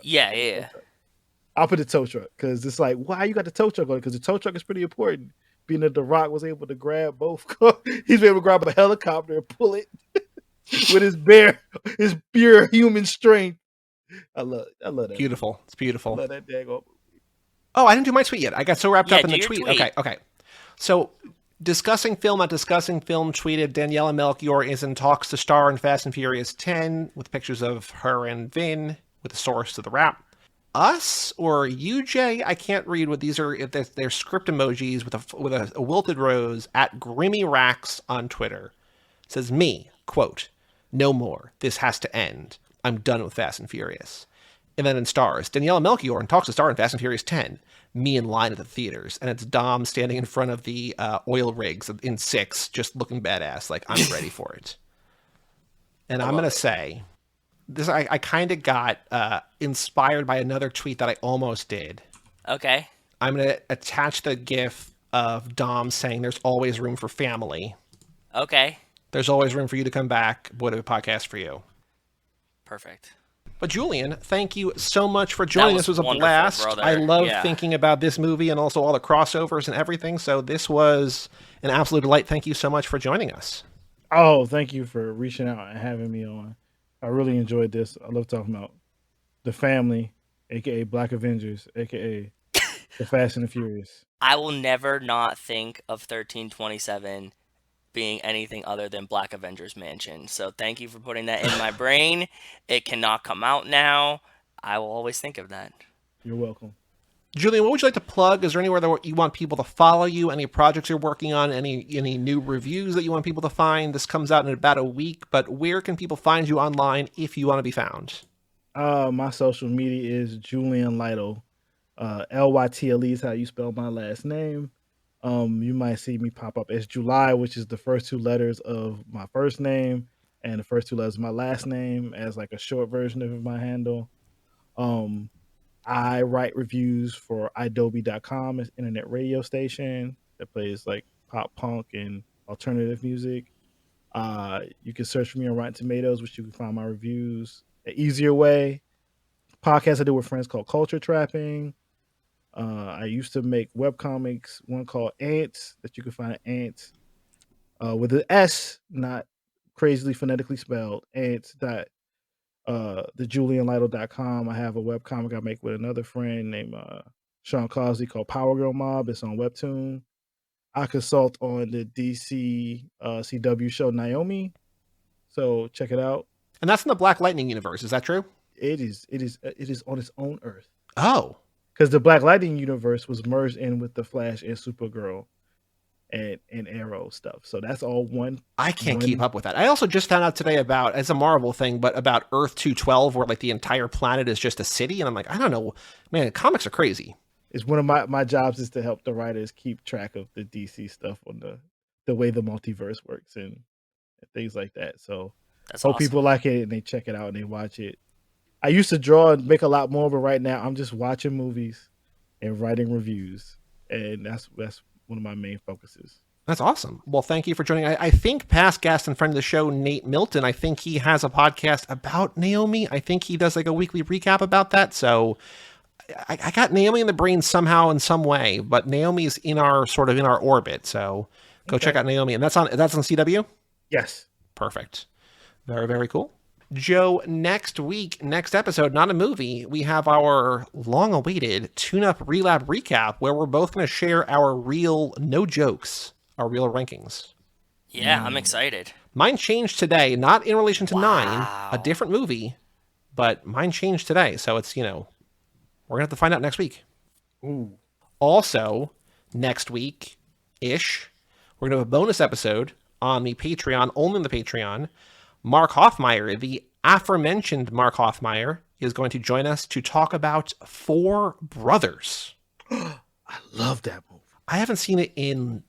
B: Yeah.
C: I'll put the tow truck because it's like, why you got the tow truck on it? Because the tow truck is pretty important. Being that The Rock was able to grab both cars. He's able to grab a helicopter and pull it with his pure human strength. I love that.
A: Beautiful. It's beautiful.
C: I love that daggone.
A: Oh, I didn't do my tweet yet. I got so wrapped up in the
B: do your
A: tweet.
B: tweet.
A: Okay. So, Discussing Film at Discussing Film tweeted Daniela Melchior is in talks to star in Fast and Furious 10 with pictures of her and Vin with a source to the rap. Us or UJ? I can't read what these are. They're script emojis with a wilted rose at Grimmy Racks on Twitter. It says me, quote, "No more. This has to end. I'm done with Fast and Furious." And then in stars, Daniela Melchior and talks to star in Fast and Furious 10. Me in line at the theaters. And it's Dom standing in front of the oil rigs in 6, just looking badass. Like, I'm ready for it. And I'm going to say, this I kind of got inspired by another tweet that I almost did.
B: Okay.
A: I'm going to attach the gif of Dom saying there's always room for family.
B: Okay.
A: There's always room for you to come back. What a podcast for you.
B: Perfect.
A: But Julian, thank you so much for joining. This was a blast.
B: Brother.
A: I love thinking about this movie and also all the crossovers and everything. So this was an absolute delight. Thank you so much for joining us.
C: Oh, thank you for reaching out and having me on. I really enjoyed this. I love talking about the family, aka Black Avengers, aka the Fast and the Furious.
B: I will never not think of 1327 being anything other than Black Avengers Mansion. So thank you for putting that in my brain. It cannot come out now. I will always think of that.
C: You're welcome.
A: Julian, what would you like to plug? Is there anywhere that you want people to follow you? Any projects you're working on? Any new reviews that you want people to find? This comes out in about a week, but where can people find you online if you want to be found?
C: My social media is Julian Lytle. Lytle is how you spell my last name. You might see me pop up as July, which is the first 2 letters of my first name and the first 2 letters of my last name as like a short version of my handle. I write reviews for idobi.com, an internet radio station that plays like pop punk and alternative music. You can search for me on Rotten Tomatoes, which you can find my reviews. An easier way, podcast I do with friends called Culture Trapping. I used to make webcomics, one called Ants, that you can find at Ants with an S, not crazily phonetically spelled, Ants. TheJulianLytle.com. I have a webcomic I make with another friend named Sean Causey called Power Girl Mob. It's on Webtoon. I consult on the DC CW show Naomi, so check it out.
A: And that's in the Black Lightning universe. Is that true?
C: It is on its own Earth.
A: Oh.
C: Because the Black Lightning universe was merged in with the Flash and Supergirl and Arrow stuff. So that's all one.
A: I can't keep up with that. I also just found out today about, it's a Marvel thing, but about Earth 212, where like the entire planet is just a city. And I'm like, I don't know, man, comics are crazy.
C: It's one of my jobs is to help the writers keep track of the DC stuff on the way the multiverse works and things like that. So
B: That's
C: hope
B: awesome.
C: people like it and they check it out and they watch it. I used to draw and make a lot more, but right now I'm just watching movies and writing reviews, and that's one of my main focuses.
A: That's awesome. Well, thank you for joining. I think past guest and friend of the show, Nate Milton, I think he has a podcast about Naomi. I think he does like a weekly recap about that. So I got Naomi in the brain somehow in some way, but Naomi's in our orbit. So go check out Naomi. And that's on CW?
C: Yes.
A: Perfect. Very, very cool. Joe, next episode, not a movie, we have our long-awaited tune-up relab recap where we're both going to share our real, no jokes, our real rankings.
B: Yeah, I'm excited.
A: Mine changed today, not in relation to 9, a different movie, but mine changed today. So it's, we're going to have to find out next week.
C: Ooh.
A: Also, next week-ish, we're going to have a bonus episode on the Patreon, only on the Patreon. Mark Hoffmeyer, the aforementioned Mark Hoffmeyer, is going to join us to talk about Four Brothers.
C: I love that movie.
A: I haven't seen it in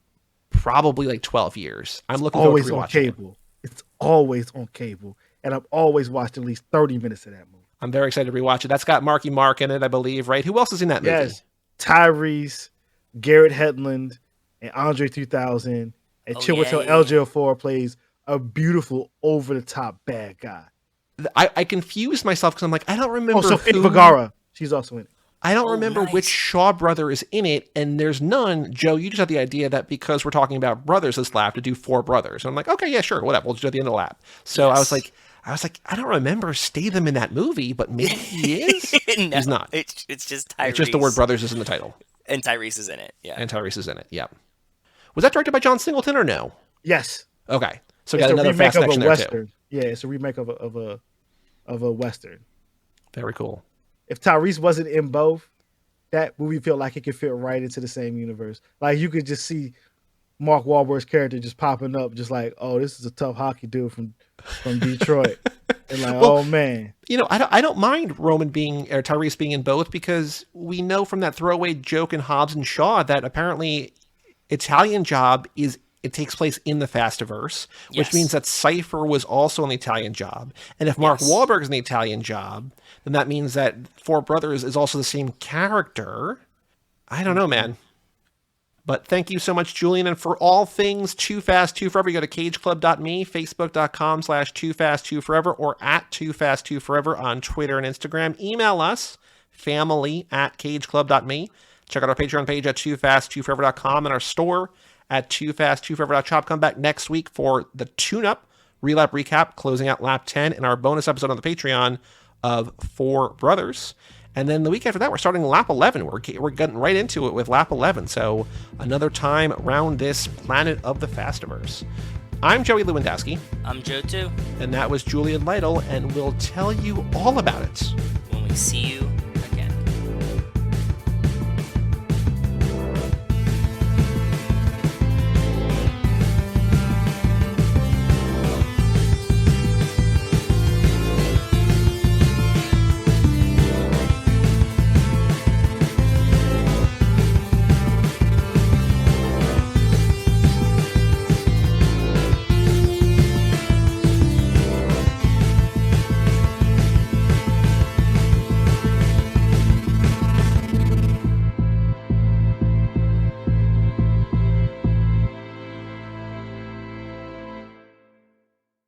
A: probably like 12 years. I'm looking
C: always
A: forward to
C: on cable. It's always on cable, and I've always watched at least 30 minutes of that movie.
A: I'm very excited to rewatch it. That's got Marky Mark in it, I believe, right? Who else is in that movie?
C: Yes, Tyrese, Garrett Hedlund, and Andre 3000, and Chiwetel Ejiofor plays a beautiful, over-the-top bad guy.
A: I confused myself because I'm like, I don't remember.
C: Oh, Sofia Vergara. She's also in it.
A: I don't remember which Shaw brother is in it, and there's none. Joe, you just had the idea that because we're talking about brothers this lap, to do Four Brothers. And I'm like, okay, yeah, sure, whatever. We'll just do it at the end of the lap. So yes. I was like, I don't remember Statham in that movie, but maybe he is.
B: No,
A: he's not.
B: It's just Tyrese.
A: It's just the word brothers is in the title.
B: And Tyrese is in it. Yeah.
A: And Tyrese is in it. Yeah. Was that directed by John Singleton or no?
C: Yes.
A: Okay. So got another fast section there too.
C: Yeah, it's a remake of a Western.
A: Very cool.
C: If Tyrese wasn't in both, that movie felt like it could fit right into the same universe. Like you could just see Mark Wahlberg's character just popping up, just like, oh, this is a tough hockey dude from Detroit, and like, well, oh man.
A: I don't mind Tyrese being in both because we know from that throwaway joke in Hobbs and Shaw that apparently Italian Job it takes place in the Fastiverse, which means that Cypher was also in the Italian Job. And if Mark Wahlberg is in the Italian Job, then that means that Four Brothers is also the same character. I don't know, man. But thank you so much, Julian. And for all things Too Fast, Too Forever, you go to cageclub.me, facebook.com/TooFastTooForever, or at TooFastTooForever on Twitter and Instagram. Email us, family@cageclub.me. Check out our Patreon page at TooFastTooForever.com and our store at TooFastTooForever.shop. Come back next week for the tune-up relap recap, closing out lap 10, and our bonus episode on the Patreon of Four Brothers. And then the week after that, we're starting lap 11. We're getting right into it with lap 11. So another time around this planet of the Fastiverse. I'm Joey Lewandowski.
B: I'm Joe too.
A: And that was Julian Lytle, and we'll tell you all about it
B: when we see you